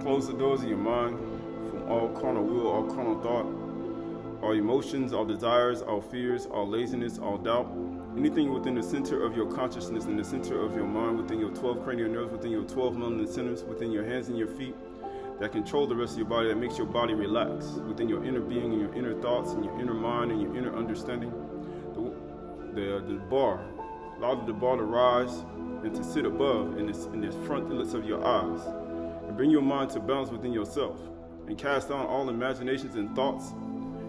Close the doors of your mind from all carnal will, all carnal thought, all emotions, all desires, all fears, all laziness, all doubt. Anything within the center of your consciousness, in the center of your mind, within your 12 cranial nerves, within your 12 melanin centers, within your hands and your feet, that control the rest of your body, that makes your body relax, within your inner being and your inner thoughts and your inner mind and your inner understanding. The bar, allow the bar to rise and to sit above in this frontlets of your eyes. And bring your mind to balance within yourself and cast down all imaginations and thoughts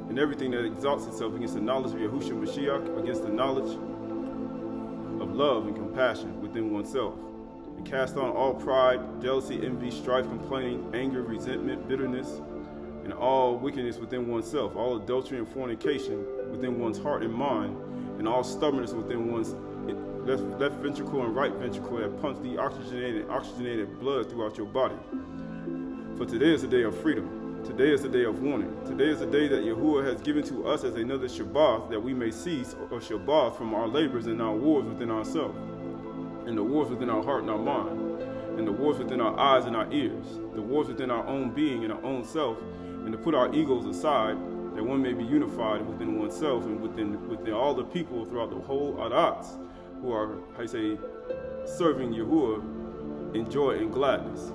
and everything that exalts itself against the knowledge of Yahushua Mashiach, against the knowledge of love and compassion within oneself. And cast down all pride, jealousy, envy, strife, complaining, anger, resentment, bitterness, and all wickedness within oneself, all adultery and fornication within one's heart and mind, and all stubbornness within one's left ventricle and right ventricle that pumps the oxygenated blood throughout your body. For today is the day of freedom. Today is the day of warning. Today is the day that Yahuwah has given to us as another Shabbat, that we may cease or Shabbat from our labors and our wars within ourselves, and the wars within our heart and our mind, and the wars within our eyes and our ears, the wars within our own being and our own self, and to put our egos aside, that one may be unified within oneself and within all the people throughout the whole Adatz who are, serving Yahuwah in joy and gladness.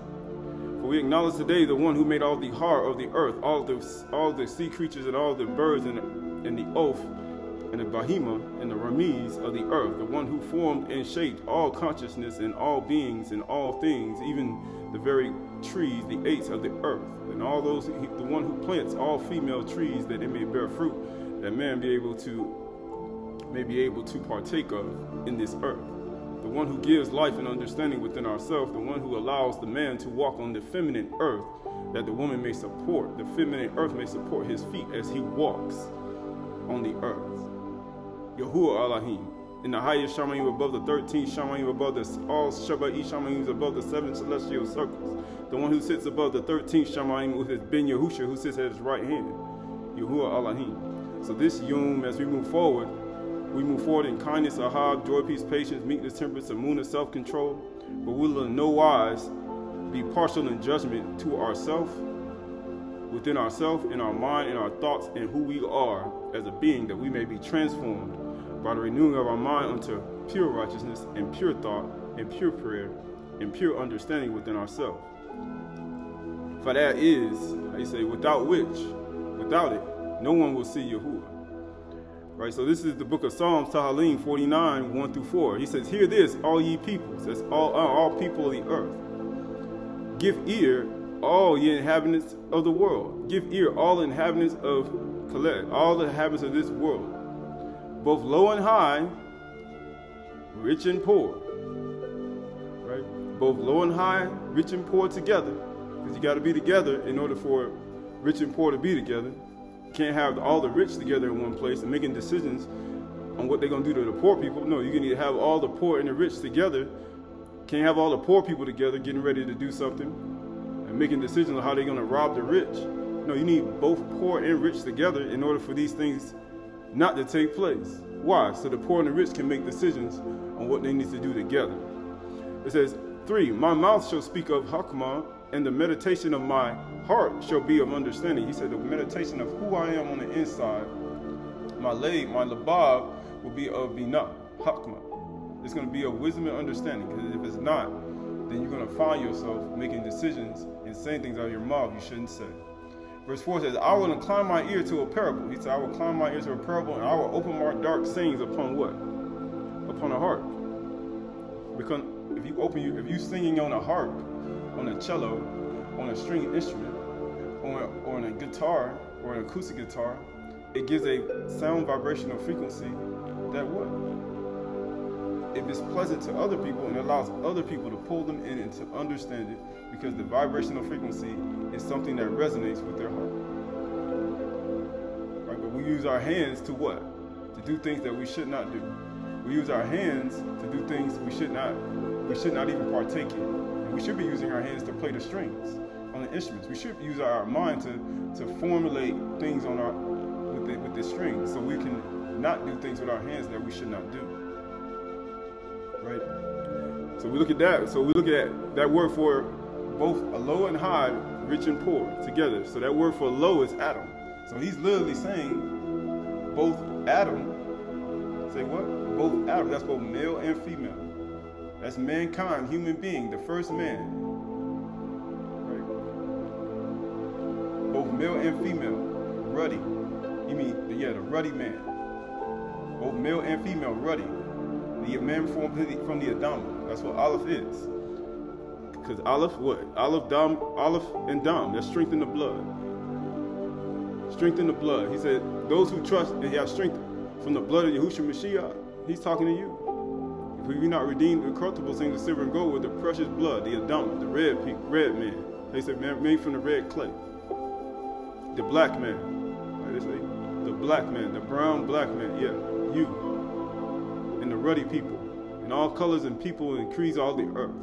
For we acknowledge today the one who made all the heart of the earth, all the sea creatures and all the birds and the oaf and the bahima and the ramiz of the earth, the one who formed and shaped all consciousness and all beings and all things, even the very trees, the eights of the earth, and all those, the one who plants all female trees that it may bear fruit, that man may be able to partake of in this earth. The one who gives life and understanding within ourselves, the one who allows the man to walk on the feminine earth, that the woman may support, the feminine earth may support his feet as he walks on the earth. Yahuwah Elohim, in the highest Shamayim above the 13 Shamayim above all Shabba'i Shamayim above the 7 celestial circles, the one who sits above the 13th Shamayim with his Ben Yahusha who sits at his right hand, Yahuwah Elohim. So this Yom, as we move forward in kindness, ahab, joy, peace, patience, meekness, temperance, amuna, self-control, but we will in no wise be partial in judgment to ourselves, within ourselves, in our mind, in our thoughts, and who we are as a being, that we may be transformed by the renewing of our mind unto pure righteousness and pure thought and pure prayer and pure understanding within ourselves. For that is, without it, no one will see Yahuwah. Right, so this is the book of Psalms, Tahalim 49, 1 through 4. He says, "Hear this, all ye people," says all people of the earth. "Give ear, all ye inhabitants of the world. Give ear, all inhabitants of Kaled, all the inhabitants of this world, both low and high, rich and poor." Right, both low and high, rich and poor together, because you got to be together in order for rich and poor to be together. Can't have all the rich together in one place and making decisions on what they're going to do to the poor people. No, you need to have all the poor and the rich together. Can't have all the poor people together getting ready to do something and making decisions on how they're going to rob the rich. No, you need both poor and rich together in order for these things not to take place. Why? So the poor and the rich can make decisions on what they need to do together. It says, 3, "My mouth shall speak of Hakmah, and the meditation of my heart shall be of understanding." He said the meditation of who I am on the inside, my labab, will be of binah, Hakmah. It's going to be of wisdom and understanding, because if it's not, then you're going to find yourself making decisions and saying things out of your mouth you shouldn't say. Verse 4 says, "I will incline my ear to a parable." He said, "I will incline my ear to a parable, and I will open my dark sayings upon what? Upon a harp." Because if you singing on a harp, on a cello, on a string instrument, or on a guitar, or an acoustic guitar, it gives a sound vibrational frequency that what? It is pleasant to other people and allows other people to pull them in and to understand it, because the vibrational frequency is something that resonates with their heart. Right? But we use our hands to what? To do things that we should not do. We use our hands to do things we should not even partake in. We should be using our hands to play the strings on the instruments. We should use our mind to formulate things with the strings, so we can not do things with our hands that we should not do. Right? So we look at that. So we look at that word for both low and high, rich and poor together. So that word for low is Adam. So he's literally saying both Adam, say what? Both Adam, that's both male and female. That's mankind, human being, the first man. Right? Both male and female, ruddy. You mean, yeah, the ruddy man. Both male and female, ruddy. The man formed from the Adama. That's what Aleph is. Because Aleph, what? Aleph and Dam, that's strength in the blood. Strength in the blood. He said, those who trust and have strength from the blood of Yahushua Mashiach, he's talking to you. If we not redeemed the corruptible things of silver and gold with the precious blood, the Adama, the red man. They said, man, made from the red clay. The black man. Like they say, the black man, the brown black man, yeah, you. And the ruddy people, and all colors and people and creeds all the earth.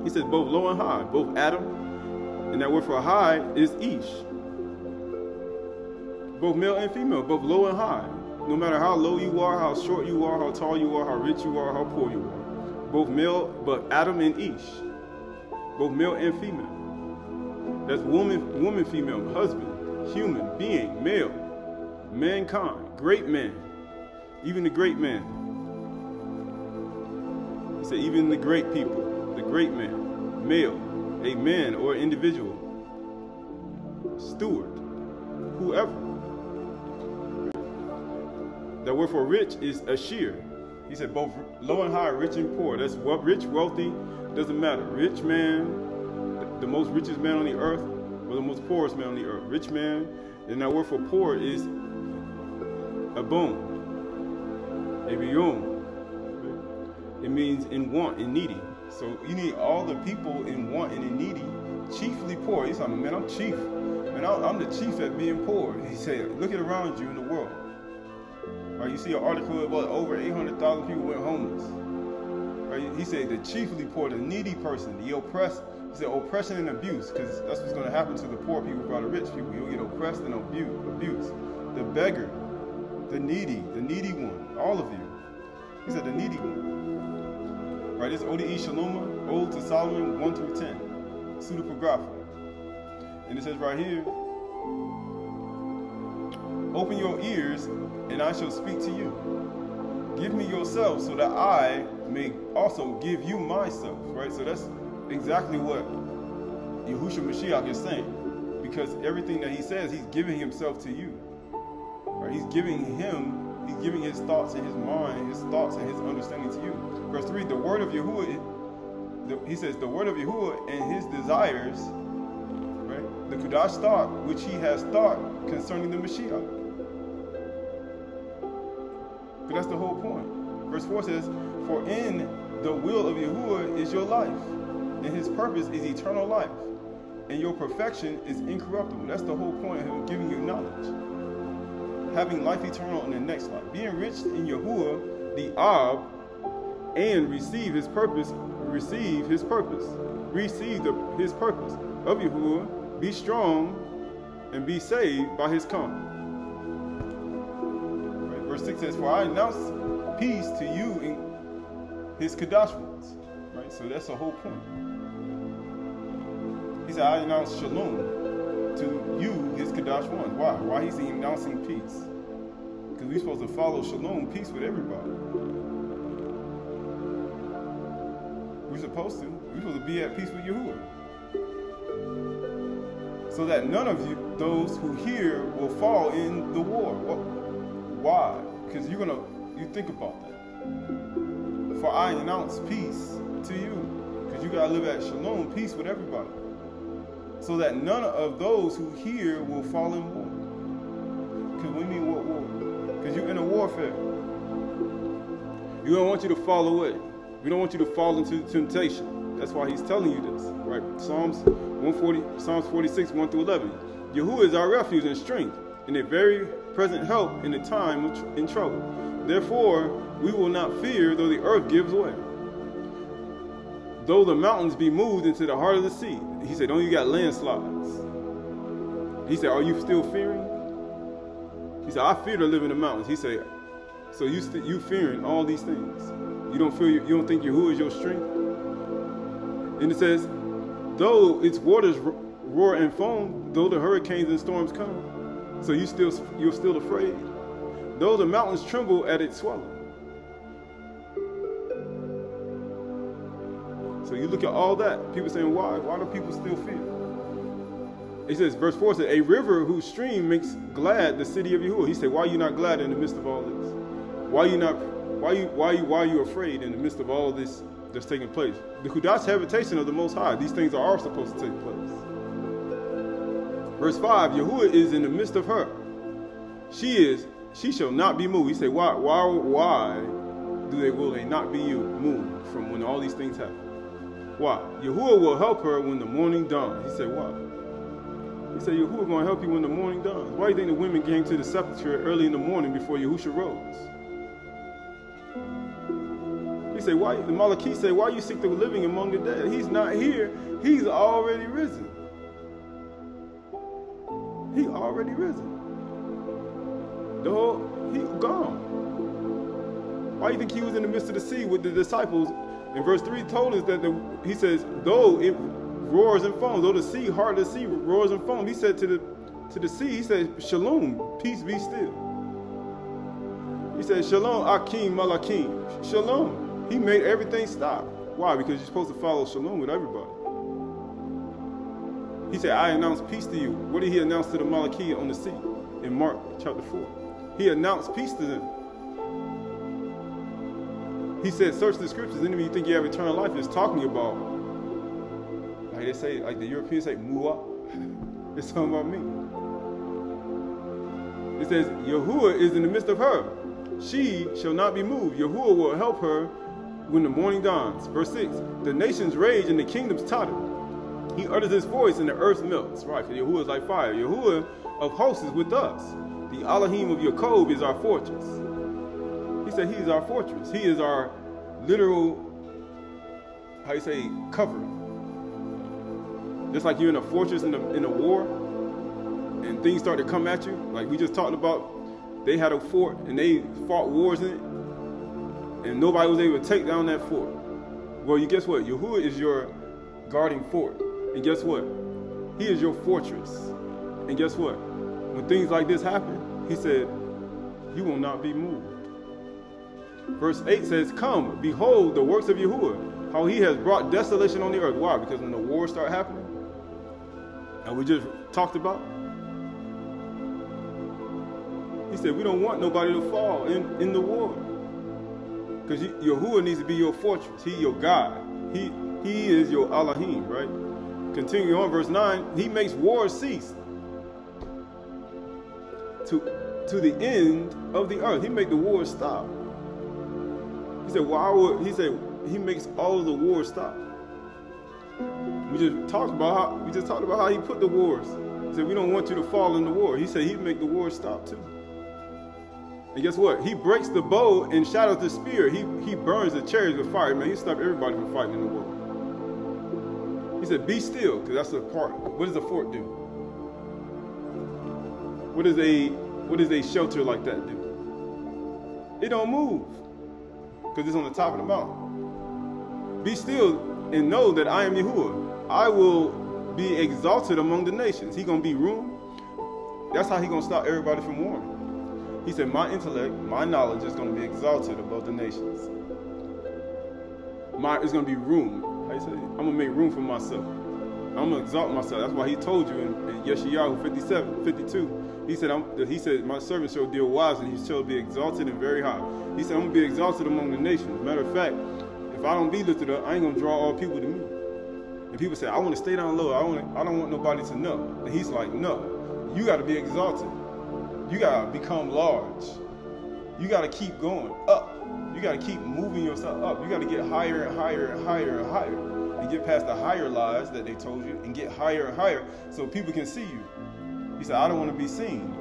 He says both low and high, both Adam, and that word for high is Ish. Both male and female, both low and high. No matter how low you are, how short you are, how tall you are, how rich you are, how poor you are. Both male, but Adam and Ish. Both male and female. That's woman, female, husband, human, being, male, mankind, great man, even the great man. He said, even the great people, the great man, male, a man or individual, steward, whoever. That word for rich is Ashir. He said both low and high, rich and poor. That's what rich, wealthy, doesn't matter. Rich man, the most richest man on the earth, or the most poorest man on the earth. Rich man, and that word for poor is Abon, Abion. It means in want, in needy. So you need all the people in want and in needy, chiefly poor. He's like, man, I'm chief. Man, I'm the chief at being poor. He said, look at around you in the world. Right, you see an article about over 800,000 people went homeless. Right, he said the chiefly poor, the needy person, the oppressed. He said oppression and abuse, because that's what's going to happen to the poor people by the rich people. You'll get oppressed and abuse. The beggar, the needy one, all of you. He said the needy one. Right, this Ode Shaloma, Ode to Solomon 1 through 10, pseudepigrapha. And it says right here, open your ears and I shall speak to you. Give me yourself so that I may also give you myself. Right, so that's exactly what Yahushua Mashiach is saying. Because everything that he says, he's giving himself to you. Right, he's giving his thoughts and his mind, his thoughts and his understanding to you. Verse 3, the word of Yahuwah, he says, the word of Yahuwah and his desires, right? The Kudash thought, which he has thought concerning the Mashiach. But that's the whole point. Verse 4 says, for in the will of Yahuwah is your life, and his purpose is eternal life, and your perfection is incorruptible. That's the whole point of him giving you knowledge. Having life eternal in the next life. Being rich in Yahuwah, the Ab, and receive his purpose of Yahuwah, be strong, and be saved by his coming. Right, verse 6 says, for I announce peace to you in his Kadash ones. Right, so that's the whole point. He said, I announce shalom to you, his Kadash ones. Why? Why he's announcing peace? Because we're supposed to follow shalom, peace with everybody. We're supposed to. We're supposed to be at peace with Yahuwah. So that none of you, those who hear, will fall in the war. Well, why? Because you think about that. For I announce peace to you. Because you got to live at shalom, peace with everybody. So that none of those who hear will fall in war. Because we mean what war? Because you're in a warfare. We don't want you to fall away. We don't want you to fall into temptation. That's why he's telling you this, right? Psalms 46, 1 through 11. Yahuwah is our refuge and strength, and a very present help in the time in trouble. Therefore, we will not fear though the earth gives way, though the mountains be moved into the heart of the sea. He said, don't you got landslides? He said, are you still fearing? He said, I fear to live in the mountains. He said, so you fearing all these things. You don't think Yahuwah is your strength? And it says, though its waters roar and foam, though the hurricanes and storms come, so you're still afraid. Though the mountains tremble at its swelling. So you look at all that, people saying, why? Why do people still fear? It says, verse 4 says, a river whose stream makes glad the city of Yahuwah. He said, why are you not glad in the midst of all this? Why are you afraid in the midst of all of this that's taking place? The Kudash habitation of the Most High. These things are supposed to take place. Verse 5, Yahuwah is in the midst of her. She shall not be moved. He said, why will they not be moved from when all these things happen? Why? Yahuwah will help her when the morning dawns. He said, why? He said, Yahuwah going to help you when the morning dawns. Why do you think the women came to the sepulchre early in the morning before Yahusha rose? He said, why? The Malachi said, why you seek the living among the dead? He's not here. He's already risen. He already risen. He gone. Why do you think he was in the midst of the sea with the disciples? And verse 3 told us that he says, though it roars and foams, though the sea, heart of the sea roars and foams, he said to the sea, he said, Shalom, peace be still. He said, Shalom, Akim, Malakim, Shalom. He made everything stop. Why? Because you're supposed to follow Shalom with everybody. He said, I announce peace to you. What did he announce to the Malachi on the sea in Mark chapter 4? He announced peace to them. He said, search the scriptures. Any of you think you have eternal life is talking about, like they say, like the Europeans say, muah. It's talking about me. It says, Yahuwah is in the midst of her. She shall not be moved. Yahuwah will help her when the morning dawns. Verse 6, the nations rage and the kingdoms totter. He utters his voice and the earth melts. Right, because Yahuwah is like fire. Yahuwah of hosts is with us. The Elohim of Yaakov is our fortress. He said he is our fortress. He is our literal, covering. Just like you're in a fortress in a war, and things start to come at you. Like we just talked about, they had a fort and they fought wars in it, and nobody was able to take down that fort. Well, guess what? Yahuwah is your guarding fort. And guess what? He is your fortress. And guess what? When things like this happen, he said, you will not be moved. Verse 8 says, come, behold the works of Yahuwah, how he has brought desolation on the earth. Why? Because when the wars start happening, and we just talked about, he said, we don't want nobody to fall in the war. Because Yahuwah needs to be your fortress. He your God. He is your Elohim, right? Continuing on, verse 9, he makes wars cease to the end of the earth. He make the wars stop. He said, he makes all of the wars stop. We just talked about how he put the wars. He said, we don't want you to fall in the war. He said he'd make the wars stop too. And guess what? He breaks the bow and shatters the spear. He burns the chariots with fire. Man, he stopped everybody from fighting in the war. He said, be still, because that's the part. What does a fort do? What does a shelter like that do? It don't move, because it's on the top of the mountain. Be still and know that I am Yahuwah. I will be exalted among the nations. He's going to be room. That's how he's going to stop everybody from warring. He said, my intellect, my knowledge is going to be exalted above the nations. It's going to be room. How you say? I'm going to make room for myself. I'm going to exalt myself. That's why he told you in Yeshayahu 52. He said, my servant shall deal wisely. He shall be exalted and very high. He said, I'm going to be exalted among the nations. Matter of fact, if I don't be lifted up, I ain't going to draw all people to me. And people say, I want to stay down low. I don't want nobody to know. And he's like, no, you got to be exalted. You got to become large. You got to keep going up. You got to keep moving yourself up. You got to get higher and higher and higher and higher. And get past the higher lies that they told you and get higher and higher so people can see you. He said, I don't want to be seen.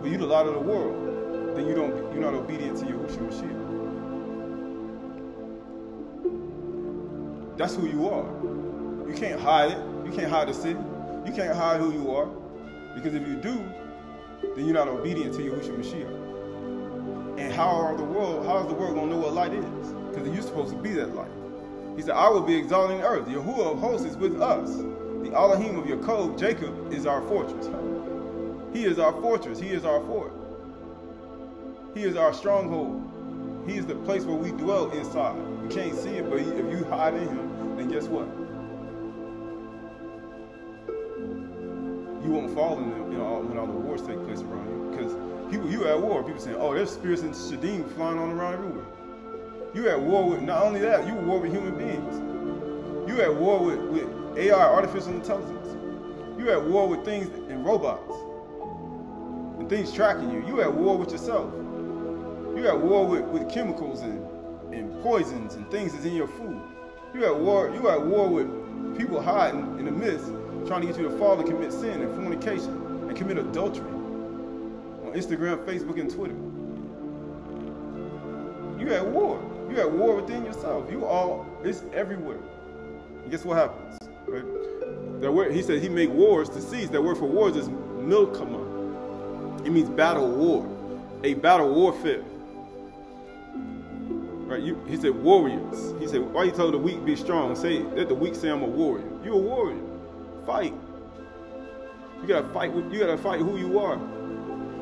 But you're the light of the world. Then you're not obedient to Yahushua Mashiach. That's who you are. You can't hide it. You can't hide the city. You can't hide who you are. Because if you do, then you're not obedient to Yahushua Mashiach. And how is the world going to know what light is? Because you're supposed to be that light. He said, I will be exalted in the earth. Yahuwah of hosts is with us. The Elohim of Yaakov, Jacob, is our fortress. He is our fortress. He is our fort. He is our stronghold. He is the place where we dwell inside. You can't see it, but if you hide in him, then guess what? You won't fall in them, when all the wars take place around you. Because you at war. People saying, oh, there's spirits in Shadim flying on around everywhere. You at war with, not only that, you at war with human beings. You at war with AI, artificial intelligence. You at war with things and robots. And things tracking you. You at war with yourself. You at war with chemicals and poisons and things that's in your food. You at war with people hiding in the midst, trying to get you to fall and commit sin and fornication and commit adultery on Instagram, Facebook, and Twitter. You at war. You at war within yourself. It's everywhere. And guess what happens? Right? That word, he said he make wars to cease. That word for wars is milkama. It means battle war. A battle warfare. Right? He said warriors. He said, why you told the weak be strong? Let the weak say I'm a warrior. You're a warrior. Fight. You gotta fight who you are.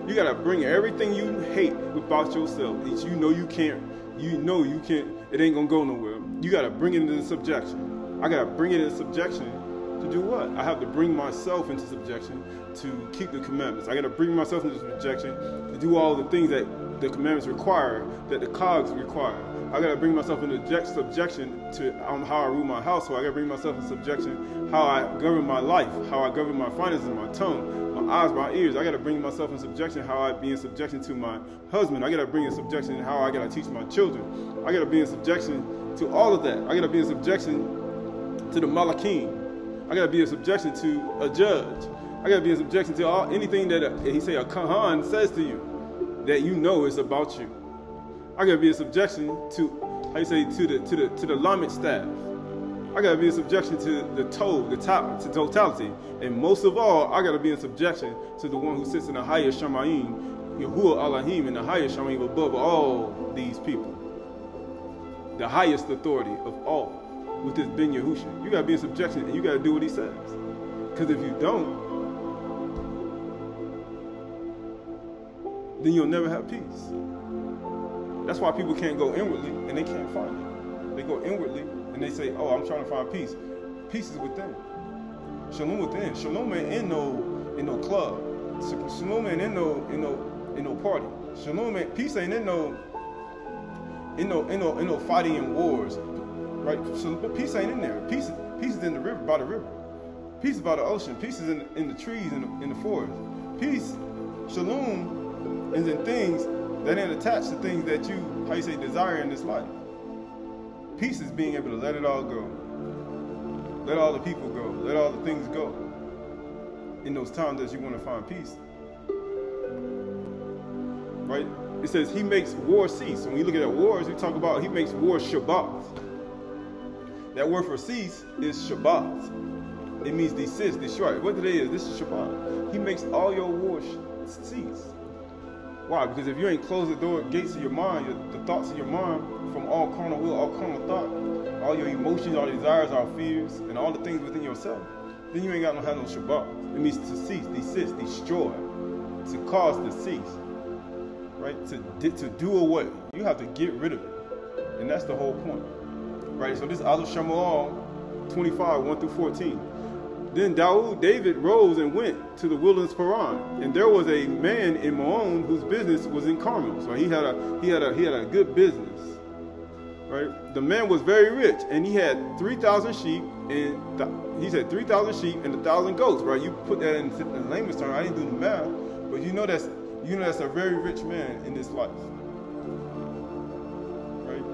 You gotta bring everything you hate about yourself. You know you can't, it ain't gonna go nowhere. You gotta bring it into subjection. I gotta bring it into subjection to do what? I have to bring myself into subjection to keep the commandments. I gotta bring myself into subjection to do all the things that the commandments require, that the cogs require. I gotta bring myself into subjection to how I rule my household. I gotta bring myself in subjection how I govern my life, how I govern my finances, my tongue, my eyes, my ears. I gotta bring myself in subjection how I be in subjection to my husband. I gotta bring in subjection how I gotta teach my children. I gotta be in subjection to all of that. I gotta be in subjection to the Malakim. I gotta be in subjection to a judge. I gotta be in subjection to anything that a Kahan says to you that you know is about you. I gotta be in subjection to the Lamed staff. I gotta be in subjection to the totality. And most of all, I gotta be in subjection to the one who sits in the highest Shamayim, Yahuwah Elohim, in the highest Shamayim above all these people. The highest authority of all, with this Ben Yahusha. You gotta be in subjection and you gotta do what he says. Because if you don't, then you'll never have peace. That's why people can't go inwardly and they can't find it. They go inwardly and they say, oh, I'm trying to find peace. Peace is within. Shalom within. Shalom ain't in no club. Shalom ain't in no party. Shalom ain't, peace ain't in no fighting and wars. Right? So, but peace ain't in there. Peace is in the river, by the river. Peace is by the ocean. Peace is in the trees, in the forest. Peace, shalom, is in things that ain't attached to things that you, desire in this life. Peace is being able to let it all go. Let all the people go. Let all the things go. In those times that you want to find peace. Right? It says he makes war cease. When you look at wars, we talk about he makes war Shabbat. That word for cease is Shabbat. It means desist, destroy. What today is? This is Shabbat. He makes all your wars cease. Why? Because if you ain't closed the gates of your mind, the thoughts of your mind, from all carnal will, all carnal thought, all your emotions, all desires, all fears, and all the things within yourself, then you ain't got no Shabbat. It means to cease, desist, destroy, to cause to cease, right? To do away. You have to get rid of it, and that's the whole point, right? So this is Aleph Shemuel 25, 1 through 14. Then David rose and went to the wilderness Paran, and there was a man in Maon whose business was in Carmel. So he had a good business, right? The man was very rich, and he had 3,000 sheep, and he said 3,000 sheep and 1,000 goats, right? You put that in layman's terms. I didn't do the math, but you know that's a very rich man in this life, right?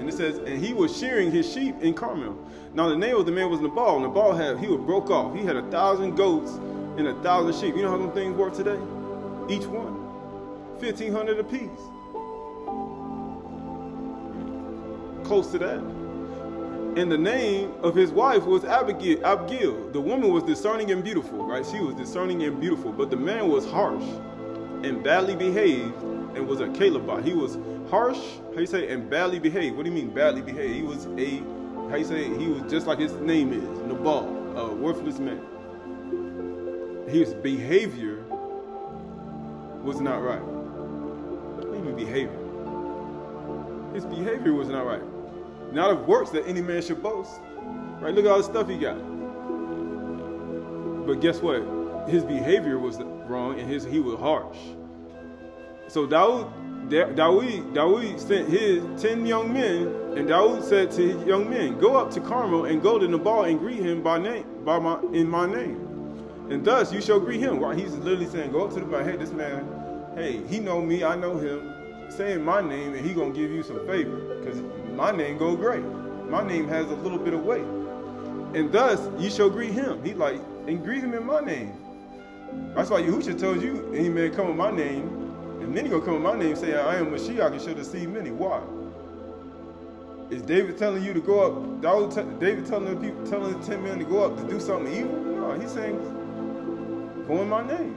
And it says, and he was shearing his sheep in Carmel. Now the name of the man was Nabal. Nabal he was broke off. He had 1,000 goats and 1,000 sheep. You know how them things work today? Each one, 1,500 apiece. Close to that. And the name of his wife was Abigail. The woman was discerning and beautiful, right? She was discerning and beautiful. But the man was harsh and badly behaved and was a Calebite. He was harsh, how you say, and badly behaved. What do you mean badly behaved? He was a, how you say, he was just like his name is, Nabal, a worthless man. His behavior was not right. What do you mean behavior? His behavior was not right. Not of works that any man should boast. Right? Look at all the stuff he got. But guess what? His behavior was wrong, and he was harsh. So Dawood sent his 10 young men, and Dawood said to his young men, "Go up to Carmel and go to Nabal and greet him in my name. And thus you shall greet him." Right? He's literally saying, go up to the man, hey, this man, hey, he know me, I know him. Saying my name, and he gonna give you some favor, because my name go great. My name has a little bit of weight. And thus you shall greet him. He like, and greet him in my name. That's why Yahushua told you, any man come in my name, and many gonna come in my name saying, I am Mashiach, and shall deceive many. Why? Is David telling you to go up? David telling the people, telling the 10 men to go up to do something evil? No, he's saying, go in my name.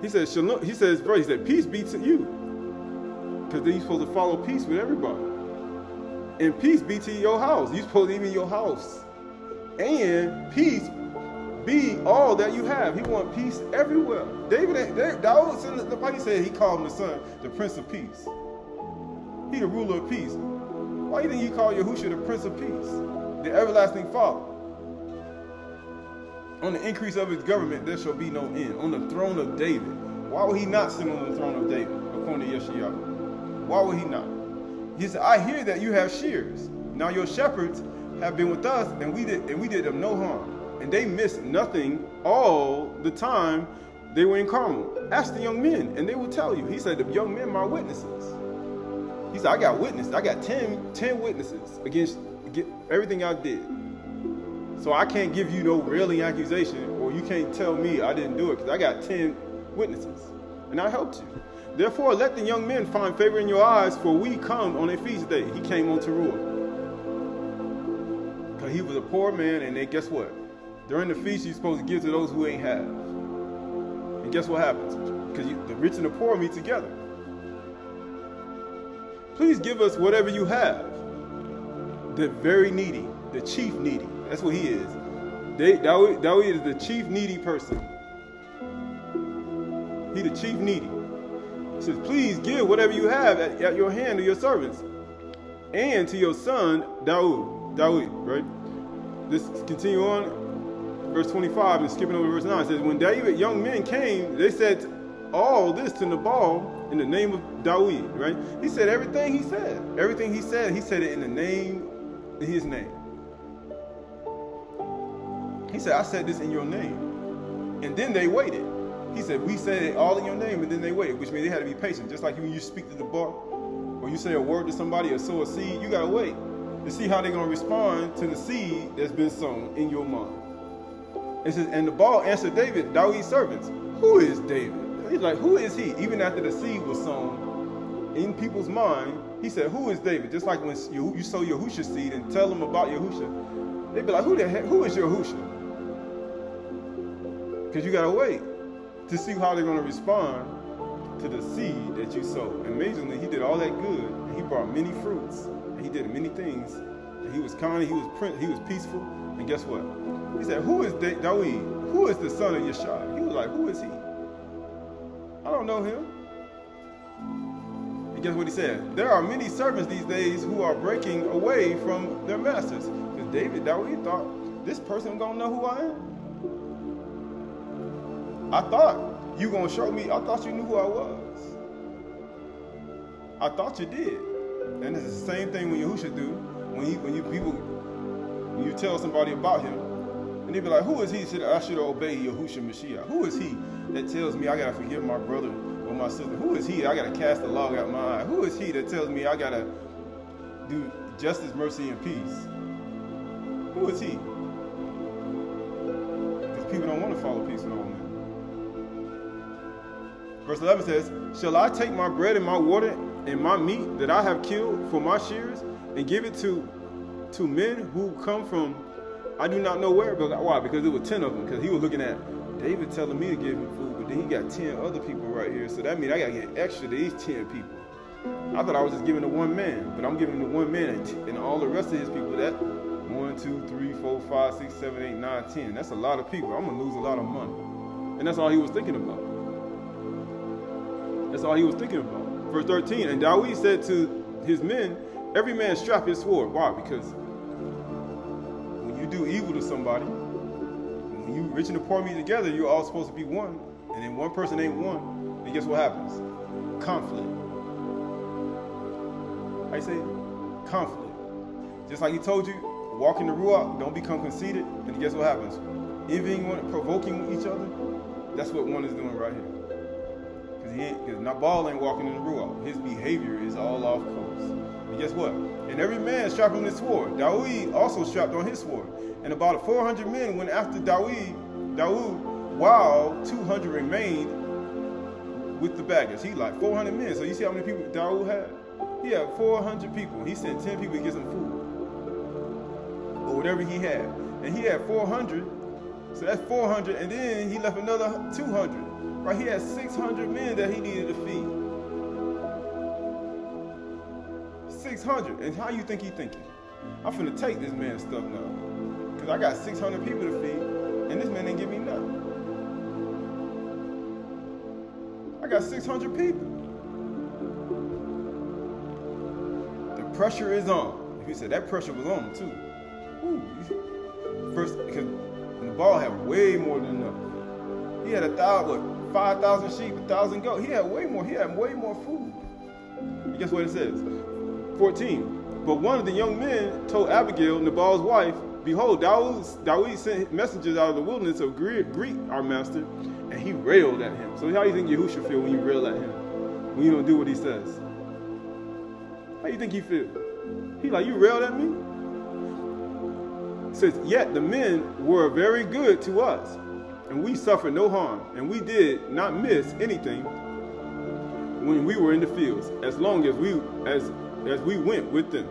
He says, Shalom. He says, peace be to you. Because then you're supposed to follow peace with everybody. And peace be to your house. You're supposed to be in your house. And peace be all that you have. He wants peace everywhere. Dawood said, the Bible said he called him the son, the Prince of Peace. He the ruler of peace. Why do you think you call Yahushua the Prince of Peace? The everlasting Father. On the increase of his government, there shall be no end. On the throne of David. Why would he not sit on the throne of David, according to Yeshayahu? Why would he not? He said, I hear that you have shears. Now your shepherds have been with us, and we did them no harm. And they missed nothing all the time they were in Carmel. Ask the young men, and they will tell you. He said, the young men, my witnesses. He said, I got witnesses. I got 10 witnesses against everything I did. So I can't give you no railing accusation, or you can't tell me I didn't do it, because I got 10 witnesses, and I helped you. Therefore, let the young men find favor in your eyes, for we come on a feast day. He came on Teruah. Because he was a poor man, and then guess what? During the feast, you're supposed to give to those who ain't have. And guess what happens? Because the rich and the poor meet together. Please give us whatever you have. The very needy, the chief needy. That's what he is. Dawood is the chief needy person. He the chief needy. He says, please give whatever you have at your hand to your servants and to your son, Dawood, right? Let's continue on. Verse 25 and skipping over verse 9. It says, when David young men came, they said all this to Nabal in the name of Dawood, right? He said everything he said. Everything he said it in the name, in his name. He said, I said this in your name. And then they waited. He said, we said it all in your name, and then they waited, which means they had to be patient. Just like when you speak to the bar, or you say a word to somebody or sow a seed, you got to wait to see how they're going to respond to the seed that's been sown in your mind. It says, and Nabal answered Dawood's servants, who is David? He's like, who is he? Even after the seed was sown in people's mind, he said, who is David? Just like when you sow Yahushua's seed and tell them about Yahushua, they'd be like, who the heck? Who is Yahushua? Because you got to wait to see how they're going to respond to the seed that you sowed. Amazingly, he did all that good, and he brought many fruits, and he did many things. And he was kind, he was peaceful, and guess what? He said, who is Dawood? Who is the son of Yeshai? He was like, who is he? I don't know him. And guess what he said? There are many servants these days who are breaking away from their masters. Because Dawood thought, this person gonna know who I am. I thought you gonna show me, I thought you knew who I was. I thought you did. And it's the same thing when Yahushua do, when you tell somebody about him, and they be like, who is he? He said, I should obey Yahushua Mashiach. Who is he that tells me I gotta forgive my brother or my sister? Who is he? I gotta cast the log out my eye. Who is he that tells me I gotta do justice, mercy, and peace? Who is he? Because people don't want to follow peace with all men. Verse 11 says, shall I take my bread and my water and my meat that I have killed for my shears and give it to men who come from I do not know where? But why? Because there were 10 of them. Because he was looking at David telling me to give him food, but But then he got 10 other people right here. So that means I got to get extra to these 10 people. I thought I was just giving to one man, but I'm giving to one man and all the rest of his people. That 1, 2, 3, 4, 5, 6, 7, 8, 9, 10. That's a lot of people. I'm going to lose a lot of money. And that's all he was thinking about. That's all he was thinking about. Verse 13, and Dawid said to his men, every man strap his sword. Why? Because when you do evil to somebody, when you rich and the poor meet together, you're all supposed to be one. And then one person ain't one. And guess what happens? Conflict. How you say it? Conflict. Just like he told you, walk in the Ruach, don't become conceited. And guess what happens? Envying one, provoking each other. That's what one is doing right here. Because Nabal ain't walking in the Ruach. His behavior is all off course. And guess what? And every man strapped on his sword. Dawid also strapped on his sword. And about 400 men went after Dawid, while 200 remained with the baggage. He like 400 men. So you see how many people Dawid had? He had 400 people. He sent 10 people to get some food. Or whatever he had. And he had 400. So that's 400. And then he left another 200. Right, he had 600 men that he needed to feed. 600. And how you think he thinking? I'm finna take this man's stuff now. Because I got 600 people to feed, and this man didn't give me nothing. I got 600 people. The pressure is on. If you said that pressure was on him too. Ooh. First, because the ball had way more than enough. He had 5,000 sheep, 1,000 goats. He had way more. He had way more food. And guess what it says? 14. But one of the young men told Abigail, Nabal's wife, behold, Dawid sent messengers out of the wilderness to greet our master, and he railed at him. So how do you think Yahushua feel when you rail at him? When you don't do what he says? How do you think he feel? He like, you railed at me? It says, yet the men were very good to us, and we suffered no harm, and we did not miss anything when we were in the fields, as long as we went with them.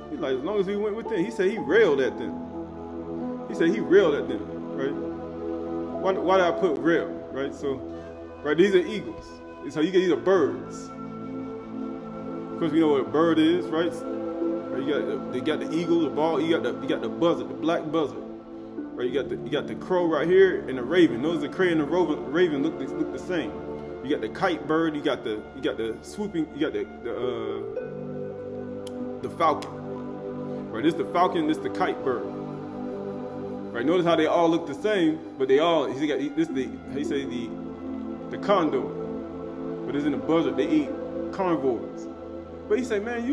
He's like, as long as we went with them. He said he railed at them. He said he railed at them, right? Why did I put rail, right? So, right, these are eagles. So you get these are birds. Of course, we know what a bird is, right? They got the eagle, the ball. You got the buzzard, the black buzzard. Right, you got the crow right here and the raven. Notice the crow and the raven look the same. You got the kite bird. You got the swooping. You got the falcon. Right, this the falcon. This the kite bird. Right, notice how they all look the same, but they all. He got this the condor, but it's in the buzzard. They eat carnivores. But he said, man,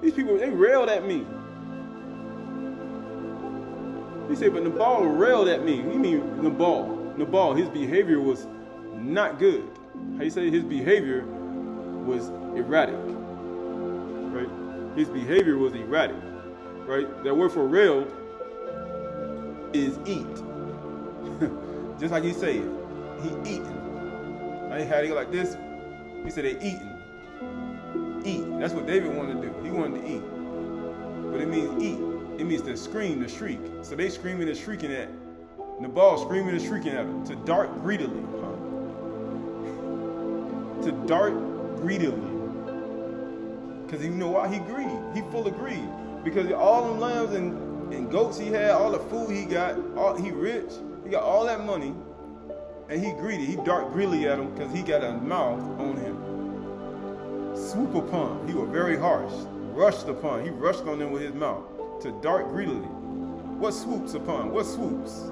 these people they railed at me. He said, but Nabal railed at me. You mean Nabal, his behavior was not good. How you say his behavior was erratic. Right? His behavior was erratic. Right? That word for railed is eat. Just like he said, he eating. I had it like this. He said they eating. Eat. That's what David wanted to do. He wanted to eat. But it means eat. It means to scream, to shriek. So they screaming and shrieking at Nabal, screaming and shrieking at him, to dart greedily. To dart greedily. Because you know why? He greed. He full of greed. Because all them lambs and goats he had, all the food he got, he rich, he got all that money, and he greedy. He dart greedily at him because he got a mouth on him. Swoop upon. He was very harsh. Rushed upon. He rushed on them with his mouth. To dart greedily. What swoops upon? What swoops?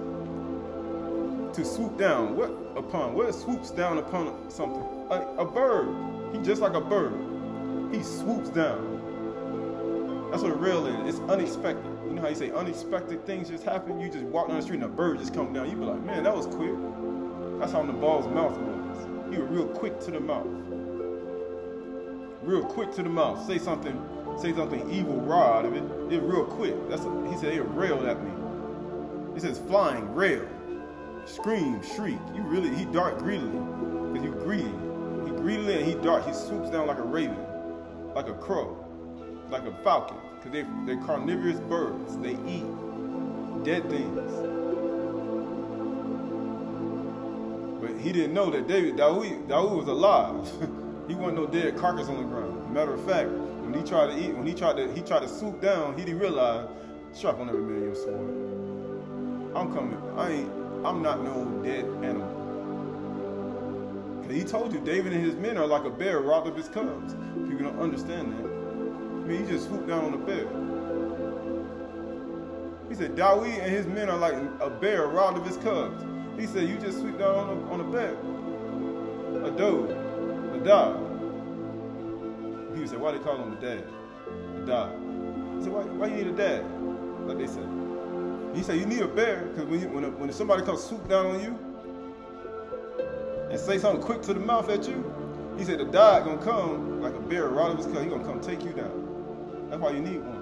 To swoop down. What upon? What swoops down upon something? A bird. He just like a bird. He swoops down. That's what a rail is. It's unexpected. You know how you say unexpected things just happen? You just walk down the street and a bird just come down. You be like, man, that was quick. That's how Nabal's mouth was. He was real quick to the mouth. Real quick to the mouth. Say something evil raw out of it. It's real quick. He said they railed at me. He says flying, rail, scream, shriek. He dart greedily. Because you greedy. He greedily and he swoops down like a raven, like a crow, like a falcon. Because they're carnivorous birds. They eat dead things. But he didn't know that Dawood was alive. He wasn't no dead carcass on the ground. Matter of fact, when he tried to eat, he tried to swoop down, he didn't realize, strap on every man of your sword. I'm coming. I'm not no dead animal. Cause he told you David and his men are like a bear robbed of his cubs. People don't understand that. I mean, he just swooped down on the bear. He said Dawood and his men are like a bear robbed of his cubs. He said you just swooped down on a bear, a doe, a dog. People said, why they call him a dad? A dog. He said, why you need a dad? Like they said. He said, you need a bear, because when somebody comes swoop down on you and say something quick to the mouth at you, he said, the dog gonna come like a bear right of his cut. He gonna come take you down. That's why you need one.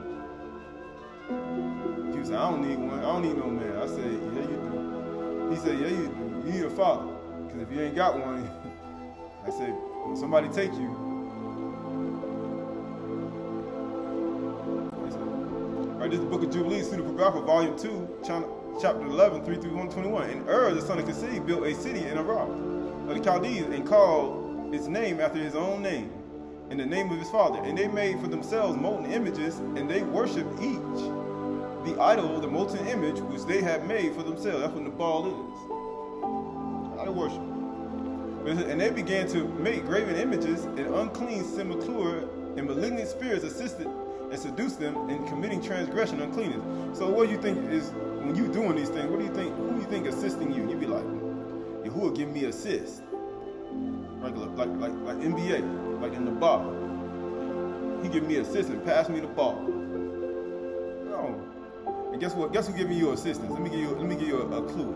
He said, I don't need one. I don't need no man. I said, yeah, you do. He said, yeah, you do. You need a father. Because if you ain't got one, I said, when somebody take you, this is the book of Jubilees, Pseudepigrapha, volume 2, chapter 11, 3 through 121. And the son of Kasih, built a city in Iraq of the Chaldees and called its name after his own name and the name of his father. And they made for themselves molten images, and they worshiped each the idol, the molten image, which they had made for themselves. That's what the ball is. Idol worship. And they began to make graven images, and unclean simulacra and malignant spirits assisted and seduce them in committing transgression, uncleanness. So what do you think is, when you doing these things, what do you think, who do you think assisting you? You be like, yeah, who will give me assist? Like NBA, like in the bar. He give me assist and pass me the ball. No. And guess what? Guess who giving you assistance? Let me give you a clue.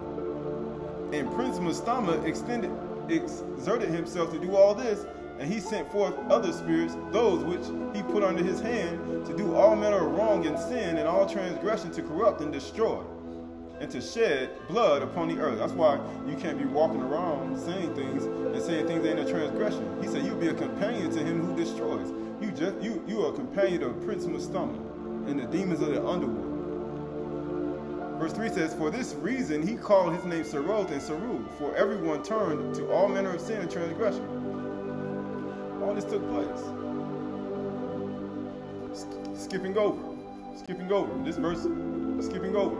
And Prince Mastama exerted himself to do all this, and he sent forth other spirits, those which he put under his hand, to do all manner of wrong and sin and all transgression, to corrupt and destroy, and to shed blood upon the earth. That's why you can't be walking around saying things that ain't a transgression. He said you be a companion to him who destroys. You are a companion of Prince Mastama and the demons of the underworld. Verse 3 says, for this reason he called his name Seroth and Serug, for everyone turned to all manner of sin and transgression. All this took place. Skipping over this verse, skipping over.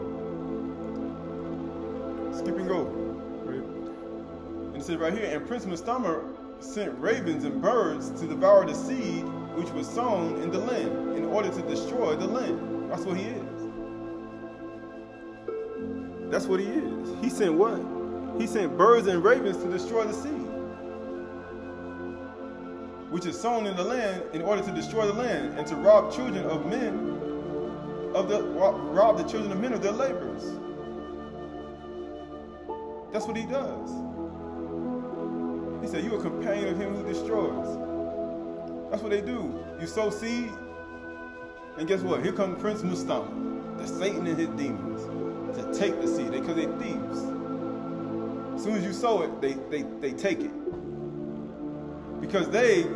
Right? And it says right here, and Prince Mastama sent ravens and birds to devour the seed which was sown in the land, in order to destroy the land. That's what he is. That's what he is. He sent what? He sent birds and ravens to destroy the seed which is sown in the land, in order to destroy the land, and to rob children of men rob the children of men of their labors. That's what he does. He said, you are a companion of him who destroys. That's what they do. You sow seed, and guess what? Here comes Prince Mastama, the Satan and his demons, to take the seed, because they're thieves. As soon as you sow it, they take it. Because they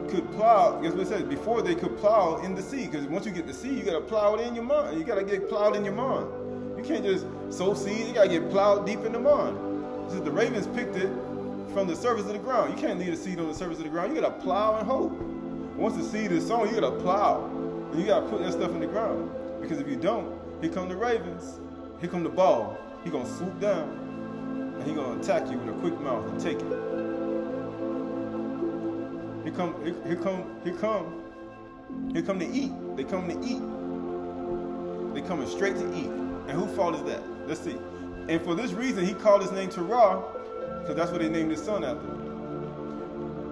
could plow, guess what it says, before they could plow in the seed. Because once you get the seed, you got to plow it in your mind. You got to get plowed in your mind. You can't just sow seed, you got to get plowed deep in the mind. This is the ravens picked it from the surface of the ground. You can't leave a seed on the surface of the ground. You got to plow and hoe. Once the seed is sown, you got to plow. And you got to put that stuff in the ground. Because if you don't, here come the ravens. Here come the ball. He going to swoop down. And he going to attack you with a quick mouth and take it. Here come to eat. They come to eat. They coming straight to eat. And whose fault is that? Let's see. And for this reason, he called his name Terah, because that's what they named his son after.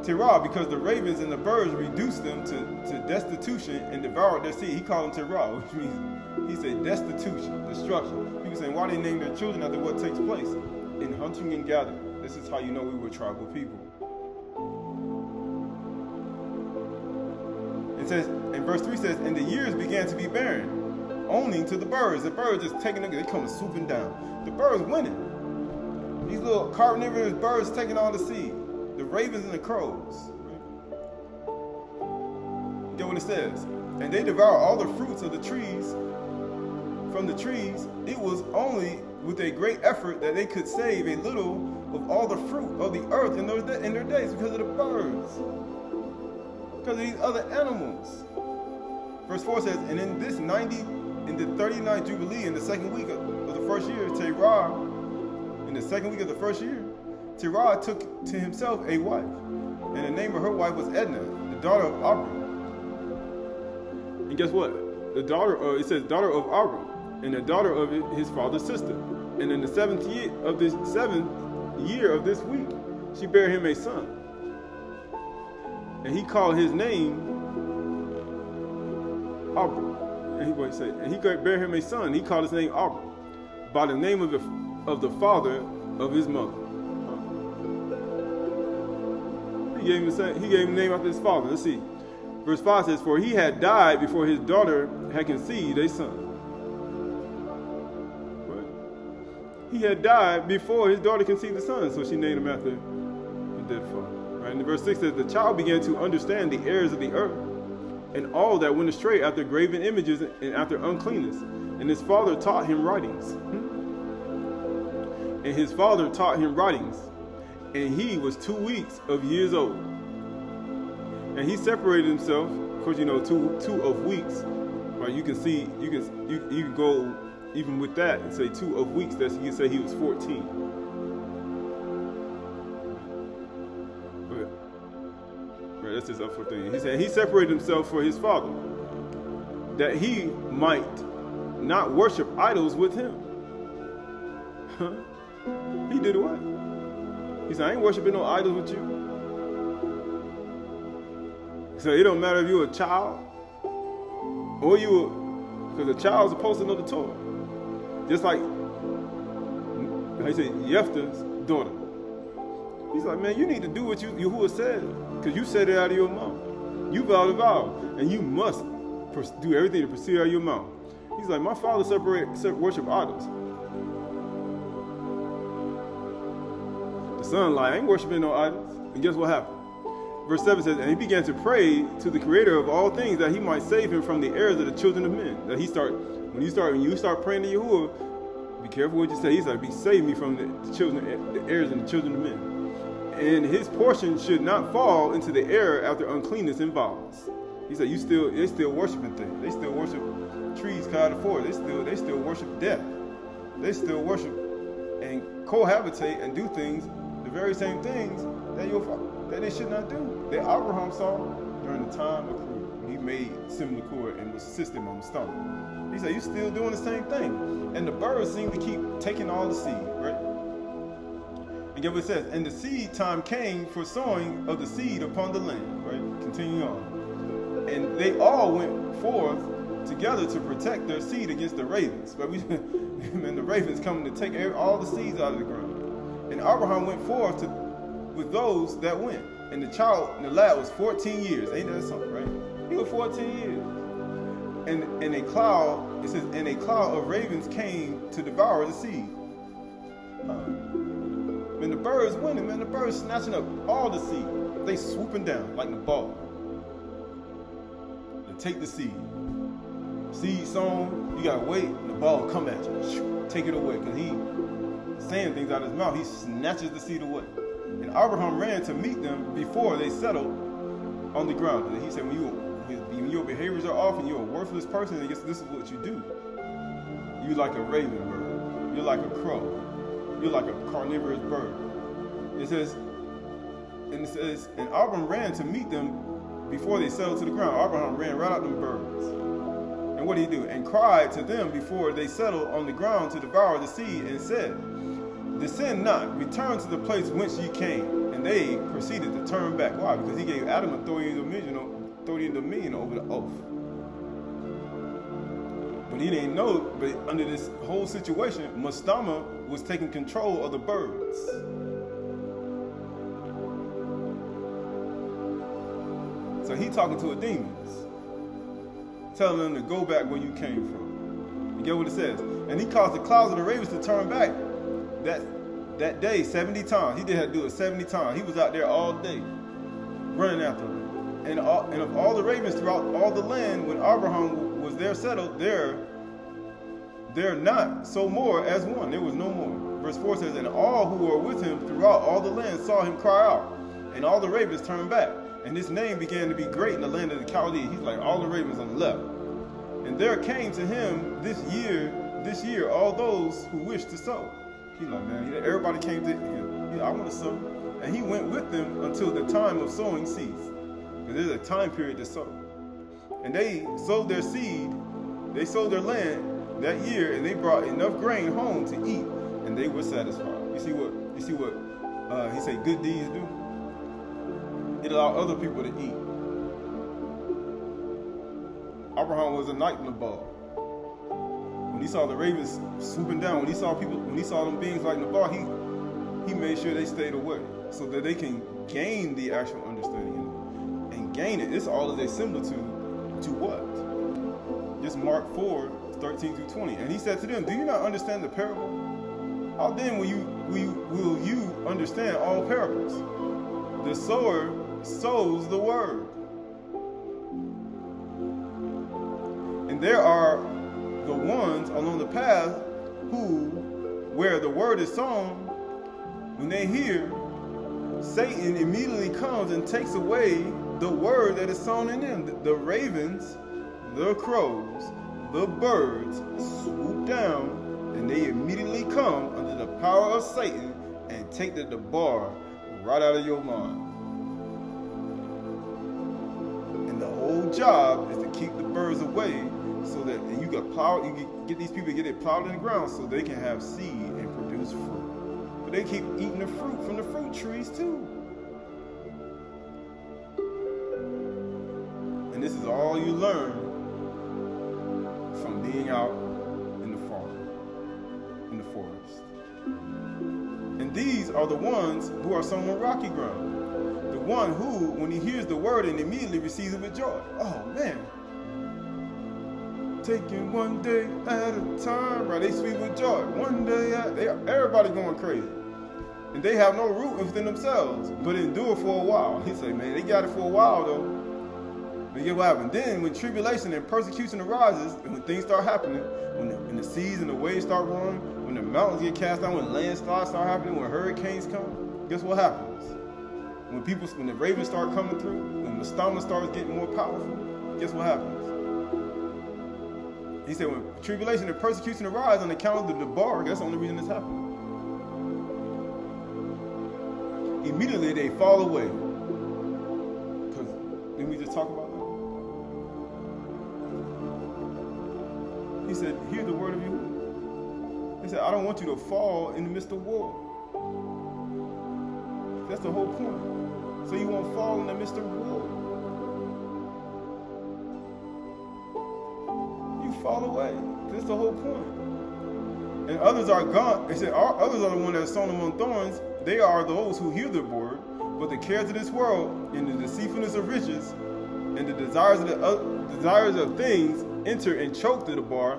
Terah, because the ravens and the birds reduced them to destitution and devoured their seed. He called them Terah, which means, he said destitution, destruction. People saying, why they name their children after what takes place? In hunting and gathering. This is how you know we were tribal people. It says, and verse 3 says, and the years began to be barren, owning to the birds. The birds just taking, they come swooping down. The birds winning. These little carnivorous birds taking all the seed. The ravens and the crows. Get what it says. And they devour all the fruits of the trees. From the trees, it was only with a great effort that they could save a little of all the fruit of the earth in their days because of the birds, because of these other animals. Verse 4 says, and in the 39th Jubilee, in the second week of the first year, Terah took to himself a wife, and the name of her wife was Edna, the daughter of Abram. And guess what? It says daughter of Abram, and the daughter of his father's sister. And in the seventh year of this week, she bare him a son. And he called his name Abram. And he bare him a son. He called his name Abram, by the name of the father of his mother. He gave him the name after his father. Let's see. Verse 5 says, for he had died before his daughter had conceived a son. He had died before his daughter conceived a son, so she named him after the dead father. Right? And verse 6 says, the child began to understand the errors of the earth, and all that went astray after graven images and after uncleanness. And his father taught him writings. And his father taught him writings, and he was 2 weeks of years old. And he separated himself. Of course, you know, two of weeks. Right? You can see, you can go even with that and say 2 of weeks. That's, you can say he was 14. Right, that's his up for thing. He said he separated himself for his father, that he might not worship idols with him. He did what? He said, I ain't worshiping no idols with you. So it don't matter if you're a child or because a child's supposed to know the Torah. Just like he said, Jephthah's daughter. He's like, man, you need to do what Yahuwah said, because you said it out of your mouth. You vowed a vow, and you must do everything to proceed out of your mouth. He's like, my father worship idols. The son like, I ain't worshiping no idols. And guess what happened? Verse 7 says, and he began to pray to the Creator of all things that he might save him from the errors of the children of men. That when you start praying to Yahuwah, be careful what you say. He's like, save me from the errors of the children of men. And his portion should not fall into the error after uncleanness and violence. He said, they still worshiping things. They still worship trees cut out of forest. They still worship death. They still worship and cohabitate and do things, the very same things that they should not do. That Abraham saw during the time of when he made Simlakur and was system on the stomach. He said, you still doing the same thing. And the birds seem to keep taking all the seed, right? And guess what it says? And the seed time came for sowing of the seed upon the land, right? Continuing on. And they all went forth together to protect their seed against the ravens. But and the ravens coming to take all the seeds out of the ground. And Abraham went forth with those that went. And the lad was 14 years. Ain't that something, right? He was 14 years. And a cloud, it says, and a cloud of ravens came to devour the seed. When the birds winning, man, the birds snatching up all the seed. They swooping down like the ball. They take the seed. Seed sown, you gotta wait, and the ball come at you. Take it away, because he's saying things out of his mouth. He snatches the seed away. And Abraham ran to meet them before they settled on the ground. And he said, when your behaviors are off and you're a worthless person, I guess this is what you do. You're like a raven bird. You're like a crow. You're like a carnivorous bird. It says, and Abraham ran to meet them before they settled to the ground. Abraham ran right out them birds. And what did he do? And cried to them before they settled on the ground to devour the seed, and said, descend not, return to the place whence ye came. And they proceeded to turn back. Why? Because he gave Adam authority and dominion over the oath. But he didn't know, but under this whole situation, Mastama was taking control of the birds. So he talking to the demons, telling them to go back where you came from. You get what it says? And he caused the clouds of the ravens to turn back that day 70 times. He did have to do it 70 times. He was out there all day running after them. And of all the ravens throughout all the land, when Abraham was there settled, there there not so more as one. There was no more. Verse 4 says, and all who were with him throughout all the land saw him cry out, and all the ravens turned back. And his name began to be great in the land of the Chaldees. He's like all the ravens on the left. And there came to him this year, all those who wished to sow. He's like, man, everybody came to him. I want to sow. And he went with them until the time of sowing ceased. Because there's a time period to sow. And they sowed their seed, they sowed their land that year, and they brought enough grain home to eat, and they were satisfied. You see what he said good deeds do? It allowed other people to eat. Abraham was a night in the ball. When he saw the ravens swooping down, when he saw them beings like Nabal, he made sure they stayed away so that they can gain the actual understanding and gain it. It's all as a symbol to what? Just Mark 4:13-20. And he said to them, do you not understand the parable? How then will you understand all parables? The sower sows the word. And there are the ones along the path where the word is sown, when they hear, Satan immediately comes and takes away the word that is sown in them. The ravens, the crows, the birds swoop down, and they immediately come under the power of Satan and take the debar right out of your mind. And the whole job is to keep the birds away, so that you can get these people to get it plowed in the ground so they can have seed and produce fruit. But they keep eating the fruit from the fruit trees too. And this is all you learn from being out in the farm, in the forest. And these are the ones who are sown on rocky ground. The one who, when he hears the word and immediately receives it with joy. Oh man. Taking one day at a time, right? They sweet with joy. One day everybody going crazy. And they have no root within themselves, but endure for a while. He said, man, they got it for a while though. But get what happened? Then when tribulation and persecution arises, and when things start happening, when the seas and the waves start roaring, when the mountains get cast down, when landslides start happening, when hurricanes come, guess what happens? When the ravens start coming through, when the stomach starts getting more powerful, guess what happens? He said, when tribulation and persecution arise on account of the debar, that's the only reason this happened. Immediately they fall away. Because didn't we just talk about that? He said, hear the word of you. He said, I don't want you to fall in the midst of war. That's the whole point. So you won't fall in the midst of war. You fall away. That's the whole point. And others are gone. He said, others are the ones that are sown among thorns. They are those who hear the word, but the cares of this world and the deceitfulness of riches and the desires of things enter and choke the bar,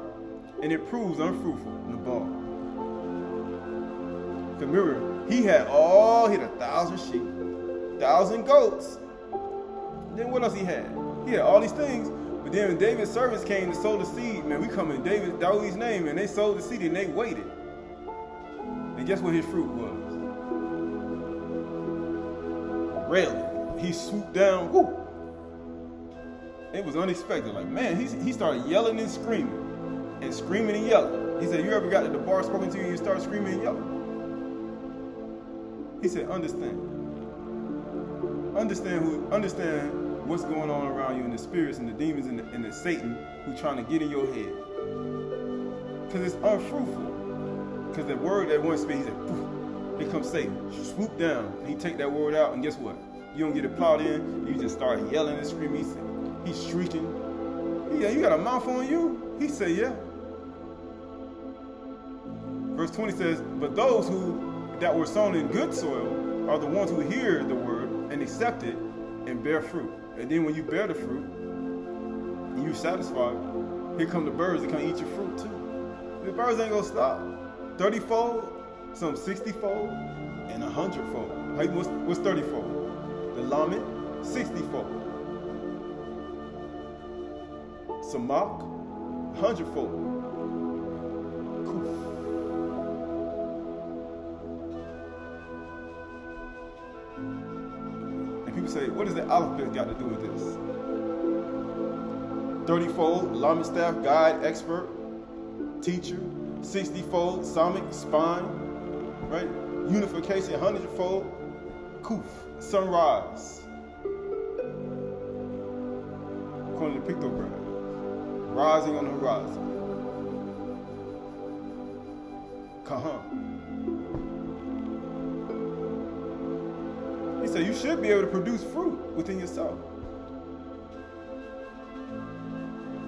and it proves unfruitful in the bar. Remember, he had 1,000 sheep, 1,000 goats. Then what else he had? He had all these things. But then when David's servants came to sow the seed, man, we come in David's name, and they sowed the seed and they waited. And guess what his fruit was? Railing. He swooped down. Whoo! It was unexpected. Like, man, he started yelling and screaming and yelling. He said, you ever got the bar spoken to you and you start screaming and yelling? He said, understand what's going on around you, and the spirits and the demons and the Satan who's trying to get in your head. Because it's unfruitful. Because the word that one speaks, he said, poof, here comes Satan. Swoop down. And he take that word out, and guess what? You don't get it plowed in. You just start yelling and screaming. He's shrieking. Yeah, you got a mouth on you? He said, yeah. Verse 20 says, but those that were sown in good soil are the ones who hear the word and accept it and bear fruit. And then when you bear the fruit, and you're satisfied, here come the birds that come eat your fruit too. The birds ain't gonna stop. 30-fold, some 60-fold, and 100-fold. What's 30-fold? The Lamed, 60-fold. Samach, 100-fold. People say, what does the alphabet got to do with this? 30-fold, alignment staff, guide, expert, teacher. 60-fold, samic, spine, right? Unification, 100-fold, kuf, sunrise. According to the pictogram, rising on the horizon. Kahan. He said you should be able to produce fruit within yourself.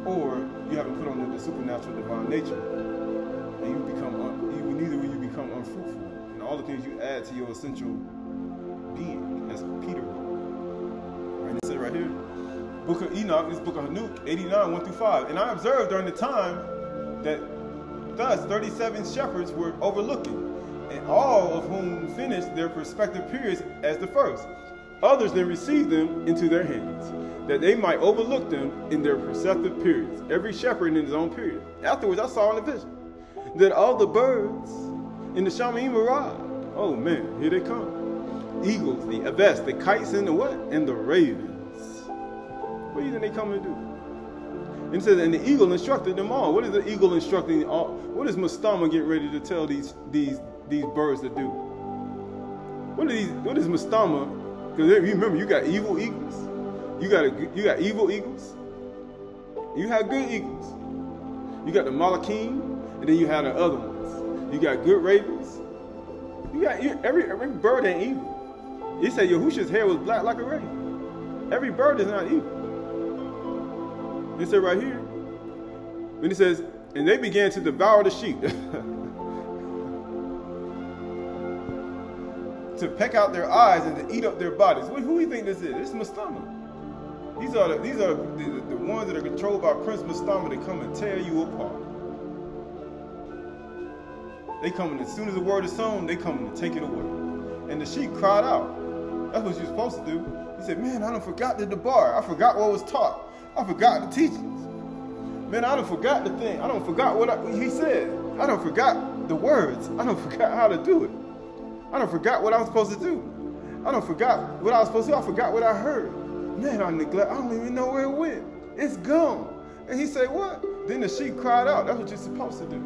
Or you haven't put on the supernatural divine nature, and you become neither will you become unfruitful, and all the things you add to your essential being, as Peter wrote. And it said right here, Book of Enoch, this Book of Hanuk, 89, 1 through 5. And I observed during the time that thus 37 shepherds were overlooking, and all of whom finished their respective periods as the first. Others then received them into their hands, that they might overlook them in their respective periods, every shepherd in his own period. Afterwards I saw in a vision that all the birds in the Shamaim arrived. Oh man, here they come. Eagles, the aves, the kites, and the what? And the ravens. What do you think they come to do? And it says, and the eagle instructed them all. What is the eagle instructing all? What is Mastama getting ready to tell these birds to do? What is Mastama? Because remember, you got evil eagles. You got evil eagles. You have good eagles. You got the Malachim, and then you have the other ones. You got good ravens. You got every bird ain't evil. He said Yahusha's hair was black like a raven. Every bird is not evil. It said right here, when it says, and they began to devour the sheep, to peck out their eyes and to eat up their bodies. Who do you think this is? This is Mastama. These are the ones that are controlled by Prince Mastama that come and tear you apart. They come, as soon as the word is sown, they come to take it away. And the sheep cried out. That's what you're supposed to do. He said, man, I done forgot the debar. I forgot what was taught. I forgot the teachings. Man, I done forgot the thing. I done forgot what he said. I done forgot the words. I done forgot how to do it. I done forgot what I was supposed to do. I done forgot what I was supposed to do. I forgot what I heard. Man, I don't even know where it went. It's gone. And he said, what? Then the sheep cried out. That's what you're supposed to do.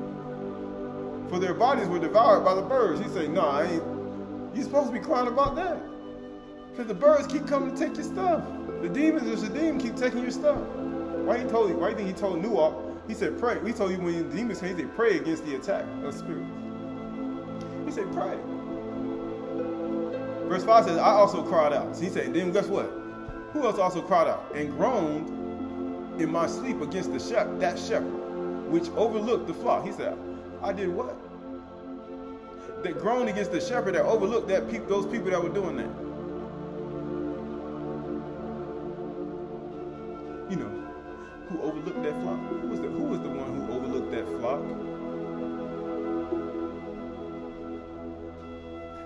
For their bodies were devoured by the birds. He said, no, I ain't. You're supposed to be crying about that. Because the birds keep coming to take your stuff. The demons of Shadim keep taking your stuff. Why do you think he told Nuach? He said, pray. He told you when the demons came, he said, pray against the attack of spirits. He said, pray. Verse 5 says, I also cried out. So he said, then guess what? Who else also cried out? And groaned in my sleep against that shepherd, which overlooked the flock. He said, I did what? That groaned against the shepherd that overlooked those people that were doing that. You know, who overlooked that flock? Who was the one who overlooked that flock?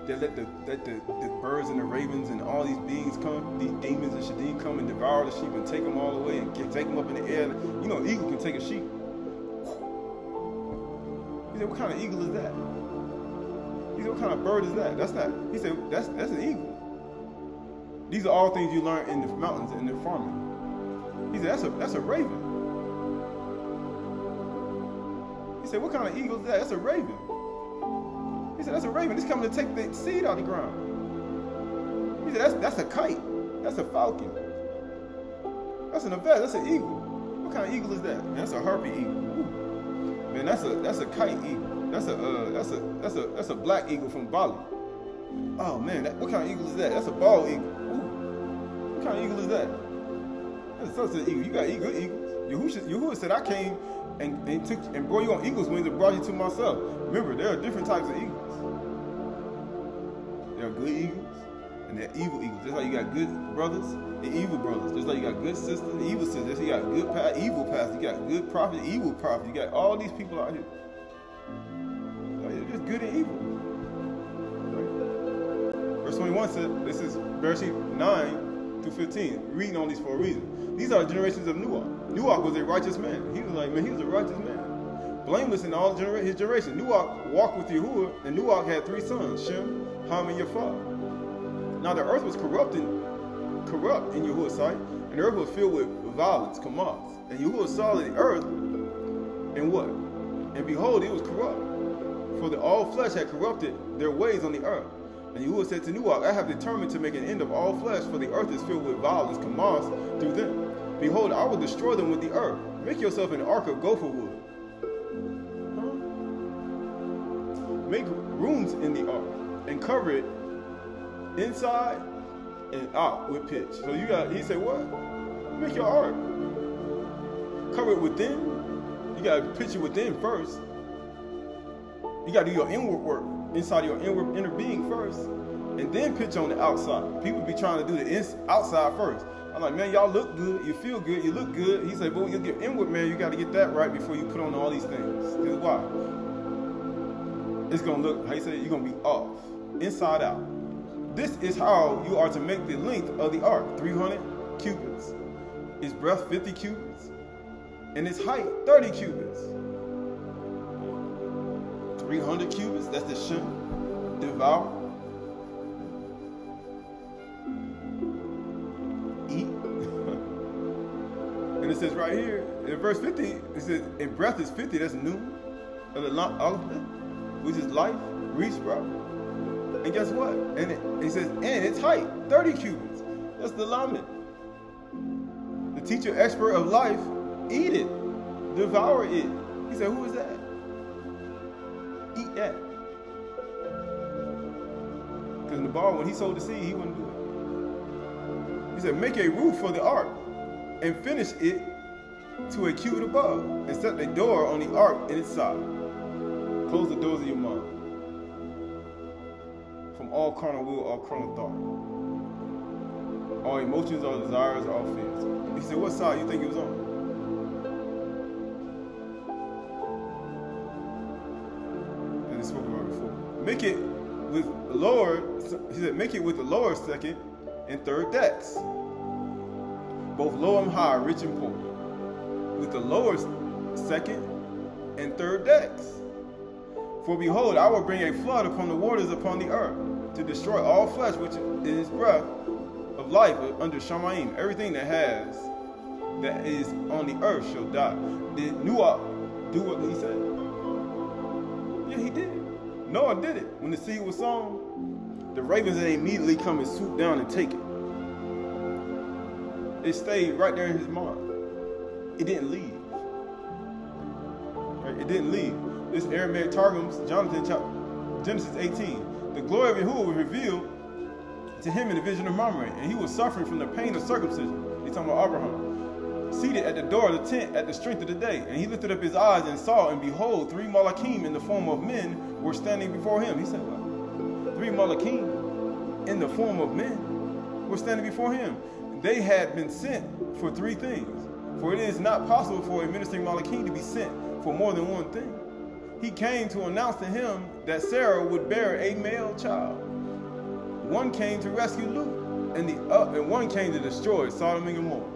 That let the birds and the ravens and all these beings come, these demons and Shadim come and devour the sheep and take them all away and take them up in the air. You know, an eagle can take a sheep. He said, what kind of eagle is that? He said, what kind of bird is that? That's not, he said, that's an eagle. These are all things you learn in the mountains and the farming. He said, that's a raven. He said, what kind of eagle is that? That's a raven. He said, that's a raven. It's coming to take the seed out of the ground. He said, that's a kite. That's a falcon. That's an aves. That's an eagle. What kind of eagle is that? Man, that's a harpy eagle. Ooh. Man, that's a kite eagle. That's a black eagle from Bali. Oh man, what kind of eagle is that? That's a bald eagle. Ooh. What kind of eagle is that? That's such an eagle. You got good eagles. Yahushua said, I came and brought you on eagle's wings and brought you to myself. Remember, there are different types of eagles. There are good eagles and there are evil eagles. Just like you got good brothers and evil brothers. Just like you got good sisters and evil sisters. You got good evil pastors. You got good prophet, evil prophet. You got all these people out here. Just good and evil. Right? Verse 21 said, this is Bereshit 9 through 15. Reading all these for a reason. These are the generations of Nuach. Nuach was a righteous man. He was a righteous man. Blameless in all his generation. Nuach walked with Yahuwah, and Nuach had 3 sons, Shem, Ham, and Yafar. Now the earth was corrupting corrupt in Yahuwah's sight, and the earth was filled with violence, kamas. And Yahuwah saw the earth, and what? And behold, it was corrupt, for all flesh had corrupted their ways on the earth. And Yahuwah said to Noah, I have determined to make an end of all flesh, for the earth is filled with violence, kamas, through them. Behold, I will destroy them with the earth. Make yourself an ark of gopher wood. Make rooms in the ark and cover it inside and out with pitch. So he said, what? Make your ark. Cover it within. You got to pitch it within first. You got to do your inward work inside your inner being first, and then pitch on the outside. People be trying to do the outside first. I'm like, man, y'all look good, you feel good, you look good. He said, but when you get inward, man, you got to get that right before you put on all these things. Because why? It's going to look, how you say, you're going to be off, inside out. This is how you are to make the length of the ark, 300 cubits. Its breadth, 50 cubits. And its height, 30 cubits. 300 cubits, that's the shin, devour, eat. And it says right here, in verse 50, it says, and breath is 50, that's noon, of the alphabet, which is life, reach, bro. And guess what? And it says, and its height, 30 cubits. That's the lamed. The teacher expert of life, eat it, devour it. He said, who is that? Eat that. Because in the bar, when he sowed the seed, he wouldn't do it. He said, make a roof for the ark and finish it to a cubit above, and set the door on the ark in its side. Close the doors of your mind from all carnal will, all carnal thought, all emotions, all desires, all fears. He said, what side you think he was on? Spoke about before. Make it with lower, he said, make it with the lower second and third decks, both low and high, rich and poor, with the lower second and third decks. For behold, I will bring a flood upon the waters upon the earth, to destroy all flesh which is breath of life under Shamayim. Everything that is on the earth shall die. Did Noah do what he said? Yeah, he did. Noah did it. When the seed was sown, the ravens didn't immediately come and swoop down and take it. It stayed right there in his mind. It didn't leave. Right? It didn't leave. This Aramaic Targums, Genesis 18. The glory of Yahuwah was revealed to him in the vision of Mamre, and he was suffering from the pain of circumcision. He's talking about Abraham. Seated at the door of the tent at the strength of the day. And he lifted up his eyes and saw, and behold, 3 Malachim in the form of men were standing before him. He said, what? 3 Malachim in the form of men were standing before him. They had been sent for 3 things. For it is not possible for a ministering Malachim to be sent for more than one thing. He came to announce to him that Sarah would bear a male child. One came to rescue Lut, and one came to destroy Sodom and Gomorrah.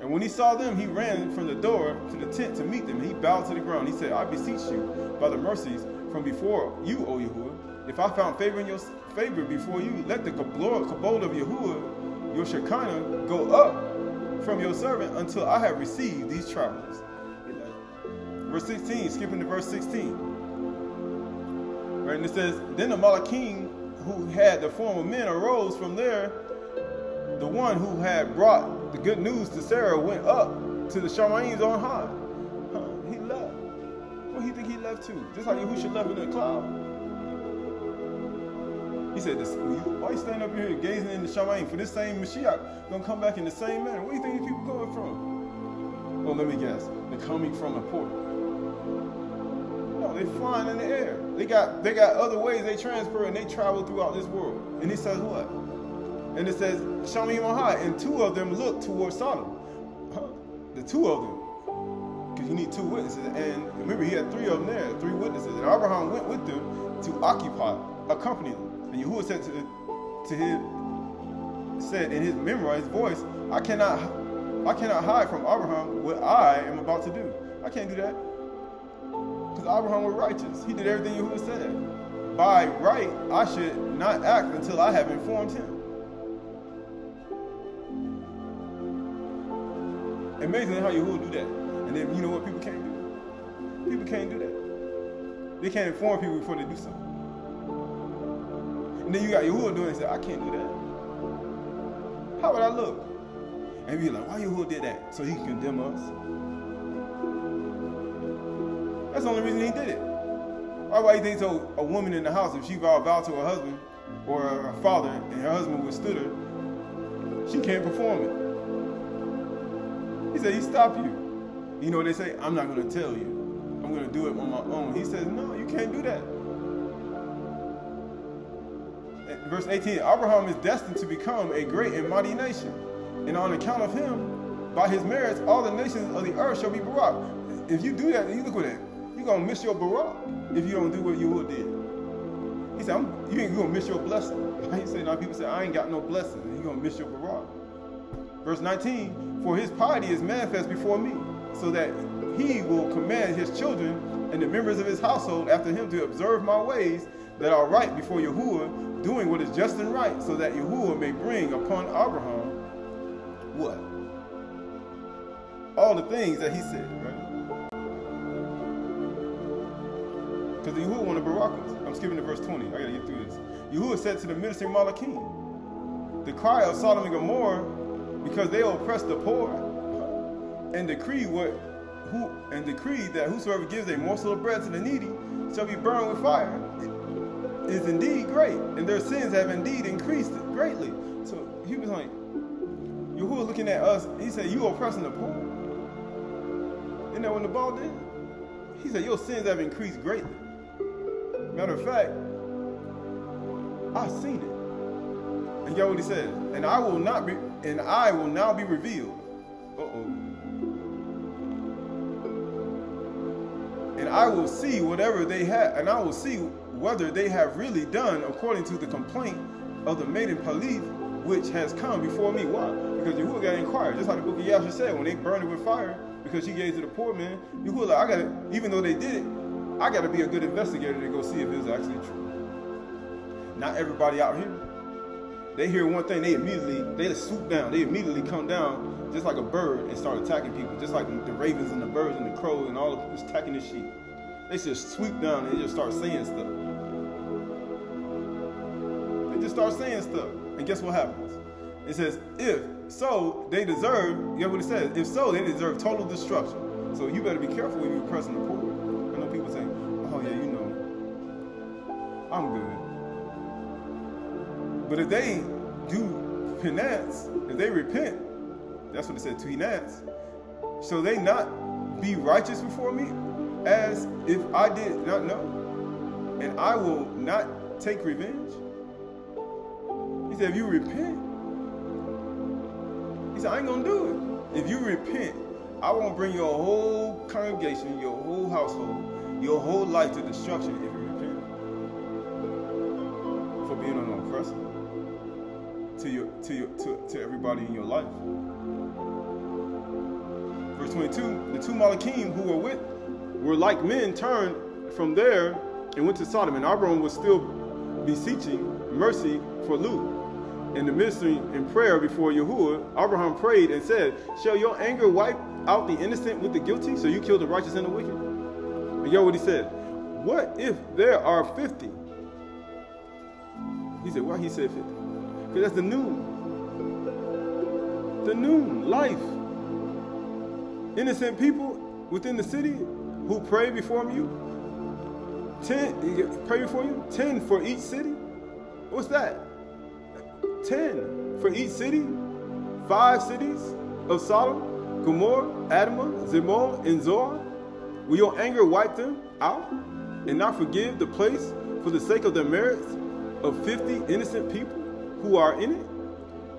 And when he saw them, he ran from the door to the tent to meet them. And he bowed to the ground. He said, I beseech you, by the mercies from before you, O Yahuwah, if I found favor in your favor before you, let the kabod of Yahuwah, your Shekinah, go up from your servant until I have received these travelers. Verse 16, skipping to verse 16. Right, and it says, then the Malachim who had the form of men arose from there. The one who had brought the good news to Sarah went up to the Shamayim's on high. He left. Where do you think he left to? Just like Yahushua left in the cloud. He said, why are you standing up here gazing in the Shamayim? For this same Mashiach gonna come back in the same manner. Where do you think these people coming from? Well, let me guess. They're coming from a port. No, they're flying in the air. They got other ways they transfer and they travel throughout this world. And he says what? And it says, Shamayim on high, and 2 of them looked towards Sodom. The 2 of them. Because you need 2 witnesses. And remember, he had 3 of them there, 3 witnesses. And Abraham went with them to accompany them. And Yahuwah said said in his memorized voice, I cannot hide from Abraham what I am about to do. I can't do that. Because Abraham was righteous. He did everything Yahuwah said. By right, I should not act until I have informed him. Amazing how Yahuwah do that. And then you know what people can't do? People can't do that. They can't inform people before they do something. And then you got Yahuwah doing it and say, I can't do that. How would I look? And be like, why Yahuwah did that? So he can condemn us? That's the only reason he did it. Why do you think so a woman in the house, if she vowed to her husband or her father and her husband withstood her, she can't perform it? He said, he stopped you. You know what they say? I'm not going to tell you. I'm going to do it on my own. He says, no, you can't do that. Verse 18, Abraham is destined to become a great and mighty nation. And on account of him, by his merits, all the nations of the earth shall be Barak. If you do that, you look at that, you're going to miss your Barak if you don't do what Yahuwah did. He said, you ain't going to miss your blessing. He said, now people say, I ain't got no blessing. You're going to miss your Barak. Verse 19, for his piety is manifest before me, so that he will command his children and the members of his household after him to observe my ways that are right before Yahuwah, doing what is just and right, so that Yahuwah may bring upon Abraham what? All the things that he said, right? Because Yahuwah wanted Barak us. I'm skipping to verse 20. I got to get through this. Yahuwah said to the ministering Malachim, the cry of Sodom and Gomorrah, because they oppress the poor, and decree that whosoever gives a morsel of bread to the needy shall be burned with fire, is indeed great, and their sins have indeed increased greatly. So he was like, Yahuwah looking at us, he said, you oppressing the poor? Isn't that what the ball did? He said, your sins have increased greatly. Matter of fact, I've seen it. And you know what he said? And I will now be revealed. And I will see whatever they have, and I will see whether they have really done according to the complaint of the maiden Palith, which has come before me. Why? Because Yahuwah got to inquire. Just how the book of Yasher said, when they burned it with fire, because she gave to the poor man, Yahuwah like, even though they did it, I got to be a good investigator to go see if it's actually true. Not everybody out here. They hear one thing, they swoop down, they immediately come down just like a bird and start attacking people, just like the ravens and the birds and the crows and all the people attacking the sheep. They just sweep down and they just start saying stuff. They just start saying stuff. And guess what happens? It says, if so, they deserve, you know what it says? If so, they deserve total destruction. So you better be careful when you're oppressing the poor. I know people say, oh yeah, you know, I'm good. But if they do penance, if they repent, that's what it said, penance, shall they not be righteous before me as if I did not know? And I will not take revenge? He said, if you repent, he said, I ain't gonna do it. If you repent, I won't bring your whole congregation, your whole household, your whole life to destruction if you repent. For being an oppressor to everybody in your life. Verse 22, the two Malachim who were like men turned from there and went to Sodom, and Abraham was still beseeching mercy for Lut. And the ministering in prayer before Yahuwah, Abraham prayed and said, shall your anger wipe out the innocent with the guilty, so you kill the righteous and the wicked? And you know what he said? What if there are 50? He said, why he said 50? Because that's the noon. The noon, life. Innocent people within the city who pray before you. 10 pray before you. 10 for each city. What's that? 10 for each city. 5 cities of Sodom, Gomorrah, Admah, Zimol, and Zoar. Will your anger wipe them out and not forgive the place for the sake of the merits of 50 innocent people who are in it?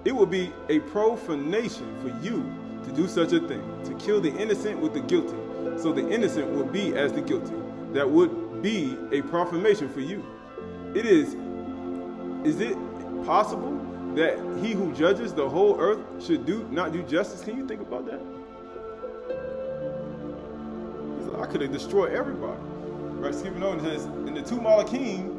It will be a profanation for you to do such a thing, to kill the innocent with the guilty, so the innocent will be as the guilty. That would be a profanation for you. Is it possible that he who judges the whole earth should not do justice? Can you think about that? I could have destroyed everybody. Right, skipping on, it says, and the two Malachim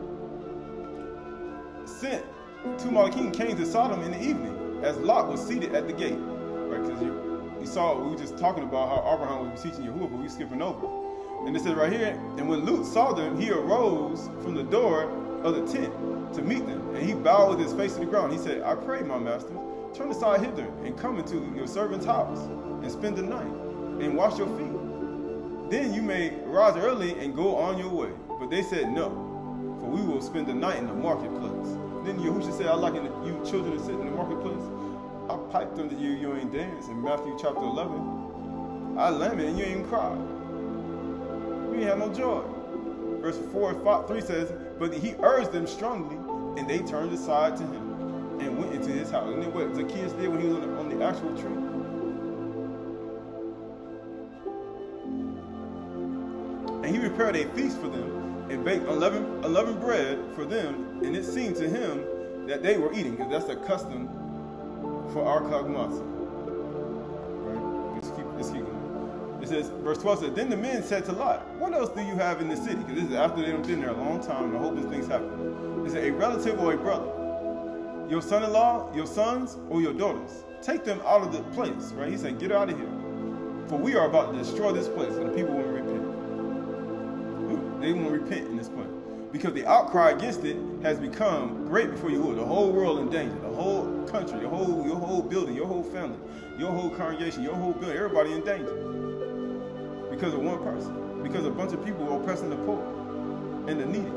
came to Sodom in the evening, as Lot was seated at the gate. Right, because you saw, we were just talking about how Abraham was teaching Yahuwah, but we skipping over. And it says right here, and when Lut saw them, he arose from the door of the tent to meet them, and he bowed with his face to the ground. He said, I pray, my master, turn aside hither, and come into your servant's house, and spend the night, and wash your feet. Then you may rise early and go on your way. But they said, no, for we will spend the night in the marketplace. Then Yahushua said, I liken you children to sit in the marketplace. I piped unto you, you ain't dance. In Matthew chapter 11, I lamented and you ain't cried. You ain't have no joy. Verse 3 says, but he urged them strongly, and they turned aside to him and went into his house. And then what Zacchaeus did when he was on the actual tree? And he prepared a feast for them and baked unleavened bread for them. And it seemed to him that they were eating, because that's the custom for our Kagmasa. Right? Let's keep going. It says, verse 12 says, then the men said to Lot, what else do you have in the city? Because this is after they've been there a long time and I hope these things happen. It said, a relative or a brother, your son-in-law, your sons, or your daughters. Take them out of the place, right? He said, get out of here. For we are about to destroy this place, and the people won't repent. They won't repent in this place. Because the outcry against it has become great before you. The whole world in danger, the whole country, your whole building, your whole family, your whole congregation, your whole building, everybody in danger. Because of one person. Because a bunch of people are oppressing the poor and the needy.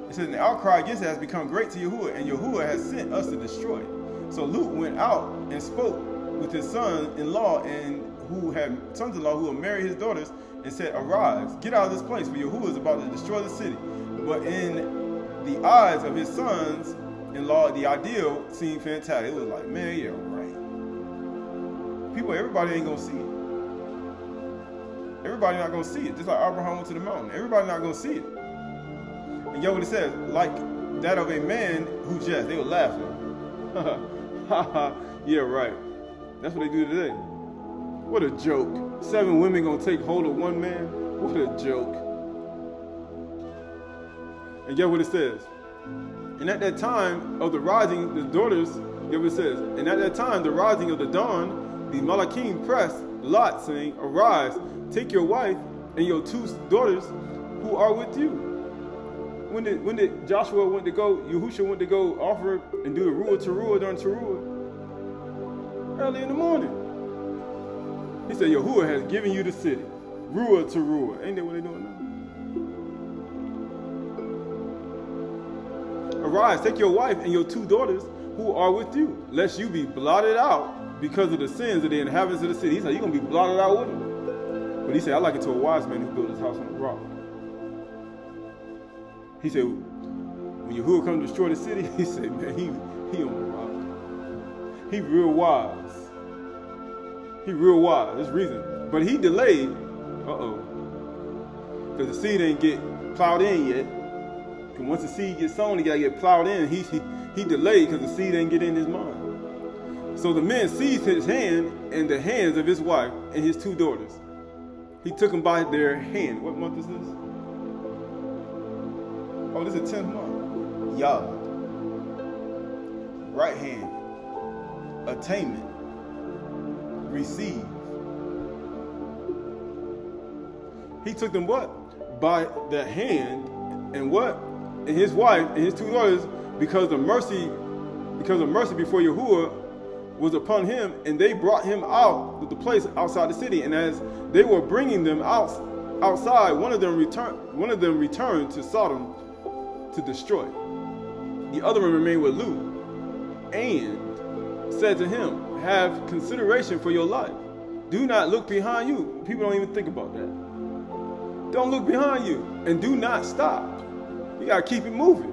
It says, the outcry against it has become great to Yahuwah, and Yahuwah has sent us to destroy it. So Lut went out and spoke with his son-in-law and who had sons-in-law who had married his daughters, and said, arise, get out of this place, for Yahuwah is about to destroy the city. But in the eyes of his sons-in-law, the ideal seemed fantastic. It was like, man, yeah, right. Everybody ain't gonna see it. Everybody not gonna see it. Just like Abraham went to the mountain. Everybody not gonna see it. And you know what it says? Like that of a man who jest. They were laughing. Yeah, right. That's what they do today. What a joke. 7 women gonna take hold of one man? What a joke. And get what it says. And at that time of the rising, the daughters, get what it says. And at that time, the rising of the dawn, the Malachim pressed Lot, saying, arise, take your wife and your 2 daughters who are with you. When did Joshua went to go, Yahushua went to go offer and do the Ruah Teruah during Teruah? Early in the morning. He said, Yahuwah has given you the city. Ruah Teruah. Ain't that what they doing now? Arise, take your wife and your 2 daughters who are with you, lest you be blotted out because of the sins of the inhabitants of the city. He said, you're going to be blotted out with them. But he said, I like it to a wise man who built his house on a rock. He said, when Yahuwah come to destroy the city, he said, man, he on the rock. He real wise. He real wise. There's reason. But he delayed, because the seed ain't get plowed in yet. Because once the seed gets sown, it got to get plowed in. He delayed because the seed ain't get in his mind. So the men seized his hand and the hands of his wife and his 2 daughters. He took them by their hand. What month is this? Oh, this is the 10th month. Yah. Right hand. Attainment. Receive. He took them what? By the hand and what? And his wife and his 2 daughters, because of mercy before Yahuwah was upon him, and they brought him out of the place outside the city. And as they were bringing them outside, one of them returned to Sodom to destroy. The other one remained with Lut and said to him, have consideration for your life. Do not look behind you. People don't even think about that. Don't look behind you, and do not stop. You got to keep it moving.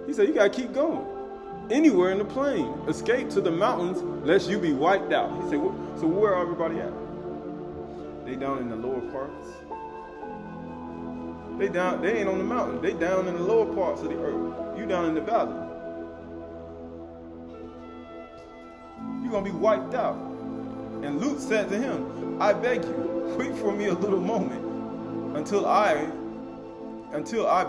He said, you got to keep going. Anywhere in the plain. Escape to the mountains, lest you be wiped out. He said, so where are everybody at? They down in the lower parts. They ain't on the mountain. They down in the lower parts of the earth. You down in the valley. You're going to be wiped out. And Lut said to him, I beg you, wait for me a little moment until I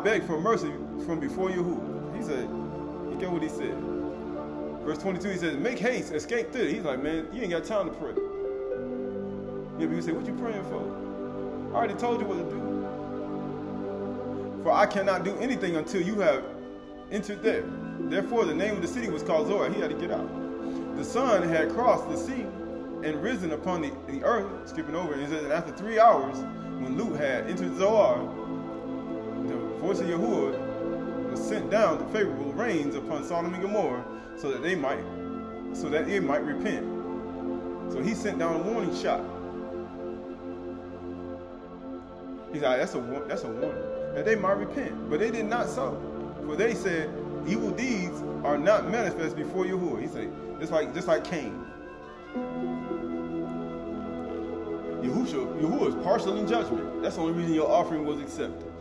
beg for mercy from before Yahuwah. He said, you get what he said. Verse 22, he says, make haste, escape thither. He's like, man, you ain't got time to pray. Yeah, but you say, what you praying for? I already told you what to do. For I cannot do anything until you have entered there. Therefore, the name of the city was called Zoar. He had to get out. The sun had crossed the sea and risen upon the earth, skipping over. And he says, and after 3 hours, when Lut had entered Zoar, the voice of Yahuwah was sent down to favorable rains upon Sodom and Gomorrah, so that it might repent. So he sent down a warning shot. He's like, that's a warning, that they might repent. But they did not so. For they said, evil deeds are not manifest before Yahuwah. He said, just like Cain. Yahuwah is partial in judgment. That's the only reason your offering was accepted.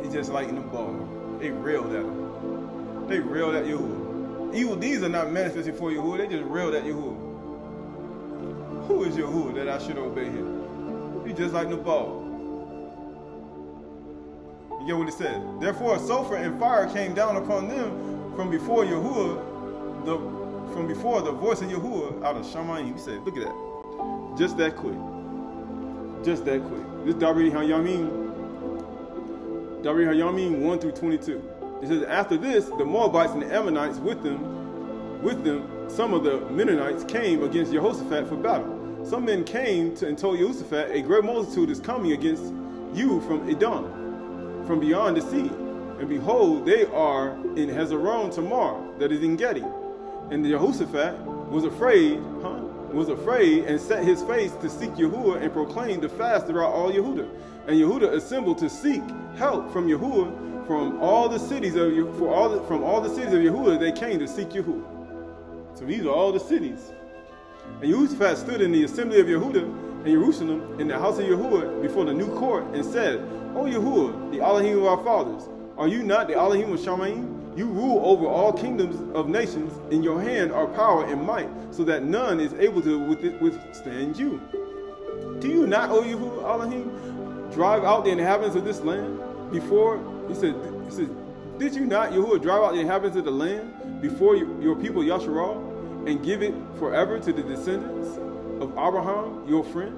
He's just like in the bar. They railed at him. They railed at Yahuwah. Evil deeds are not manifest before Yahuwah. They just railed at Yahuwah. Who is Yahuwah that I should obey him? He's just like Nabal. You get what it says? Therefore, a sulfur and fire came down upon them from before Yahuwah, from before the voice of Yahuwah out of Shamayim. He said, look at that. Just that quick. Just that quick. This Dabri Hayamim 1 through 22. It says, after this, the Moabites and the Ammonites with them, some of the Mennonites came against Jehoshaphat for battle. Some men came and told Jehoshaphat, a great multitude is coming against you from Edom, from beyond the sea. And behold, they are in Hazeron Tamar, that is in Gedi. And Jehoshaphat was afraid and set his face to seek Yahuwah and proclaimed the fast throughout all Yehudah. And Yehudah assembled to seek help from Yahuwah from all the cities of Yehudah. They came to seek Yahuwah. So these are all the cities. And Jehoshaphat stood in the assembly of Yehudah in Jerusalem in the house of Yahuwah before the new court and said, O Yahuwah, the Elohim of our fathers, are you not the Elohim of Shamayim? You rule over all kingdoms of nations. In your hand are power and might, so that none is able to withstand you. Do you not, O Yahuwah Elohim, drive out the inhabitants of this land before? He said, did you not, Yahuwah, drive out the inhabitants of the land before your people Yasharal, and give it forever to the descendants of Abraham, your friend?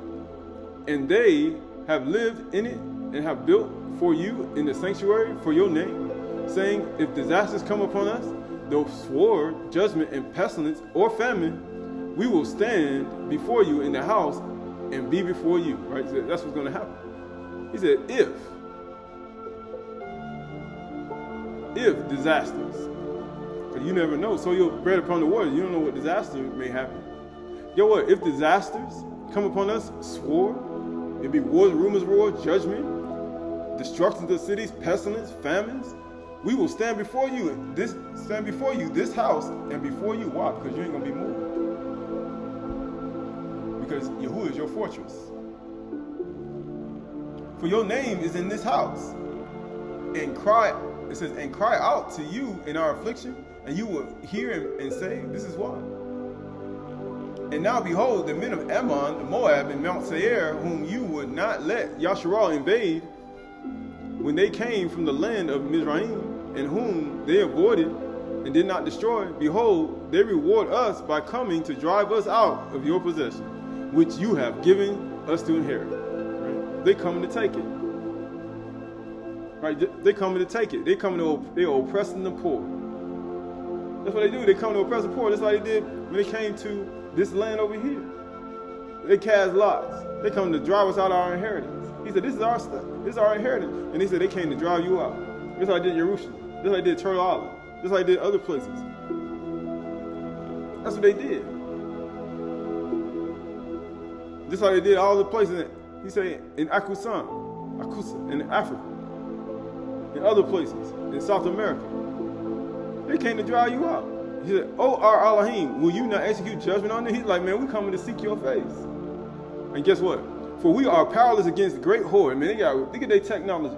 And they have lived in it and have built for you in the sanctuary for your name, saying, if disasters come upon us, though sword, judgment, and pestilence, or famine, we will stand before you in the house and be before you. Right? So that's what's going to happen. He said, if disasters. But you never know. So you're bread upon the water. You don't know what disaster may happen. Yo, what? If disasters come upon us, sword, it'd be wars, rumors of war, judgment, destructions of cities, pestilence, famines. We will stand before you, this house, and before you. Why? Because you ain't gonna be moved. Because Yahuwah is your fortress. For your name is in this house. And cry out to you in our affliction, and you will hear and say, this is why. And now behold, the men of Ammon, Moab, and Mount Seir, whom you would not let Yasharal invade, when they came from the land of Mizraim, and whom they avoided and did not destroy, behold, they reward us by coming to drive us out of your possession, which you have given us to inherit. Right? They coming to take it. Right? They coming to take it. They are oppressing the poor. That's what they do. They come to oppress the poor. That's what they did when they came to this land over here. They cast lots. They come to drive us out of our inheritance. He said, this is our stuff. This is our inheritance. And he said, they came to drive you out. That's how I did Jerusalem. That's how I did Turtle Island. That's how I did other places. That's what they did. This is how they did all the places. He said in Akusa, in Africa, in other places, in South America. They came to drive you out. He said, oh, our Elohim, will you not execute judgment on them? He's like, man, we coming to seek your face. And guess what? For we are powerless against great horde. Man, look at their technology.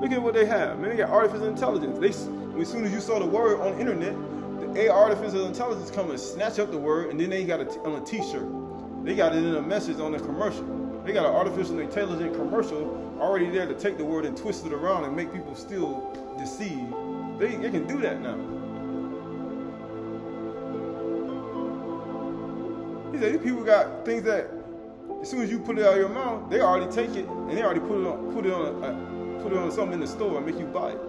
Look at what they have. Man, they got artificial intelligence. As soon as you saw the word on the internet, the AI artificial intelligence come and snatch up the word, and then they got it on a t-shirt. They got it in a message on the commercial. They got an artificial intelligent commercial already there to take the word and twist it around and make people still deceived. They can do that now. He said these people got things that as soon as you put it out of your mouth, they already take it and they already put it on something in the store and make you buy it.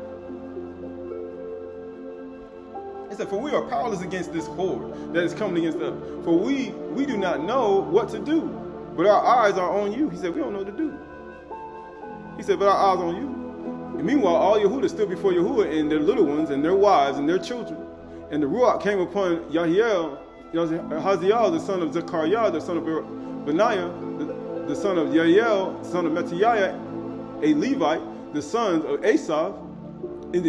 He said, for we are powerless against this horde that is coming against us. For we do not know what to do, but our eyes are on you. He said, we don't know what to do. He said, but our eyes on you. And meanwhile, all Yehuda stood before Yahuwah and their little ones and their wives and their children. And the Ruach came upon Yahiel, Haziel, the son of Zechariah, the son of Benaiah, the son of Yael, son of Mattaniah, a Levite, the sons of Asaph, in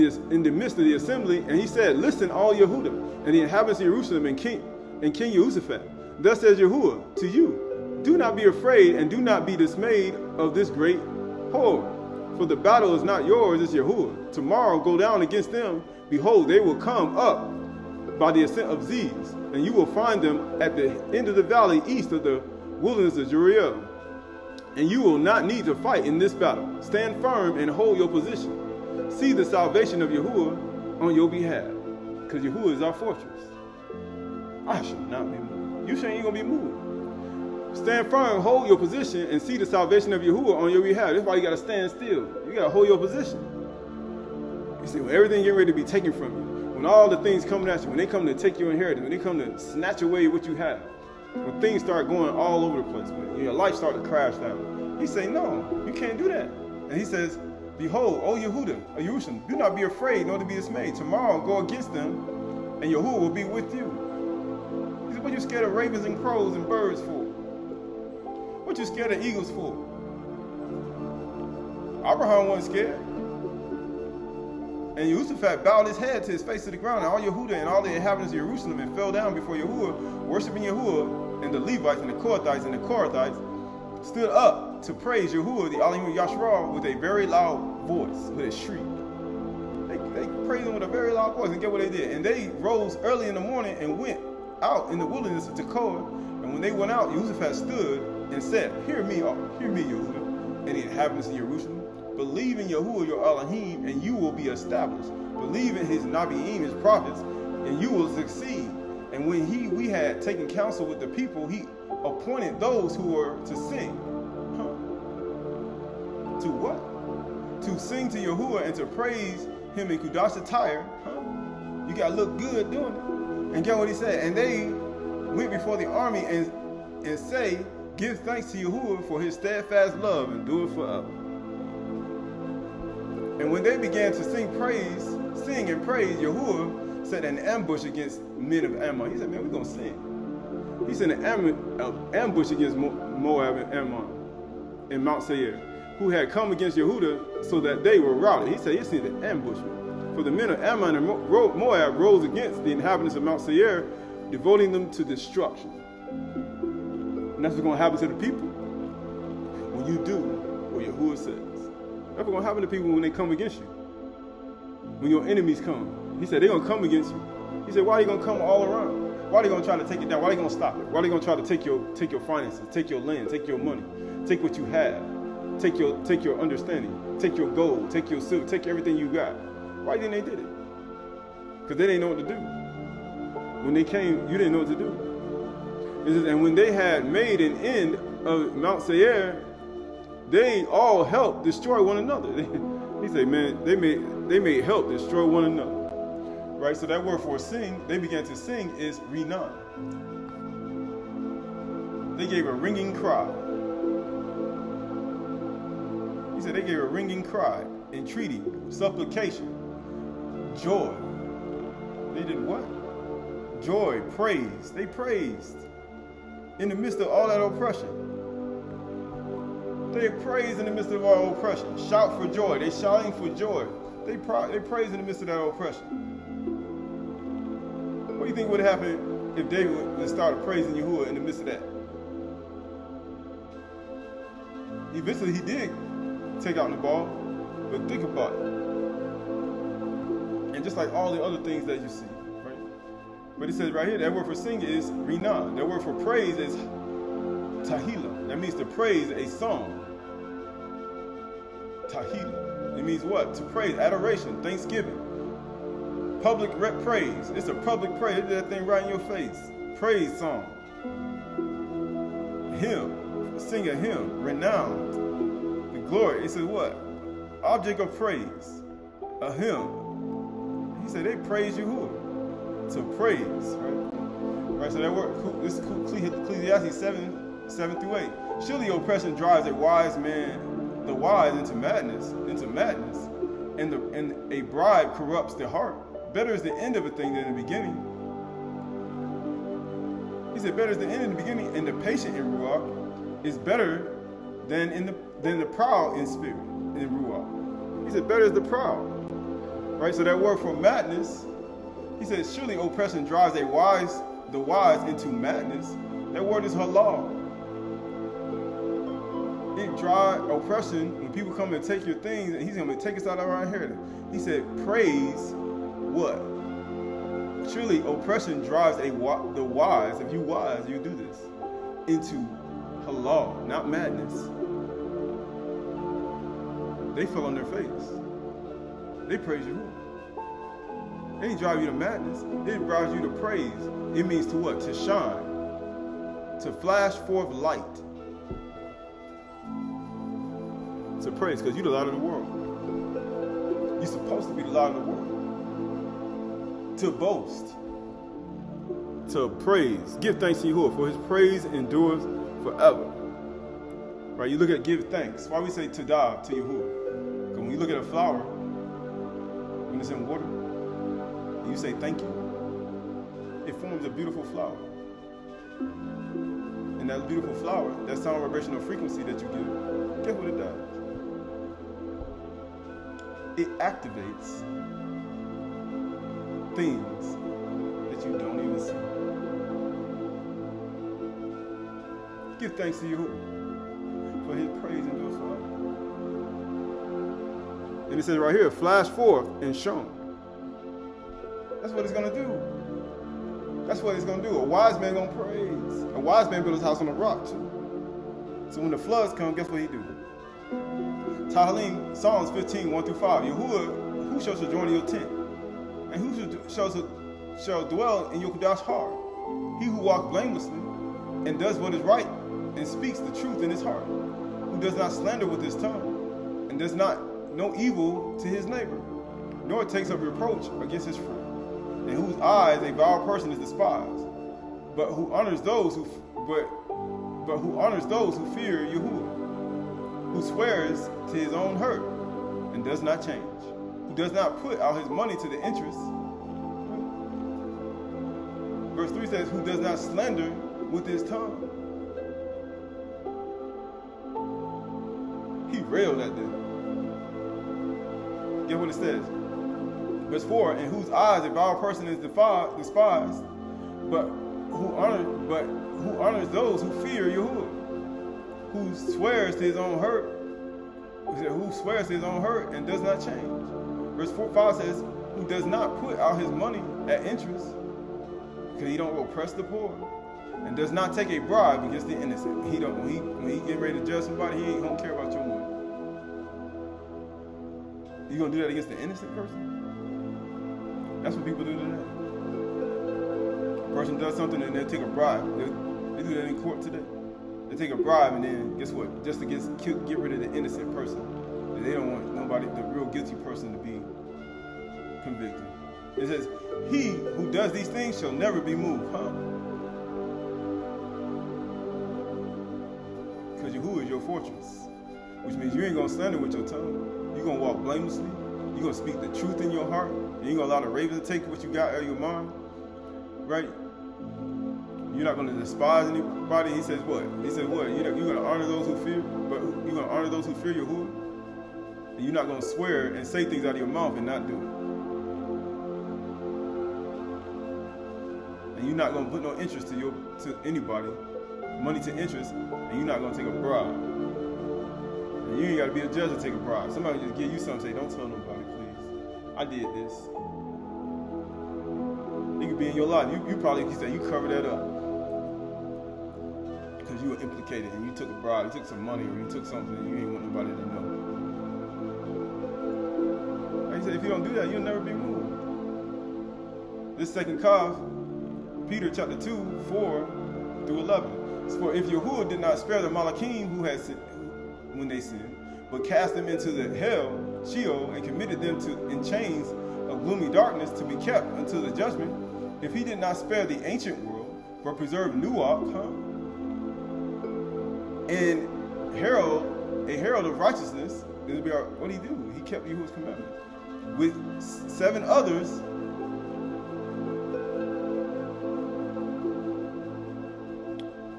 the midst of the assembly, and he said, listen, all Yehuda, and the inhabitants of Jerusalem, and King Jehoshaphat. Thus says Yahuwah to you, do not be afraid, and do not be dismayed of this great horde. For the battle is not yours, it's Yahuwah. Tomorrow go down against them. Behold, they will come up by the ascent of Ziz, and you will find them at the end of the valley east of the wilderness of Jeriel. And you will not need to fight in this battle. Stand firm and hold your position. See the salvation of Yahuwah on your behalf, because Yahuwah is our fortress. I shall not be moved. You ain't gonna be moved. Stand firm, hold your position, and see the salvation of Yahuwah on your behalf. That's why you gotta stand still. You gotta hold your position. You see, when everything getting ready to be taken from you, when all the things coming at you, when they come to take your inheritance, when they come to snatch away what you have, when things start going all over the place, when your life starts to crash down, he say, no, you can't do that. And he says, behold, O Yehuda, O Jerusalem, do not be afraid nor to be dismayed. Tomorrow go against them, and Yahuwah will be with you. He said, what you scared of ravens and crows and birds for? What you scared of eagles for? Abraham wasn't scared. And Jehoshaphat bowed his head to his face to the ground, and all Yehuda and all the inhabitants of Jerusalem and fell down before Yahuwah, worshiping Yahuwah, and the Levites and the Kohathites and the Korathites stood up to praise Yahuwah, the Elohim Yashra, with a very loud voice, with a shriek. They praised him with a very loud voice, and get what they did. And they rose early in the morning and went out in the wilderness of Tekoa. And when they went out, Jehoshaphat stood and said, hear me, Yehuda, and the inhabitants of Jerusalem. Believe in Yahuwah your Elohim, and you will be established. Believe in his Nabiim, his prophets, and you will succeed. And when we had taken counsel with the people, he appointed those who were to sing. To what? To sing to Yahuwah and to praise him in Kudash Attire. You got to look good doing it. And get what he said. And they went before the army and say, give thanks to Yahuwah for his steadfast love and do it forever. And when they began to sing and praise, Yahuwah set an ambush against men of Ammon. He said, man, we're going to sing. He sent an ambush against Moab and Ammon in Mount Seir, who had come against Yehuda so that they were routed. He said, he sent an ambush. For the men of Ammon and Moab rose against the inhabitants of Mount Seir, devoting them to destruction. And that's what's going to happen to the people when you do what Yahuwah says. That's what's going to happen to people when they come against you. When your enemies come. He said, they're going to come against you. He said, why are they going to come all around? Why are they going to try to take it down? Why are they going to stop it? Why are they going to try to take your finances, take your land, take your money, take what you have, take your understanding, take your gold, take your silver, take everything you got? Why didn't they did it? Because they didn't know what to do. When they came, you didn't know what to do. It says, and when they had made an end of Mount Seir, they all helped destroy one another. He said, man, they made help destroy one another. Right? So that word for sing, they began to sing, is Rinan. They gave a ringing cry. He said they gave a ringing cry, entreaty, supplication, joy. They did what? Joy, praise. They praised in the midst of all that oppression. They praise in the midst of all oppression. Shout for joy. They shouting for joy. They praise in the midst of that oppression. What do you think would happen if David would start praising Yahuwah in the midst of that? Eventually he did take out the ball, but think about it. And just like all the other things that you see, right? But it says right here, that word for sing is Rinah. That word for praise is Tahila. That means to praise a song. Tahila. It means what? To praise, adoration, thanksgiving. Public praise. It's a public praise. It's that thing right in your face. Praise song. Hymn. Sing a hymn. Renowned. The glory. It says what? Object of praise. A hymn. He said they praise Yahuwah. To praise, right? Right, so that word, this is Ecclesiastes 7:7-8. Surely oppression drives a wise man, the wise, into madness, and a bribe corrupts the heart. Better is the end of a thing than the beginning. He said, better is the end in the beginning, and the patient in Ruach is better than the proud in spirit in Ruach. He said, better is the proud. Right, so that word for madness, he said, surely oppression drives the wise into madness. That word is halal. It drives oppression when people come and take your things, and he's going to take us out of our inheritance. He said, praise what? Surely oppression drives the wise, if you wise, you do this, into halal, not madness. They fell on their face. They praise you. They didn't drive you to madness. It drives you to praise. It means to what? To shine. To flash forth light. To praise, because you're the light of the world. You're supposed to be the light of the world. To boast. To praise. Give thanks to Yahuwah, for his praise endures forever. Right? You look at give thanks. Why we say Todah to Yahuwah? Because when you look at a flower, when it's in water, you say thank you. It forms a beautiful flower. And that beautiful flower, that sound vibrational frequency that you give, guess what it does? It activates things that you don't even see. Give thanks to Yahuwah, for his praise endures forever. And it says right here, flash forth and shone. That's what it's going to do. That's what it's going to do. A wise man going to praise. A wise man built his house on a rock too. So when the floods come, guess what he do? Tahalim, Psalms 15:1-5. Yahuwah, who shall join in your tent? And who shall dwell in your Kodash heart? He who walks blamelessly and does what is right and speaks the truth in his heart, who does not slander with his tongue and does not know evil to his neighbor, nor takes up reproach against his friend, in whose eyes a vile person is despised, but who honors those who fear Yahuwah, who swears to his own hurt and does not change, who does not put out his money to the interest. Verse 3 says, who does not slander with his tongue. He railed at them. Get what it says. Verse 4, in whose eyes a vile person is despised, but who honors those who fear Yahuwah, who swears to his own hurt, and does not change. Verse 5 says, who does not put out his money at interest, because he don't oppress the poor, and does not take a bribe against the innocent. When he get ready to judge somebody, he don't care about your money. You gonna do that against the innocent person? That's what people do today. A person does something and they take a bribe. They do that in court today. They take a bribe and then guess what? Just to get rid of the innocent person. And they don't want nobody, the real guilty person, to be convicted. It says, he who does these things shall never be moved. Because Yahuwah is your fortress. Which means you ain't going to slander with your tongue. You're going to walk blamelessly. You're going to speak the truth in your heart. You ain't going to allow the ravens to take what you got out of your mind. Right? You're not going to despise anybody. He says what? He says what? You're going to honor those who fear, but you're going to honor those who fear Yahuwah. And you're not going to swear and say things out of your mouth and not do it. And you're not going to put no interest to anybody, money to interest, and you're not going to take a bribe. And you ain't got to be a judge to take a bribe. Somebody just give you something, say, don't tell nobody, please. I did this. It could be in your life. You probably say you cover that up. because you were implicated and you took a bribe, you took some money, or you took something and you ain't want nobody to know. Like he said, if you don't do that, you'll never be moved. This second Kav, Peter chapter 2, 4 through 11. For if Yahuwah did not spare the Malachim who had sinned, when they sinned, but cast them into the hell, Sheol, and committed them in chains of gloomy darkness to be kept until the judgment, if he did not spare the ancient world, but preserved Nuach, and a herald of righteousness, what did he do? He kept Yahuwah's commandments. With 7 others,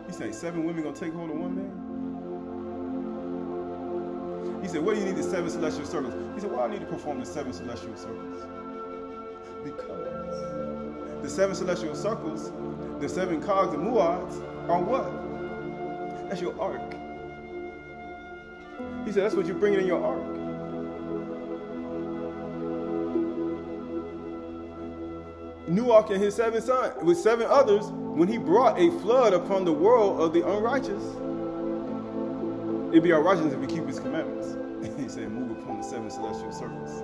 he said, 7 women gonna take hold of one man? He said, what do you need the 7 celestial circles? He said, why do I need to perform the 7 celestial circles? Because the 7 celestial circles, the 7 cogs and muads are what? That's your ark. He said, that's what you're bringing in your ark. Nuach and his 7 sons, with 7 others, when he brought a flood upon the world of the unrighteous, it'd be our righteousness if we keep his commandments. He said, move upon the 7 celestial circles.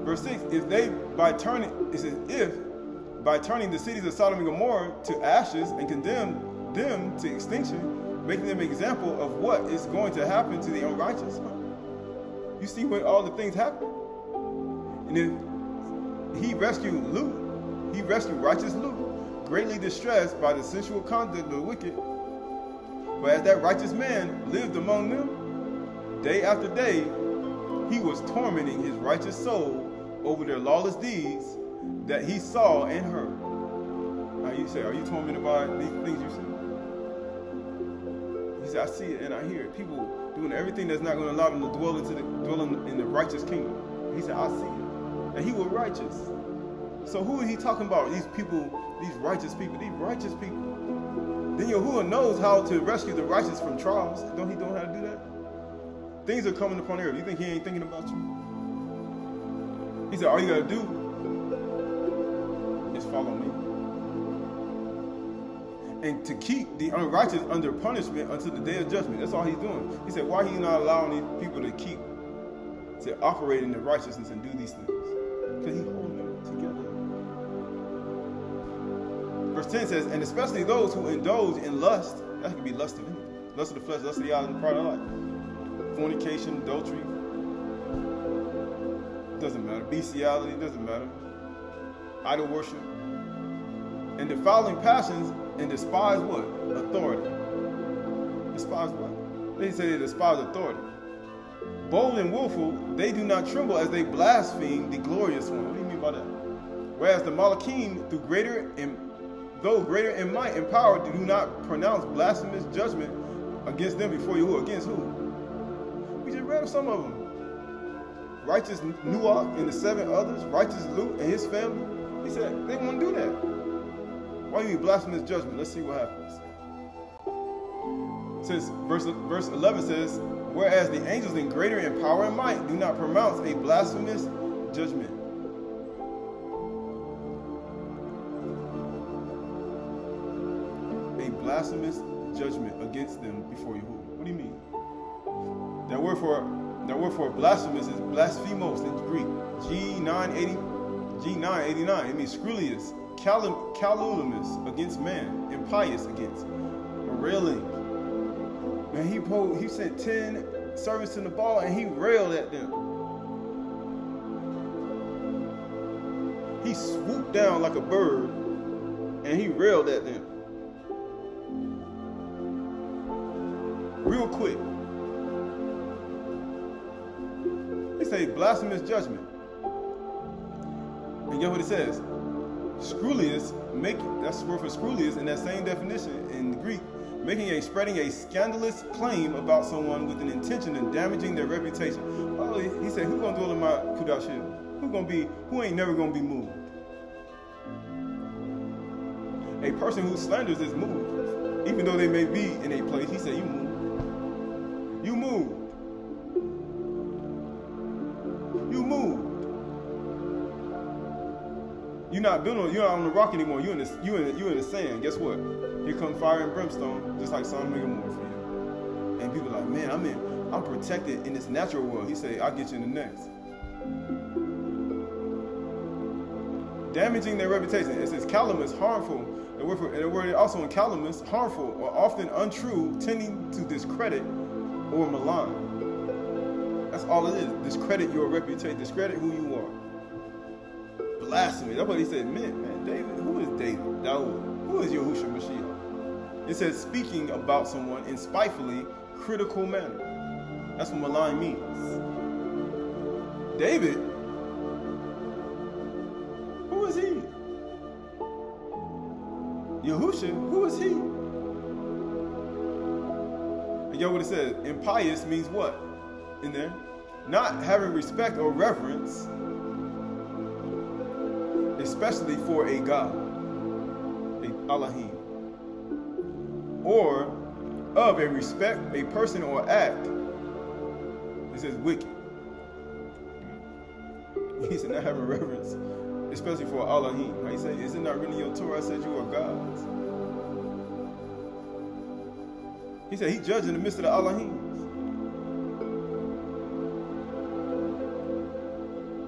Verse 6, if by turning the cities of Sodom and Gomorrah to ashes and condemn them to extinction, making them an example of what is going to happen to the unrighteous. You see when all the things happen? And if he rescued Lut, he rescued righteous Lut, greatly distressed by the sensual conduct of the wicked. But as that righteous man lived among them, day after day, he was tormenting his righteous soul over their lawless deeds that he saw and heard. Now you say, are you tormented by these things you see? He said, I see it and I hear it. People doing everything that's not going to allow them to dwell in the righteous kingdom. He said, I see it. And he was righteous. So who is he talking about? These people, these righteous people. Then Yahuwah knows how to rescue the righteous from trials. Don't he know how to do that? Things are coming upon the earth. You think he ain't thinking about you? He said, all you got to do is follow me. And to keep the unrighteous under punishment until the day of judgment. That's all he's doing. He said, why are you not allowing these people to operate in the righteousness and do these things? Because he's holding them together. Verse 10 says, and especially those who indulge in lust, that could be lust of anything. Lust of the flesh, lust of the eye, and pride of life. Fornication, adultery, doesn't matter. Bestiality, doesn't matter. Idol worship. And defiling passions, and despise what? Authority. Despise what? They say they despise authority. Bold and willful, they do not tremble as they blaspheme the glorious one. What do you mean by that? Whereas the Malachim, though greater in might and power, do not pronounce blasphemous judgment against them before you. Against who? We just read of some of them. Righteous Nuach and the 7 others, righteous Lut and his family. He said, they won't do that. Why do you blasphemous judgment? Let's see what happens. Since verse 11 says, whereas the angels in greater in power and might do not pronounce a blasphemous judgment. A blasphemous judgment against them before Yahuwah. What do you mean? That word for blasphemous is blasphemos in Greek. G989. It means scurrilous, calumnious against man, impious against, railing. Man, he sent 10 servants to the ball and he railed at them. He swooped down like a bird and he railed at them. Real quick. They say blasphemous judgment. And guess what it says? Scurrilous, that's the word for scurrilous in that same definition in Greek, spreading a scandalous claim about someone with an intention of damaging their reputation. Oh, he said, who's gonna dwell in my Kudash Hill? Who ain't never gonna be moved? A person who slanders is moved. Even though they may be in a place, he said, you move. You moved. You You're not on the rock anymore. You in the sand. Guess what? Here come fire and brimstone, just like Sodom and Gomorrah for you. And people are like, man, I'm protected in this natural world. He said, I'll get you in the next. Damaging their reputation. It says calamus, harmful. The word also in calamus, harmful or often untrue, tending to discredit or malign. That's all it is. Discredit your reputation. Discredit who you are. Blasphemy. That's what he said. Man, David. Who is David? Dawood. Who is Yahushua Mashiach? It says speaking about someone in spitefully critical manner. That's what malign means. David. Who is he? Yahushua. Who is he? And you know what it says? Impious means what? In there? Not having respect or reverence, especially for a God, a Elohim, or of a respect, a person or act. It says wicked. He said not having reverence, especially for Elohim. How you say, is it not written in your Torah? I said you are gods. He said he judged in the midst of the Elohim.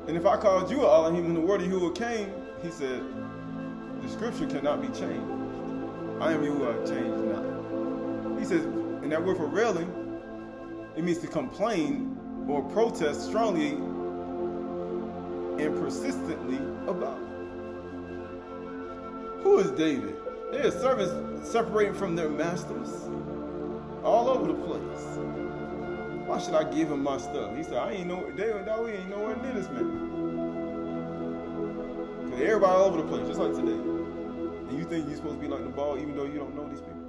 And if I called you an Elohim when the word of Yahuwah came, he said, the scripture cannot be changed. I am Yahuwah, changed not. He says, and that word for railing, it means to complain or protest strongly and persistently about. Who is David? They are servants separating from their masters all over the place. Why should I give him my stuff? He said, I ain't know, David ain't nowhere near this man. Because everybody all over the place, just like today. And you think you're supposed to be like the ball even though you don't know these people.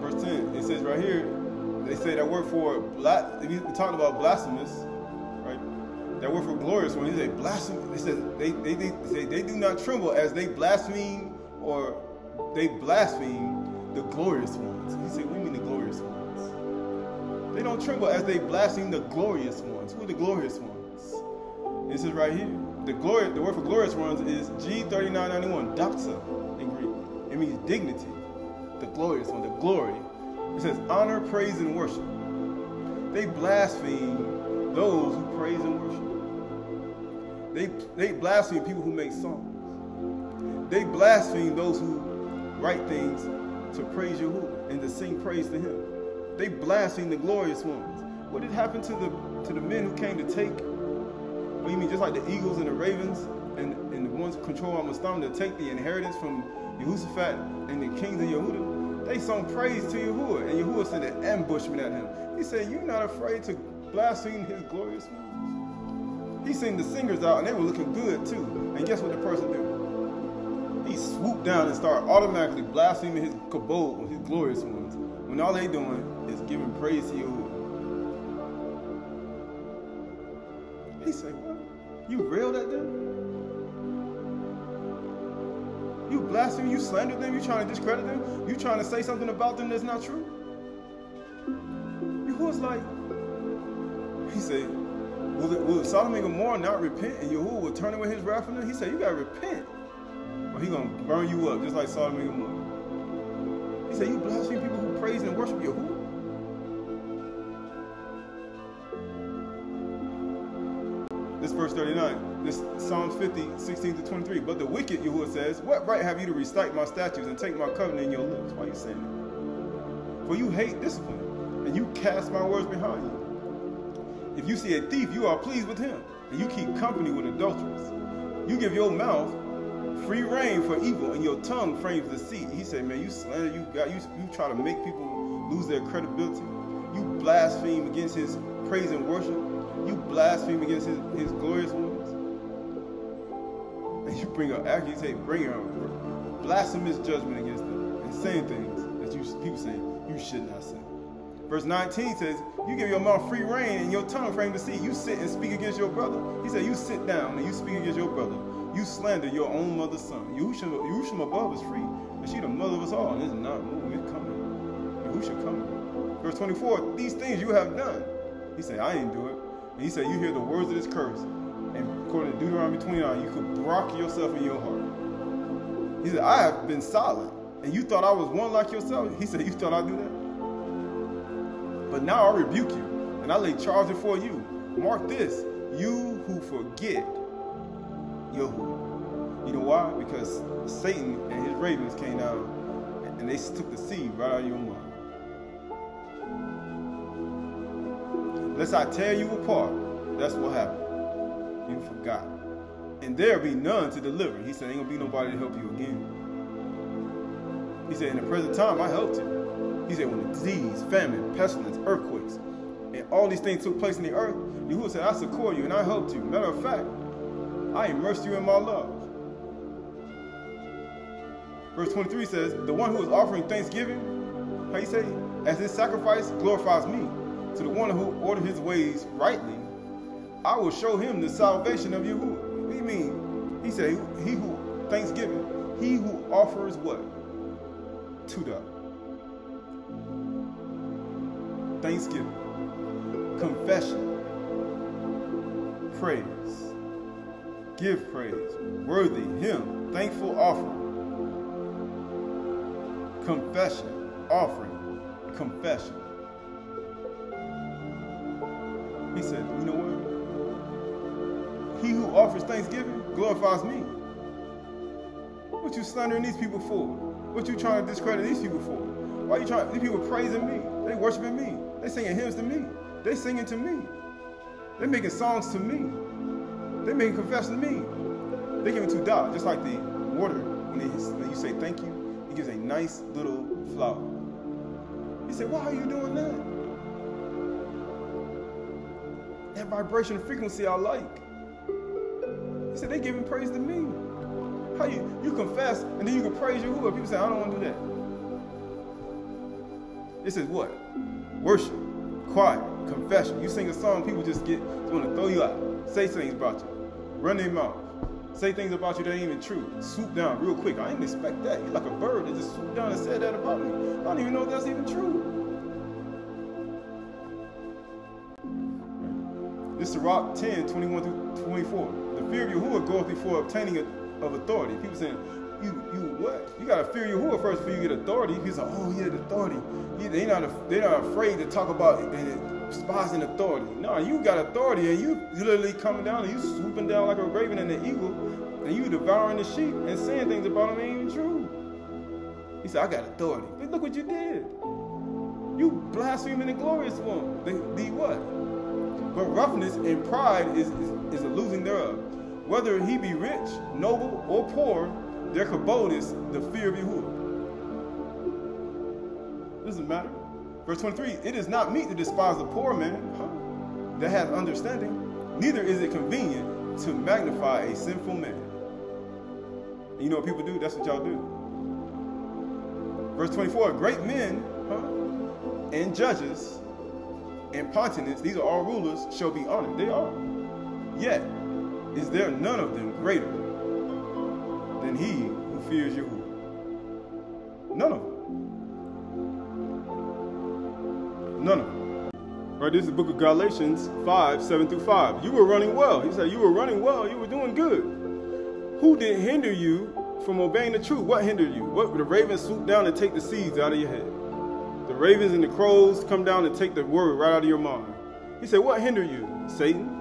Verse 10, it says right here, they say that word for, if you talking about blasphemous, right? That word for glorious one, he said blasphemous. It says they do not tremble as they blaspheme or they blaspheme the glorious ones. He said, what do you mean the glorious ones? They don't tremble as they blaspheme the glorious ones. Who are the glorious ones? This is right here. The word for glorious ones is G3991, doxa in Greek. It means dignity. The glorious one, the glory. It says honor, praise, and worship. They blaspheme those who praise and worship. They blaspheme people who make songs. They blaspheme those who write things to praise Yahuwah and to sing praise to him. They blaspheme the glorious ones. What did happen to the men who came to take? What do you mean, just like the eagles and the ravens and the ones who control Amastam to take the inheritance from Jehoshaphat and the kings of Yehuda? They sung praise to Yahuwah, and Yahuwah sent an ambushment at him. He said, you're not afraid to blaspheme his glorious ones? He sent the singers out, and they were looking good too. And guess what the person did? He swooped down and started automatically blaspheming his kabod, his glorious ones, when all they doing is giving praise to Yahuwah. He said, what? You railed at them? You blaspheme, you slander them, you trying to discredit them, you trying to say something about them that's not true? Yahuwah's like, he said, will Sodom and Gomorrah not repent and Yahuwah will turn away his wrath from them? He said, you gotta repent, or he's gonna burn you up just like Sodom and Gomorrah. He said, you blaspheme people who praise and worship Yahuwah? This verse 39, this Psalms 50, 16 to 23. But the wicked, Yahuwah says, what right have you to recite my statutes and take my covenant in your lips? Why are you saying that? For you hate discipline, and you cast my words behind you. If you see a thief, you are pleased with him, and you keep company with adulterers. You give your mouth free rein for evil, and your tongue frames deceit. He said, man, you slander, you try to make people lose their credibility. You blaspheme against his praise and worship. You blaspheme against his glorious ones. And you bring up, actually you say, bring up blasphemous judgment against them and saying things that people say you should not say. Verse 19 says, you give your mouth free rein and your tongue frame deceit. You sit and speak against your brother. He said, you sit down and you speak against your brother. You slander your own mother's son. Yahushua above is free, and she the mother of us all. And it's not moving, it's coming. Yahushua coming. Verse 24, these things you have done. He said, I didn't do it. And he said, you hear the words of this curse. And according to Deuteronomy 29, you could rock yourself in your heart. He said, I have been silent. And you thought I was one like yourself? He said, you thought I'd do that? But now I rebuke you, and I lay charge before you. Mark this, you who forget Yahuwah. You know why? Because Satan and his ravens came down, and they took the seed right out of your mind. Lest I tear you apart, that's what happened. You forgot. And there be none to deliver. He said, ain't gonna be nobody to help you again. He said, in the present time, I helped you. He said, when the disease, famine, pestilence, earthquakes, and all these things took place in the earth, Yahuwah said, I succor you and I helped you. Matter of fact, I immersed you in my love. Verse 23 says, the one who is offering thanksgiving, how you say, as his sacrifice glorifies me. To the one who ordered his ways rightly, I will show him the salvation of Yahuwah. What do you mean? He said, he who thanksgiving, he who offers what? Tudah. Thanksgiving. Confession. Praise. Give praise. Worthy him. Thankful offering. Confession. Offering. Confession. He said, you know what? He who offers thanksgiving glorifies me. What you slandering these people for? What you trying to discredit these people for? Why you trying? These people praising me. They worshiping me. They singing hymns to me. They singing to me. They making songs to me. They making confession to me. They giving to God, just like the water. When you say thank you, he gives a nice little flower. He said, why are you doing that? That vibration and frequency I like. He said, they giving praise to me. How you confess and then you can praise Yahuwah. People say, I don't want to do that. It says what? Worship, quiet, confession. You sing a song, people just want to throw you out. Say things about you. Run their mouth. Say things about you that ain't even true. Swoop down real quick. I didn't expect that. You're like a bird that just swooped down and said that about me. I don't even know if that's even true. This is Sirach 10, 21 through 24. The fear of Yahuwah goeth before obtaining of authority. People saying, you what? You gotta fear Yahuwah first before you get authority. People say, oh yeah, the authority. They're not afraid to talk about despising authority. No, you got authority and you literally coming down and you swooping down like a raven and an eagle and you devouring the sheep and saying things about them ain't even true. He said, I got authority. But look what you did. You blaspheming the glorious one. The what? But roughness and pride is a losing thereof. Whether he be rich, noble, or poor, their kabod is the fear of Yahuwah. Doesn't matter. Verse 23, it is not meet to despise the poor man that has understanding, neither is it convenient to magnify a sinful man. And you know what people do? That's what y'all do. Verse 24, great men and judges and pontiffs, these are all rulers, shall be honored. They are. Yet is there none of them greater than he who fears Yahuwah. None of them. None of them. Right, this is the book of Galatians 5, 7 through 5. You were running well. He said, you were running well. You were doing good. Who did hinder you from obeying the truth? What hindered you? What? The ravens swoop down and take the seeds out of your head. The ravens and the crows come down and take the word right out of your mind. He said, what hindered you? Satan.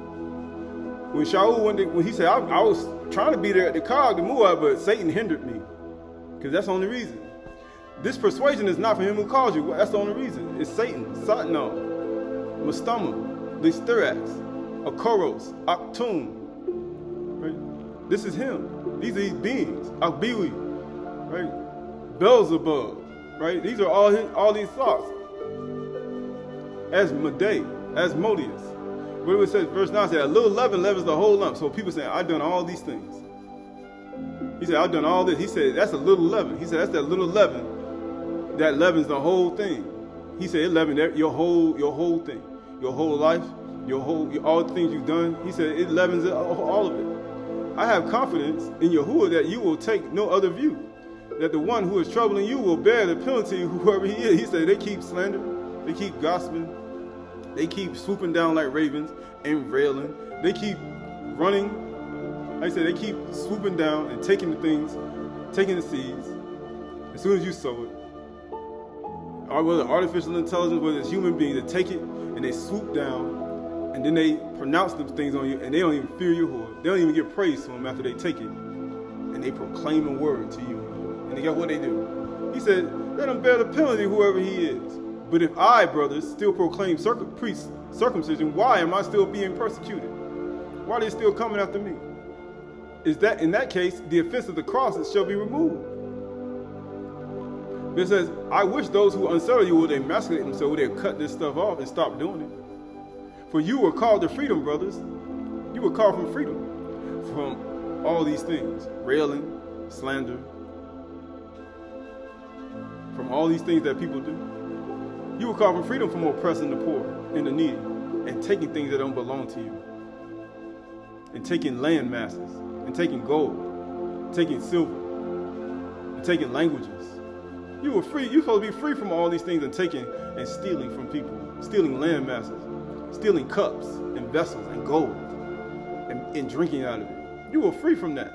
When Shaul when he said, I was trying to be there at the Cog, the Moab, but Satan hindered me. Because that's the only reason. This persuasion is not for him who calls you. That's the only reason. It's Satan, Satnam, Mastama, Listirax, Akoros, Aktun. Right? This is him. These are these beings. Akbiwi, right? Beelzebub, right? These are all these thoughts. Asmodai, Asmodeus. What it says, verse 9 says, a little leaven leavens the whole lump. So people say, I've done all these things. He said, I've done all this. He said, that's a little leaven. He said, that's that little leaven that leavens the whole thing. He said, it leavens your whole thing, your whole life, all the things you've done. He said, it leavens all of it. I have confidence in Yahuwah that you will take no other view, that the one who is troubling you will bear the penalty, whoever he is. He said, they keep slandering, they keep gossiping, They keep swooping down like ravens and railing. They keep running. Like I said, they keep swooping down and taking the things, taking the seeds. As soon as you sow it, or whether artificial intelligence, whether it's human beings, they take it and they swoop down, and then they pronounce them things on you, and they don't even fear your word. They don't even give praise to them after they take it, and they proclaim a word to you. And guess what they do? He said, let them bear the penalty, whoever he is. But if I, brothers, still proclaim circumcision, why am I still being persecuted? Why are they still coming after me? Is that, in that case, the offense of the cross shall be removed. But it says, I wish those who unsettle you would emasculate themselves, would cut this stuff off and stop doing it. For you were called to freedom, brothers. You were called from freedom, from all these things, railing, slander, from all these things that people do. You were called from freedom from oppressing the poor and the needy, and taking things that don't belong to you, and taking land masses, and taking gold, taking silver, and taking languages. You were free. You're supposed to be free from all these things and taking and stealing from people, stealing land masses, stealing cups and vessels and gold, and drinking out of it. You were free from that.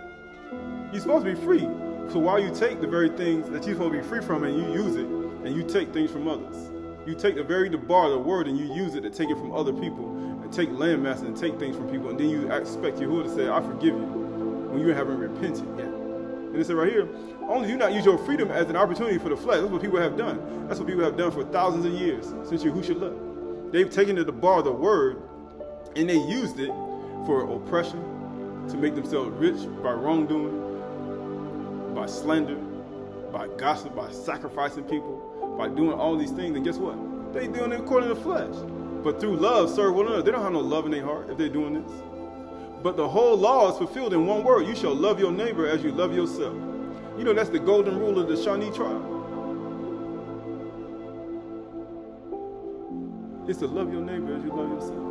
You're supposed to be free. So why you take the very things that you're supposed to be free from and you use it, and you take things from others? You take the bar, the word, and you use it to take it from other people, and take land masses and take things from people, and then you expect Yahuwah to say, I forgive you, when you haven't repented yet. And it said right here, only do not use your freedom as an opportunity for the flesh. That's what people have done. That's what people have done for thousands of years since Yahushua left. They've taken the bar, the word, and they used it for oppression, to make themselves rich by wrongdoing, by slander, by gossip, by sacrificing people, by doing all these things. And guess what? They doing it according to the flesh. But through love, serve one another. They don't have no love in their heart if they're doing this. But the whole law is fulfilled in one word. You shall love your neighbor as you love yourself. You know, that's the golden rule of the Shawnee tribe. It's to love your neighbor as you love yourself.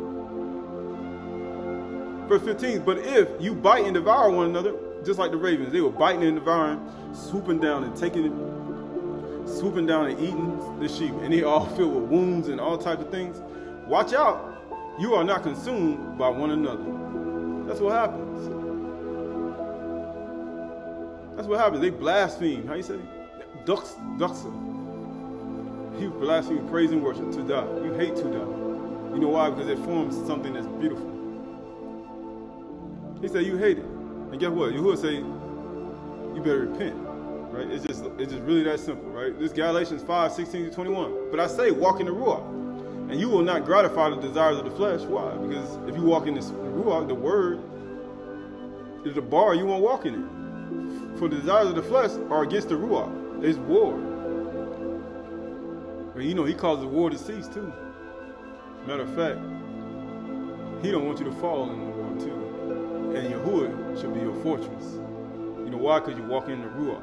Verse 15, but if you bite and devour one another, just like the ravens, they were biting and devouring, swooping down and taking it, swooping down and eating the sheep, and they all filled with wounds and all types of things. Watch out, you are not consumed by one another. That's what happens. That's what happens. They blaspheme. How you say? Duxa. You blaspheme, praise, and worship. To die. You hate to die. You know why? Because it forms something that's beautiful. He said you hate it. And guess what? Yahuwah say you better repent. Right? It's just really that simple, right? This Galatians 5:16-21. But I say, walk in the Ruach, and you will not gratify the desires of the flesh. Why? Because if you walk in this Ruach, the word is the bar, you won't walk in it. For the desires of the flesh are against the Ruach. It's war. And you know, he calls the war to cease too. Matter of fact, he don't want you to fall in the war too. And Yahuwah should be your fortress. You know why? Because you walk in the Ruach.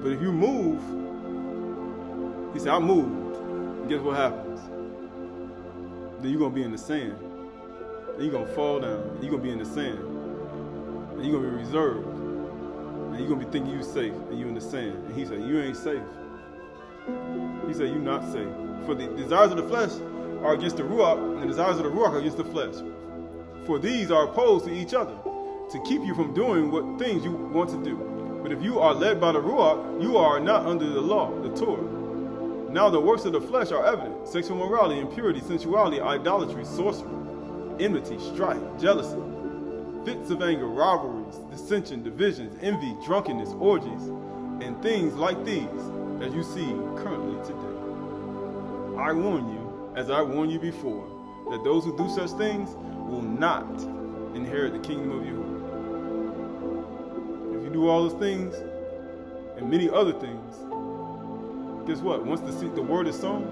But if you move, he said, I moved. And guess what happens? Then you're going to be in the sand. Then you're going to fall down. And you're going to be in the sand. And you're going to be reserved. And you're going to be thinking you're safe. And you're in the sand. And he said, you ain't safe. He said, you're not safe. For the desires of the flesh are against the Ruach, and the desires of the Ruach are against the flesh. For these are opposed to each other, to keep you from doing what things you want to do. But if you are led by the Ruach, you are not under the law, the Torah. Now the works of the flesh are evident: sexual immorality, impurity, sensuality, idolatry, sorcery, enmity, strife, jealousy, fits of anger, rivalries, dissension, divisions, envy, drunkenness, orgies, and things like these, as you see currently today. I warn you, as I warned you before, that those who do such things will not inherit the kingdom of Yahuwah. If you do all those things and many other things, guess what? Once the word is sown,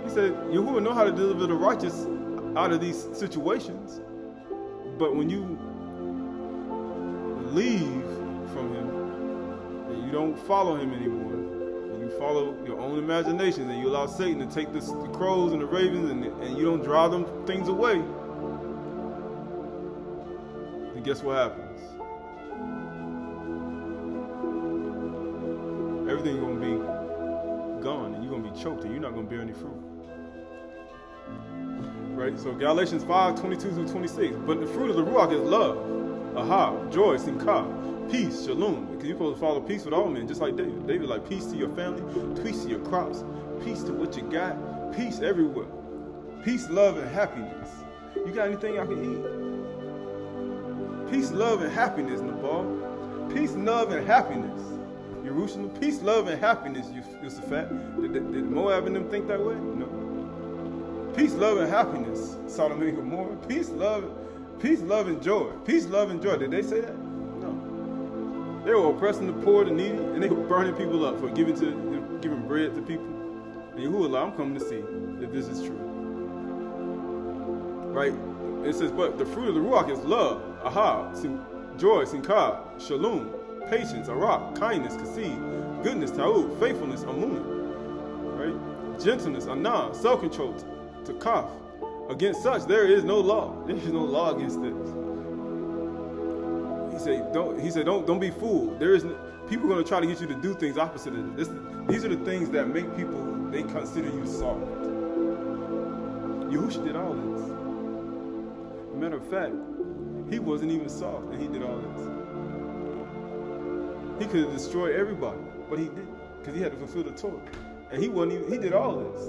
he said, Yahuwah know how to deliver the righteous out of these situations. But when you leave from him and you don't follow him anymore, and you follow your own imaginations, and you allow Satan to take the crows and the ravens, and you don't drive them things away, then guess what happens? Everything's going to be gone, and you're going to be choked, and you're not going to bear any fruit. Right? So Galatians 5:22-26. But the fruit of the Ruach is love, joy, simcha, peace, shalom. Because you're supposed to follow peace with all men, just like David. David like peace to your family, peace to your crops, peace to what you got, peace everywhere. Peace, love, and happiness. You got anything I can eat? Peace, love, and happiness, Nabal. Peace, love, and happiness. Jerusalem. Peace, love, and happiness, Yusufat. Did Moab and them think that way? No. Peace, love, and happiness, Sodom and Gomorrah. Peace, love, and joy. Peace, love, and joy. Did they say that? No. They were oppressing the poor, the needy, and they were burning people up for giving bread to people. And Yahuwah, I'm coming to see if this is true. Right? It says, but the fruit of the Ruach is love, joy, simcha, shalom, patience, arak, kindness, kasid, goodness, ta'ud, faithfulness, amun, right? Gentleness, anah, self-control, takaf. Against such there is no law. There is no law against this. He said, don't be fooled. People are going to try to get you to do things opposite of this. These are the things that make people, they consider you soft. Yahushua did all this. Matter of fact, he wasn't even soft, and he did all this. He could have destroyed everybody, but he didn't, because he had to fulfill the Torah. And he did all this.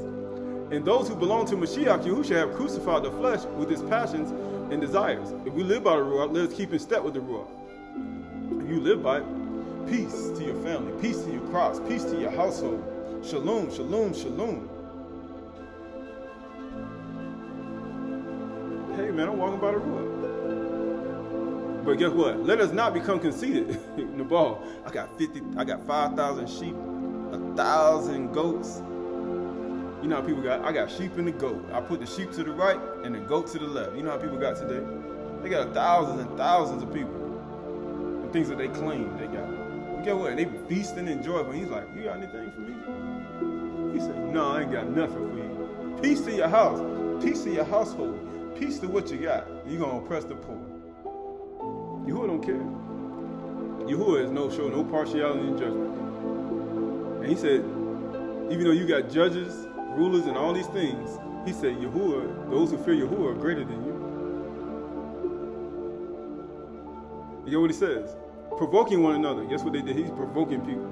And those who belong to Mashiach Yahushua have crucified the flesh with its passions and desires. If we live by the Ruach, let us keep in step with the Ruach. If you live by it, peace to your family, peace to your crops, peace to your household. Shalom, shalom, shalom. Hey man, I'm walking by the Ruach. But guess what? Let us not become conceited. Nabal, I got 5,000 sheep, 1,000 goats. You know how people got, I got sheep and the goat. I put the sheep to the right and the goat to the left. You know how people got today? They got thousands and thousands of people. The things that they claim they got. And guess what? They feasting and joy, but he's like, you got anything for me? He said, no, I ain't got nothing for you. Peace to your house, peace to your household, peace to what you got. You're going to oppress the poor. Yahuwah don't care. Yahuwah is no partiality in judgment. And he said, even though you got judges, rulers, and all these things, he said, Yahuwah, those who fear Yahuwah are greater than you. You know what he says? Provoking one another. Guess what they did? He's provoking people.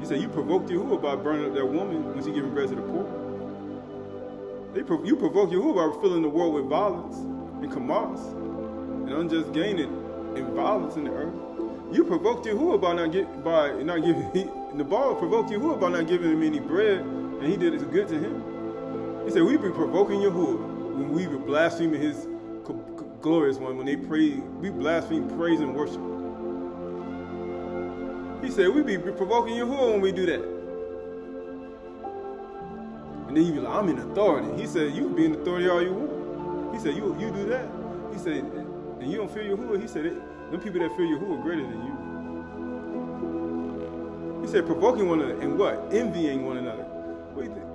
He said, you provoked Yahuwah by burning up that woman when she giving bread to the poor. You provoke Yahuwah by filling the world with violence and kamas and unjust gain and violence in the earth. You provoked Yahuwah by not giving. Nabal provoked Yahuwah by not giving him any bread, and he did it good to him. He said, we be provoking Yahuwah when we be blaspheming his glorious one, when they pray, we blaspheme praise and worship. He said, we be provoking Yahuwah when we do that. And then you be like, I'm in authority. He said, you be in authority all you want. He said, you do that. He said, and you don't fear Yahuwah. He said, them people that fear Yahuwah are greater than you. He said, provoking one another, and what? Envying one another. What do you think?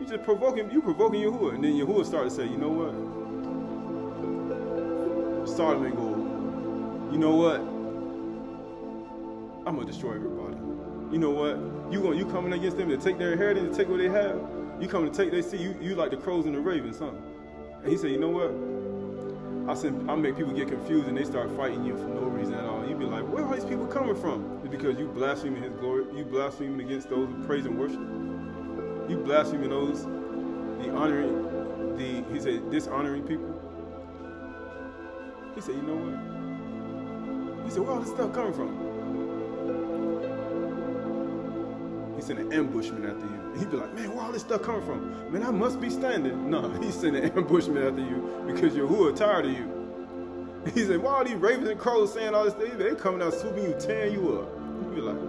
You just provoking Yahuwah. And then Yahuwah started to say, you know what? Sodom and Gomorrah. You know what? I'm going to destroy everybody. You know what? You coming against them to take their inheritance, to take what they have. You coming to take their seed. You like the crows and the ravens, son. And he said, you know what? I make people get confused and they start fighting you for no reason at all. You be like, where are these people coming from? It's because you blaspheming his glory. You blaspheming against those who praise and worship. You blaspheming those, he said, dishonoring people. He said, you know what? He said, where all this stuff coming from? He sent an ambushment after you. And he'd be like, man, where all this stuff coming from? Man, I must be standing. No, he sent an ambushment after you because Yahuwah tired of you. And he said, why are these ravens and crows saying all this thing? They coming out swooping you, tearing you up. He'd be like,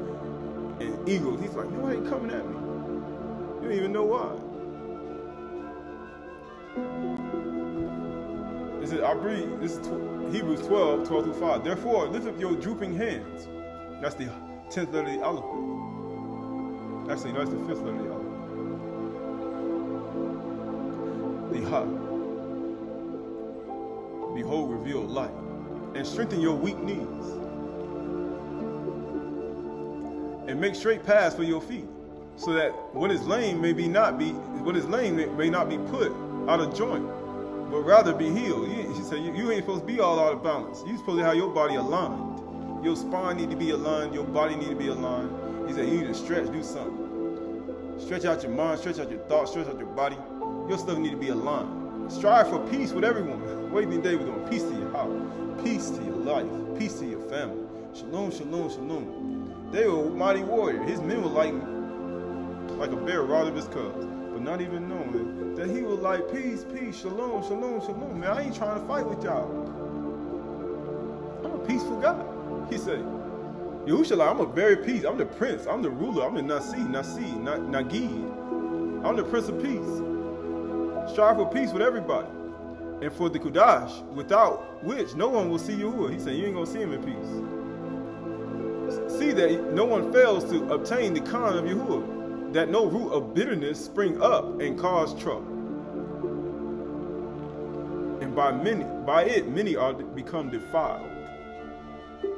and eagles. He's like, man, why are they coming at me? You don't even know why. This is Hebrews 12:12-5. Therefore, lift up your drooping hands. That's the 10th letter of the alphabet. Actually, no, that's the 5th letter of the alphabet. The Ha. Behold, revealed light. And strengthen your weak knees. And make straight paths for your feet, so that what is lame may not be put out of joint, but rather be healed. He said, you ain't supposed to be all out of balance. You supposed to have your body aligned. Your spine need to be aligned. Your body need to be aligned. He said, you need to stretch, do something. Stretch out your mind, stretch out your thoughts, stretch out your body. Your stuff need to be aligned. Strive for peace with everyone. What do you think David was doing? Peace to your house, peace to your life, peace to your family. Shalom, shalom, shalom. They were a mighty warrior. His men were like a bear robbed of his cubs, but not even knowing that he was like, peace, peace, shalom, shalom, shalom. Man, I ain't trying to fight with y'all. I'm a peaceful guy. He said, Yahushua, I'm a very peace. I'm the prince. I'm the ruler. I'm the Nagid. I'm the prince of peace. Strive for peace with everybody. And for the Kudash, without which no one will see Yahuwah. He said, you ain't going to see him in peace. See that no one fails to obtain the Khan of Yahuwah, that no root of bitterness spring up and cause trouble. And by it many are become defiled.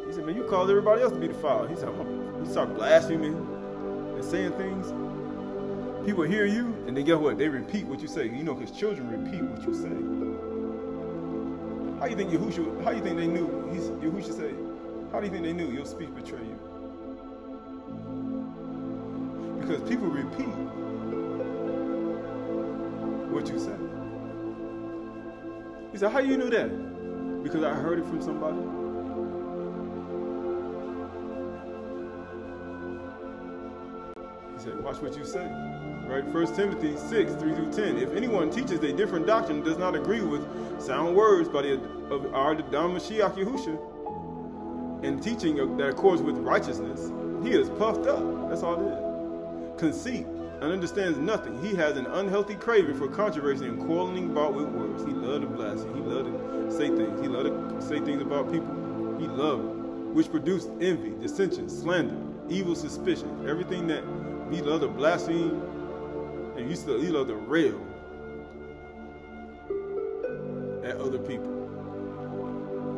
He said, man, you cause everybody else to be defiled. He said, you start blaspheming and saying things. People hear you, and then guess what? They repeat what you say. You know, because children repeat what you say. How do you think Yahushua, how do you think they knew? Yahushua said, how do you think they knew your speech betrayed you? Because people repeat what you say. He said, how you knew that? Because I heard it from somebody. He said, watch what you say. Right? 1 Timothy 6, 3-10. If anyone teaches a different doctrine and does not agree with sound words by our Dam Mashiach Yahushua, and teaching that accords with righteousness, he is puffed up. That's all it is. Conceit and understands nothing. He has an unhealthy craving for controversy and quarreling about with words. He loved to blaspheme. He loved to say things. He loved to say things about people. He loved it, which produced envy, dissension, slander, evil suspicion, everything that he loved to blaspheme, and he loved to rail at other people.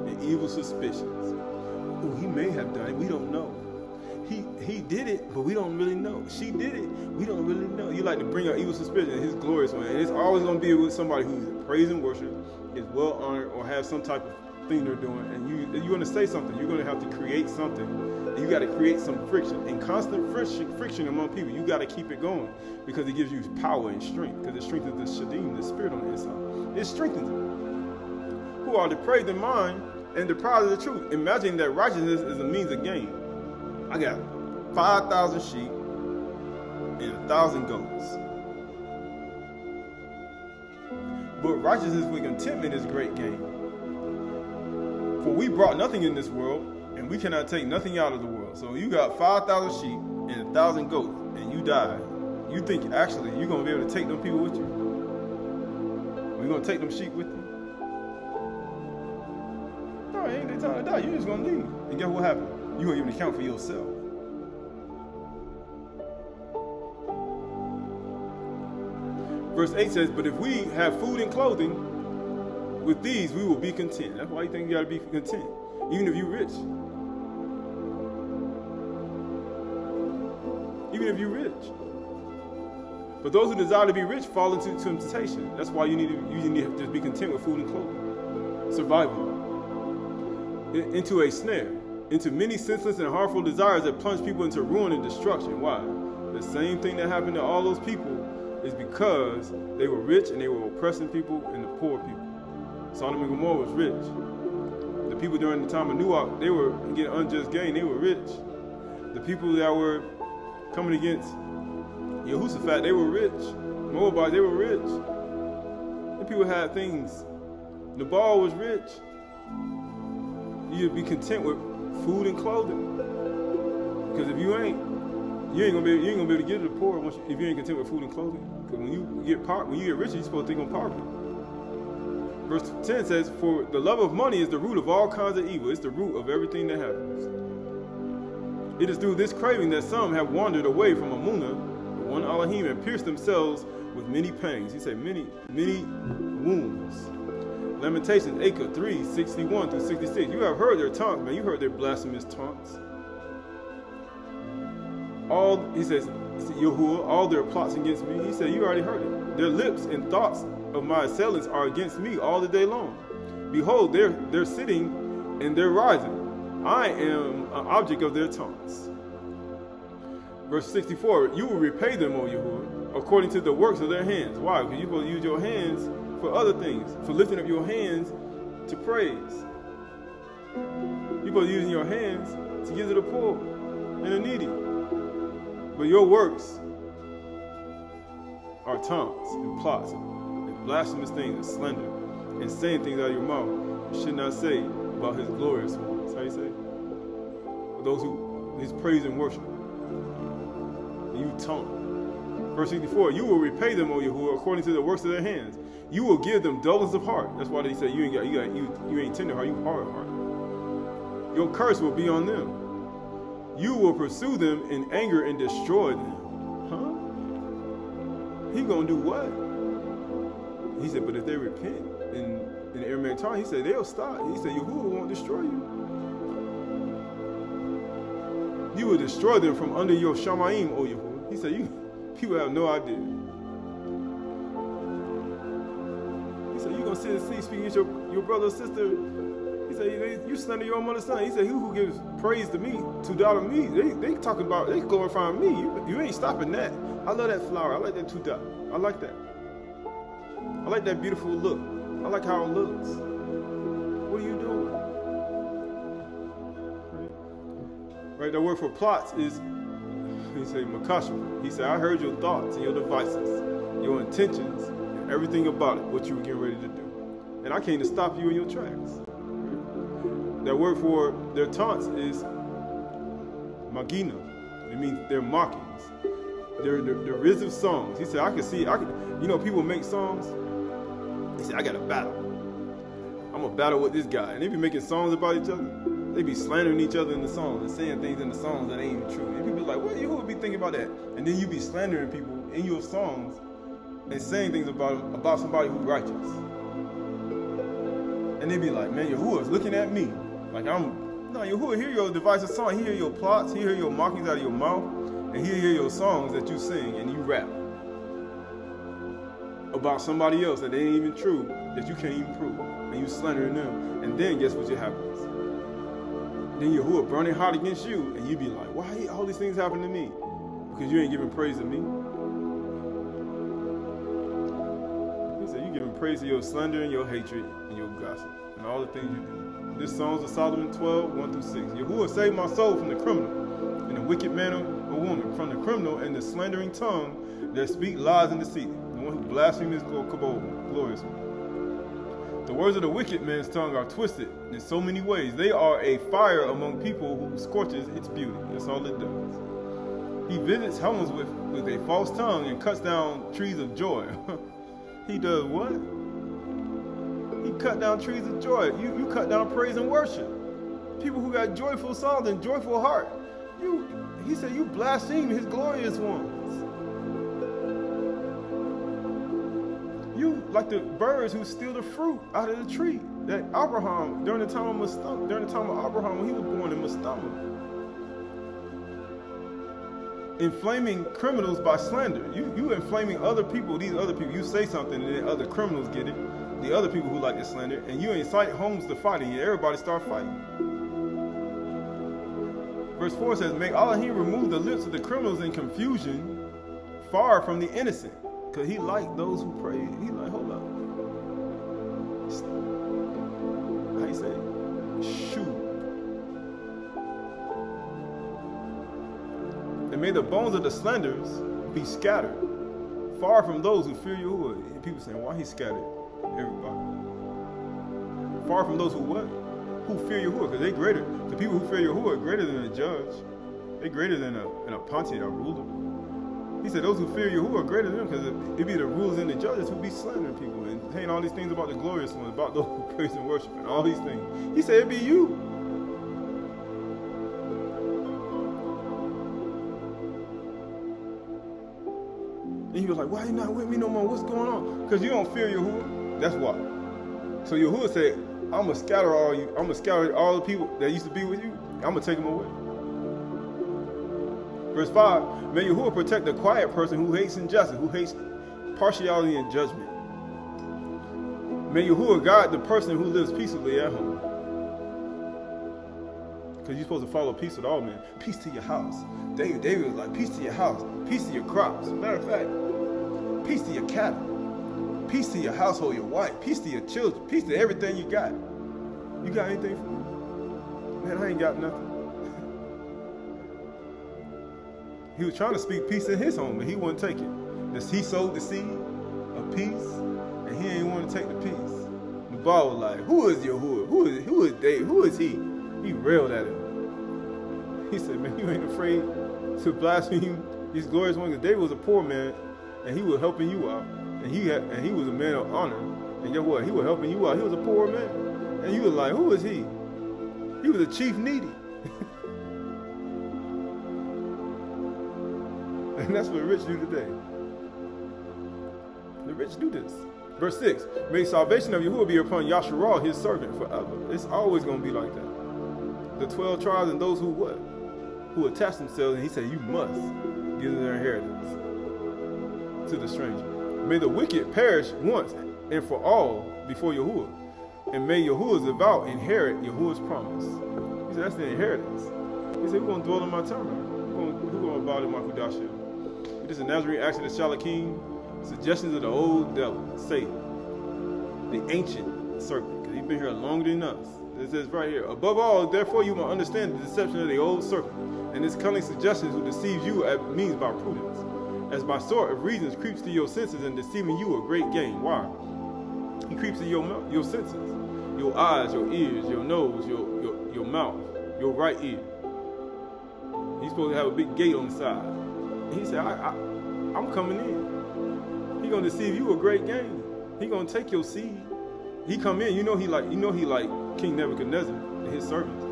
And evil suspicions. Ooh, he may have done it. We don't know. He did it, but we don't really know. She did it. We don't really know. You like to bring out evil suspicion in his glorious one. And it's always going to be with somebody who's praise and worship, is well honored, or have some type of thing they're doing. And you're going to say something. You're going to have to create something. And you got to create some friction. And constant friction among people. You got to keep it going, because it gives you power and strength. Because it strengthens the shadim, the spirit on the inside. It strengthens it. Who are depraved in mind and deprived of the truth, imagining that righteousness is a means of gain. I got 5,000 sheep and 1,000 goats. But righteousness with contentment is great gain. For we brought nothing in this world, and we cannot take nothing out of the world. So you got 5,000 sheep and 1,000 goats, and you die. You think actually you're going to be able to take them people with you? Are you going to take them sheep with you? No, it ain't their time to die. You're just going to leave. And guess what happened? You're going to give an account for yourself. Verse 8 says, but if we have food and clothing, with these we will be content. That's why you think you got to be content, even if you're rich. Even if you're rich. But those who desire to be rich fall into temptation. That's why you need to just be content with food and clothing. Survival. Into a snare. Into many senseless and harmful desires that plunge people into ruin and destruction. Why? The same thing that happened to all those people is because they were rich and they were oppressing people and the poor people. Sodom and Gomorrah was rich. The people during the time of Noah, they were getting unjust gain. They were rich. The people that were coming against Jehoshaphat, they were rich. Moabite, they were rich. The people had things. Nabal was rich. You'd be content with food and clothing. Because if you ain't gonna be able to give to the poor if you ain't content with food and clothing. Because when you get rich, you're supposed to think on poverty. Verse 10 says, for the love of money is the root of all kinds of evil. It's the root of everything that happens. It is through this craving that some have wandered away from Amunah, the one Elohim, and pierced themselves with many pangs. He said many wounds. Lamentations, Acre 3, 61 through 66. You have heard their taunts, man. You heard their blasphemous taunts. He says, He said, Yahuwah, all their plots against me. He said, you already heard it. Their lips and thoughts of my assailants are against me all the day long. Behold, they're sitting and they're rising. I am an object of their taunts. Verse 64, you will repay them, O Yahuwah, according to the works of their hands. Why? Because you're supposed to use your hands for other things, for lifting up your hands to praise. You're supposed to use your hands to give to the poor and the needy. But your works are taunts and plots and blasphemous things and slander and saying things out of your mouth you should not say about his glorious ones. How you say? For those who his praise and worship. And you taunt. Verse 64, you will repay them, O Yahuwah, according to the works of their hands. You will give them dullness of heart. That's why they say you ain't tender heart, you hard heart. Your curse will be on them. You will pursue them in anger and destroy them. Huh? He gonna do what? He said, but if they repent in the Aramaic tongue, he said they'll stop. He said, Yahuwah won't destroy you. You will destroy them from under your Shamaim, O Yahuwah. He said, people have no idea. He said, you gonna sit and speak against your brother or sister. He said, you slander your own mother's son. He said, who gives praise to me, to doubt of me? They talking about, they glorifying me. You ain't stopping that. I love that flower. I like that two-dot. I like that. I like that beautiful look. I like how it looks. What are you doing? Right, the word for plots is, he said, makashma. He said, I heard your thoughts and your devices, your intentions, and everything about it, what you were getting ready to do. And I came to stop you in your tracks. That word for their taunts is magina. It means their mockings. They're derisive songs. He said, you know, people make songs. He said, I got a battle. I'm going to battle with this guy. And they be making songs about each other. They be slandering each other in the songs and saying things in the songs that ain't even true. And people be like, what? You would be thinking about that? And then you be slandering people in your songs and saying things about somebody who's righteous. And they be like, man, Yahuwah's looking at me. Like Yahuwah hear your divisive song. He hear your plots. He hear your mockings out of your mouth. And he hear your songs that you sing and you rap about somebody else that ain't even true, that you can't even prove. And you slandering them. And then guess what happens? Then Yahuwah burning hot against you. And you be like, why all these things happen to me? Because you ain't giving praise to me. He said, you giving praise to your slander and your hatred and your gossip and all the things you do. This Songs of Solomon 12, 1-6. Yahuwah saved my soul from the criminal and the wicked man or woman, from the criminal and the slandering tongue that speak lies and deceit, the one who blasphemes his glorious one. The words of the wicked man's tongue are twisted in so many ways. They are a fire among people who scorches its beauty. That's all it does. He visits homes with a false tongue and cuts down trees of joy. He does what? He cut down trees of joy. You cut down praise and worship. People who got joyful songs and joyful heart. He said you blaspheme his glorious ones. You like the birds who steal the fruit out of the tree. That Abraham, during the time of Abraham, when he was born in Mastama. Inflaming criminals by slander. You inflaming other people, these other people. You say something and then other criminals get it. The other people who like to slander, and you incite homes to fight, and everybody start fighting. Verse 4 says, may Elohim remove the lips of the criminals in confusion, far from the innocent. Because he liked those who pray. He like, hold up. How you say? Shoot. And may the bones of the slanderers be scattered, far from those who fear Yahuwah. And people saying, why he scattered everybody? Far from those who what? Who fear Yahuwah, because they greater. The people who fear Yahuwah are greater than a judge. They're greater than a pontiff, a ruler. He said those who fear Yahuwah are greater than them, because it be the rulers and the judges who be slandering people and saying all these things about the glorious ones, about those who praise and worship and all these things. He said it'd be you. And he was like, why are you not with me no more? What's going on? Because you don't fear Yahuwah. That's why. So Yahuwah said, I'm going to scatter all you. I'm going to scatter all the people that used to be with you. I'm going to take them away. Verse 5, may Yahuwah protect the quiet person who hates injustice, who hates partiality and judgment. May Yahuwah guide the person who lives peaceably at home. Because you're supposed to follow peace with all men. Peace to your house. David was like, peace to your house. Peace to your crops. Matter of fact, peace to your cattle. Peace to your household, your wife. Peace to your children. Peace to everything you got. You got anything for me? Man, I ain't got nothing. He was trying to speak peace in his home, but he wouldn't take it. He sowed the seed of peace, and he ain't want to take the peace. The ball was like, who is Yahuwah? Who is David? Who is he? He railed at him. He said, man, you ain't afraid to blaspheme these glorious ones. David was a poor man, and he was helping you out. And he was a man of honor. And guess what? He was helping you out. He was a poor man. And you was like, who is he? He was a chief needy. And that's what the rich do today. The rich do this. Verse 6, may salvation of Yahuwah be upon Yasharal, his servant, forever. It's always going to be like that. The 12 tribes and those who what? Who attach themselves, and he said, you must give their inheritance to the stranger. May the wicked perish once and for all before Yahuwah. And may Yahuwah's devout inherit Yahuwah's promise. He said, that's the inheritance. He said, we're going to dwell in my tabernacle. We're going to bow to my Kudashim. This is a Nazarene action of Shalakim. Suggestions of the old devil, Satan, the ancient serpent, because he's been here longer than us. It says right here, above all, therefore you must understand the deception of the old serpent, and his cunning suggestions who deceives you at means by prudence, as by sort of reasons creeps to your senses and deceiving you a great gain. Why? He creeps to your senses, your eyes, your ears, your nose, your mouth, your right ear. He's supposed to have a big gate on the side. And he said, I'm coming in. He's gonna deceive you a great gain. He's gonna take your seed. He come in, you know he like King Nebuchadnezzar and his servants.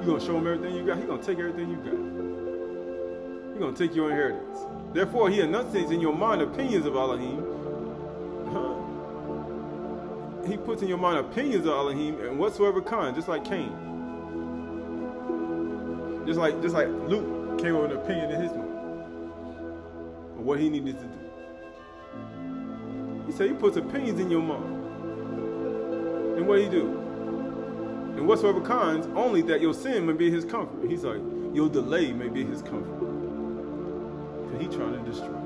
You gonna show him everything you got. He's gonna take everything you got. He's gonna take your inheritance. Therefore, he enunciates in your mind opinions of Elohim. He puts in your mind opinions of Elohim and whatsoever kind, just like Cain. Just like Luke came with an opinion in his mind of what he needed to do. He said he puts opinions in your mind. And what he do? And whatsoever kinds, only that your sin may be his comfort. He's like, your delay may be his comfort. Because he's trying to destroy.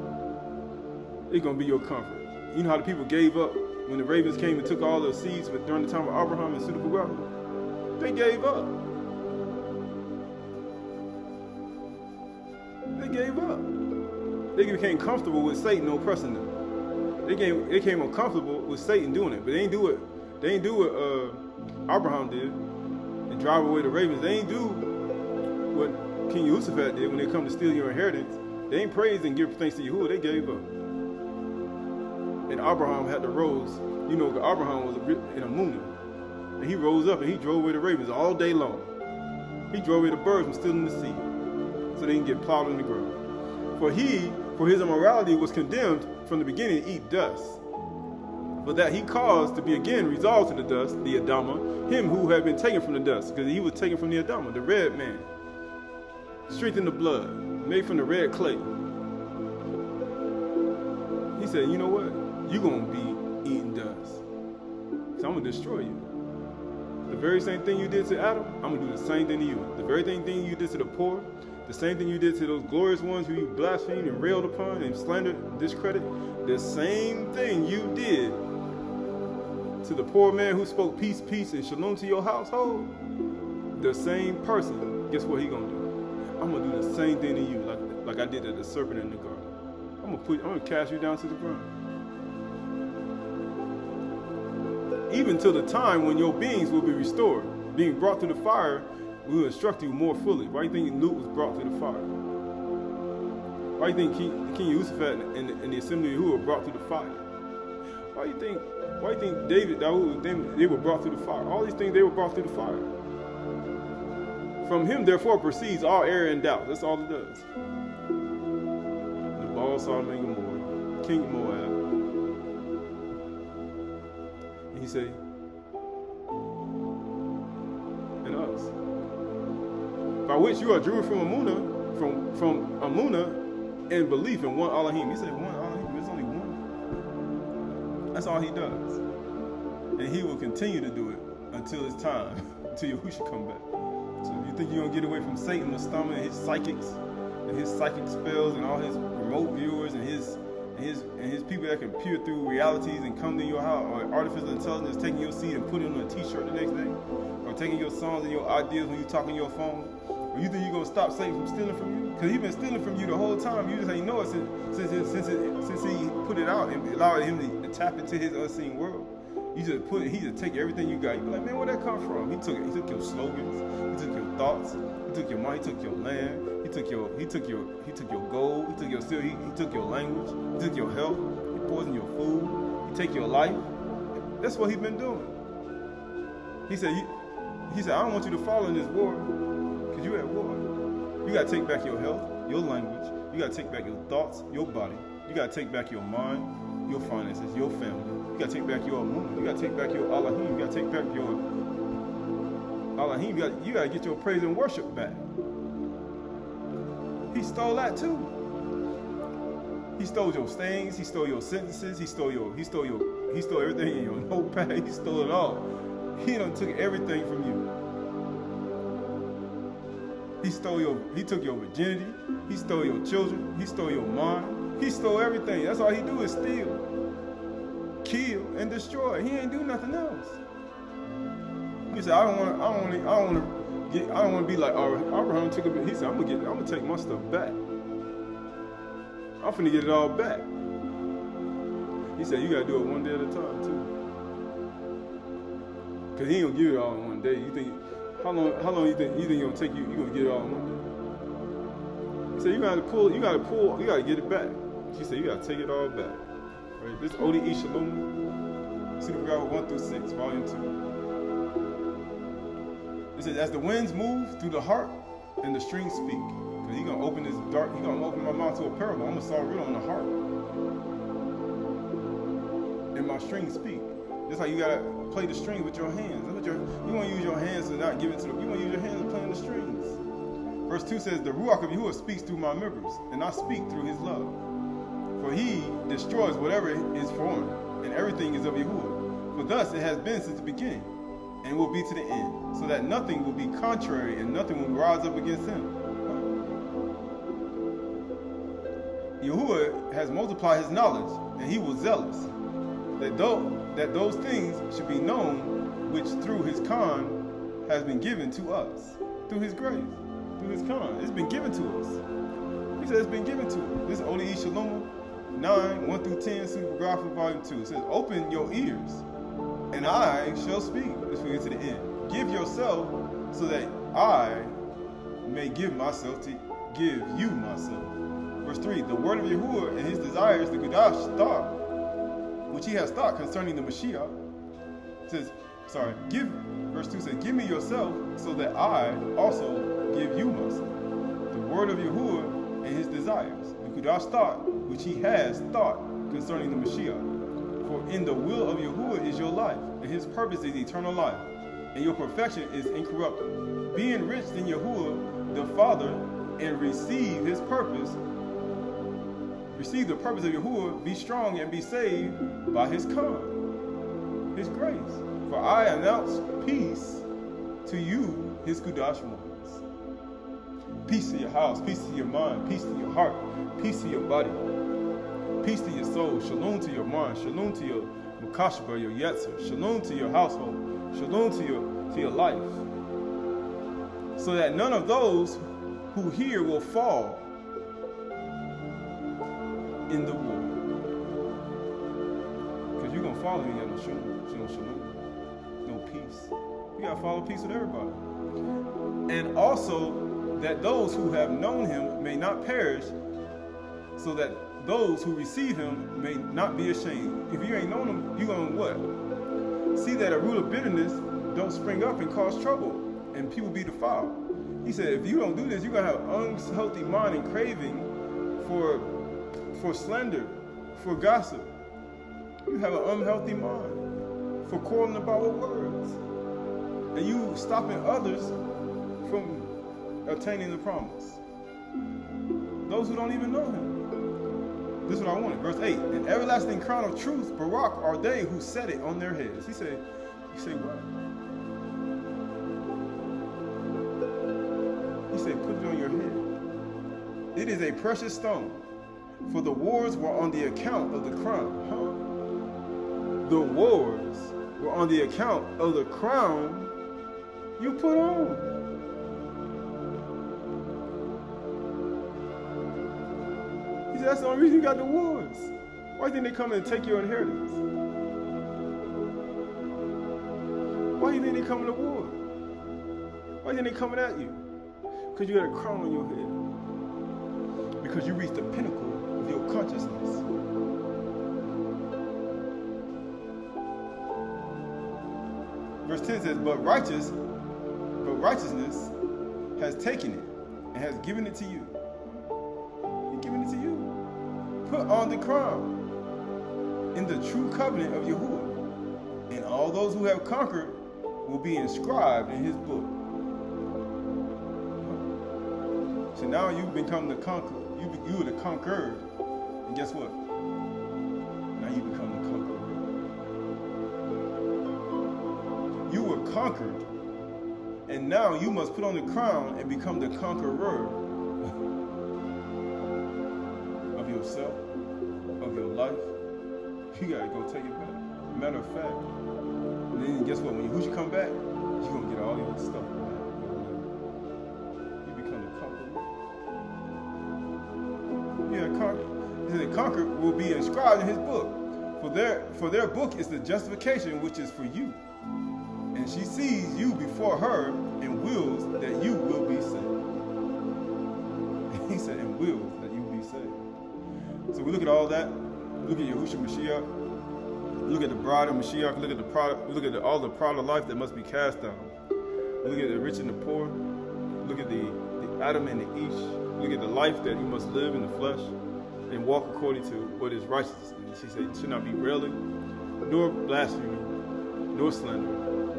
It's going to be your comfort. You know how the people gave up when the ravens came and took all the seeds during the time of Abraham and Sudapugah? They gave up. They gave up. They became comfortable with Satan oppressing them. They became uncomfortable with Satan doing it, but they ain't do what Abraham did and drive away the ravens. They ain't do what King Yehoshaphat did when they come to steal your inheritance. They ain't praise and give thanks to Yahuwah. They gave up. And Abraham had to rose. You know, Abraham was in a moon, and he rose up and he drove away the ravens all day long. He drove away the birds from stealing the seed, so they didn't get plowed in the ground. For his immorality was condemned from the beginning to eat dust. For that he caused to be again resolved to the dust, the Adama, him who had been taken from the dust, because he was taken from the Adama, the red man. Strength in the blood, made from the red clay. He said, you know what? You're going to be eating dust. So I'm going to destroy you. The very same thing you did to Adam, I'm going to do the same thing to you. The very same thing you did to the poor, the same thing you did to those glorious ones who you blasphemed and railed upon and slandered and discredited, the same thing you did to the poor man who spoke peace, peace, and shalom to your household, the same person, guess what he gonna do? I'm gonna do the same thing to you, like I did to the serpent in the garden. I'm gonna cast you down to the ground. Even till the time when your beings will be restored, being brought through the fire, we will instruct you more fully. Why do you think Luke was brought through the fire? Why do you think King Yehoshaphat and the assembly who were brought through the fire? Why do you think David, they were brought through the fire? All these things, they were brought through the fire. From him, therefore, proceeds all error and doubt. That's all it does. The Baal, Sodom and Gomorrah, King of Moab. And he said, and us. By which you are driven from Amunah, from Amunah and belief in one Elohim. He said one Elohim. There's only one. That's all he does. And he will continue to do it until it's time, until Yahushua come back. So if you think you're going to get away from Satan, the stomach, and his psychics, and his psychic spells, and all his remote viewers, and his people that can peer through realities and come to your house, or artificial intelligence taking your seed and putting it on a t-shirt the next day, or taking your songs and your ideas when you talk on your phone, or you think you're going to stop Satan from stealing from you? Because he's been stealing from you the whole time. You just ain't know it since he put it out and allowed him to tap into his unseen world. He just take everything you got. You be like, man, where'd that come from? He took your slogans, he took your thoughts, he took your money, he took your land, he took your gold, he took your silver, he took your language, he took your health, he poisoned your food, he take your life. That's what he's been doing. He said, I don't want you to fall in this war, because you're at war. You gotta take back your health, your language, you gotta take back your thoughts, your body, you gotta take back your mind, your finances, your family. You gotta take back your Amunah. You gotta take back your Elohim. You gotta take back your Elohim. You gotta get your praise and worship back. He stole that too. He stole your sayings. He stole your sentences. He stole everything in your notepad. He stole it all. He done took everything from you. He took your virginity. He stole your children. He stole your mind. He stole everything. That's all he do is steal, kill, and destroy. He ain't do nothing else. He said, I don't want to be like Abraham took it. He said, I'm gonna take my stuff back. I'm finna get it all back. He said, you gotta do it one day at a time too. Cause he ain't gonna give it all in one day. You think how long you think you're gonna take you gonna get it all in one day? He said, you gotta get it back. He said, you gotta take it all back. Right? This Ode Shalom, Supergraph 1 through 6, Volume 2. It says, as the winds move through the heart and the strings speak. Because he's gonna open my mouth to a parable. I'm gonna start real on the heart. And my strings speak. Just like you gotta play the strings with your hands. That's what you wanna use your hands to not give it to you wanna use your hands to play the strings. Verse 2 says, the Ruach of Yahuwah speaks through my members, and I speak through his love. For he destroys whatever is foreign, and everything is of Yahuwah. For thus it has been since the beginning, and will be to the end, so that nothing will be contrary, and nothing will rise up against him. Yahuwah has multiplied his knowledge, and he was zealous, that those things should be known, which through his Khan has been given to us, through his grace, through his Khan. It's been given to us. He said it's been given to us. This is Ode Shalom 9, 1 through 10, Supergrapha, Volume 2. It says, open your ears, and I shall speak. Let's get to the end. Give yourself, so that I may give myself to give you myself. Verse 3, the word of Yahuwah and his desires, the Kudash thought, which he has thought concerning the Mashiach, verse 2 says, give me yourself, so that I also give you myself. The word of Yahuwah and his desires, the Kudash thought, which he has thought concerning the Mashiach. For in the will of Yahuwah is your life, and his purpose is eternal life, and your perfection is incorruptible. Be enriched in Yahuwah the Father, and receive his purpose. Receive the purpose of Yahuwah, be strong and be saved by his Khan, his grace. For I announce peace to you, his Kudash ones. Peace to your house, peace to your mind, peace to your heart, peace to your body, peace to your soul, shalom to your mind, shalom to your Mukashba, your Yetzer, shalom to your household, shalom to your life. So that none of those who hear will fall in the war. Because you're going to follow me, you got no shalom, no peace. You got to follow peace with everybody. And also, that those who have known him may not perish, so that those who receive him may not be ashamed. If you ain't known him, you're going to what? See that a root of bitterness don't spring up and cause trouble, and people be defiled. He said, if you don't do this, you're going to have unhealthy mind and craving for slander, for gossip. You have an unhealthy mind for quarreling about words. And you stopping others from attaining the promise. Those who don't even know him. This is what I wanted. Verse 8. An everlasting crown of truth, Barak, are they who set it on their heads. He said, you say what? He said, put it on your head. It is a precious stone, for the wars were on the account of the crown. Huh? The wars were on the account of the crown you put on. He said, that's the only reason you got the wars. Why do you think they come and take your inheritance? Why do you think they coming to war? Why do you think they coming at you? Because you got a crown on your head. Because you reached the pinnacle of your consciousness. Verse 10 says, but righteousness has taken it and has given it to you. He's giving it to you. Put on the crown in the true covenant of Yahuwah, and all those who have conquered will be inscribed in his book. So now you've become the conqueror. You were the conqueror, and guess what? Now you become the conqueror. You were conquered, and now you must put on the crown and become the conqueror of yourself, of your life. You gotta go take it back. Matter of fact, and then guess what? When Yahushua come back, you're gonna get all your stuff back. You become the conqueror. The conquered will be inscribed in his book. For their book is the justification which is for you. And she sees you before her and wills that you will be saved. He said, and wills that you will be saved. So we look at all that. Look at Yahushua Mashiach. Look at the bride of Mashiach. Look at the product. Look at all the pride of life that must be cast down. Look at the rich and the poor. Look at the Adam and the Ish. Look at the life that you must live in the flesh and walk according to what is righteous. And she said, you should not be railing, nor blasphemy, nor slander,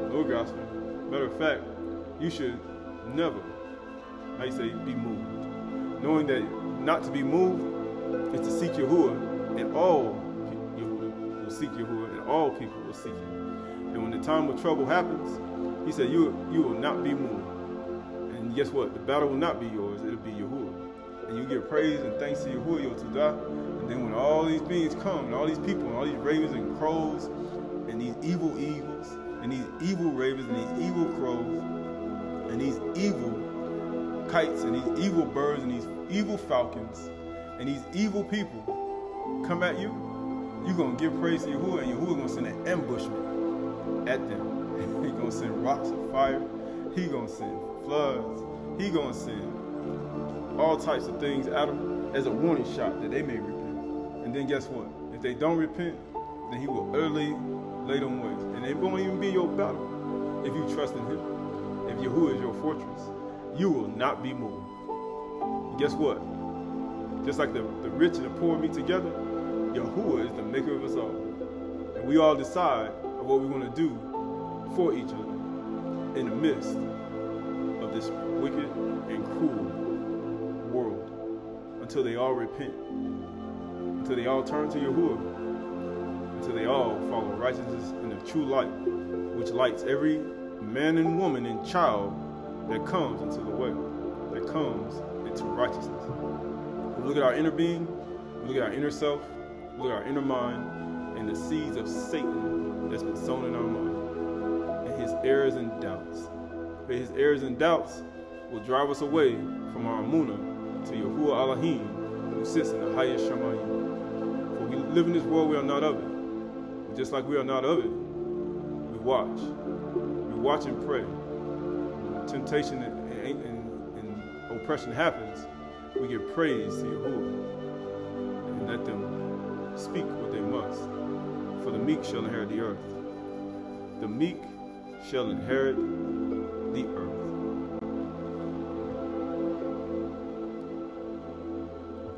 nor gospel. Matter of fact, you should never, how you say, be moved. Knowing that not to be moved is to seek Yahuwah, and all Yahuwah will seek Yahuwah, and all people will seek him. And when the time of trouble happens, he said, you will not be moved. And guess what? The battle will not be yours, it'll be Yahuwah. And you give praise and thanks to Yahuwah, your Tudah. And then when all these beings come, and all these people, and all these ravens and crows, and these evil eagles, and these evil ravens, and these evil crows, and these evil kites, and these evil birds, and these evil falcons, and these evil people come at you, you're going to give praise to Yahuwah, and Yahuwah going to send an ambushment at them. He's going to send rocks of fire. He's going to send floods. He's going to send all types of things at them as a warning shot that they may repent. And then guess what? If they don't repent, then he will utterly lay them waste. And it won't even be your battle if you trust in him. If Yahuwah is your fortress, you will not be moved. And guess what? Just like the rich and the poor meet together, Yahuwah is the maker of us all. And we all decide what we want to do for each other in the midst of this wicked and cruel world, until they all repent, until they all turn to Yahuwah, until they all follow righteousness in the true light, which lights every man and woman and child that comes into the way, that comes into righteousness. We look at our inner being, we look at our inner self, we look at our inner mind, and the seeds of Satan that's been sown in our mind, and his errors and doubts. But his errors and doubts will drive us away from our Amunah to Yahuwah Elohim, who sits in the highest Shamayim. For we live in this world, we are not of it. But just like we are not of it, we watch. We watch and pray. When temptation and oppression happens, we give praise to Yahuwah and let them speak what they must. For the meek shall inherit the earth. The meek shall inherit the earth.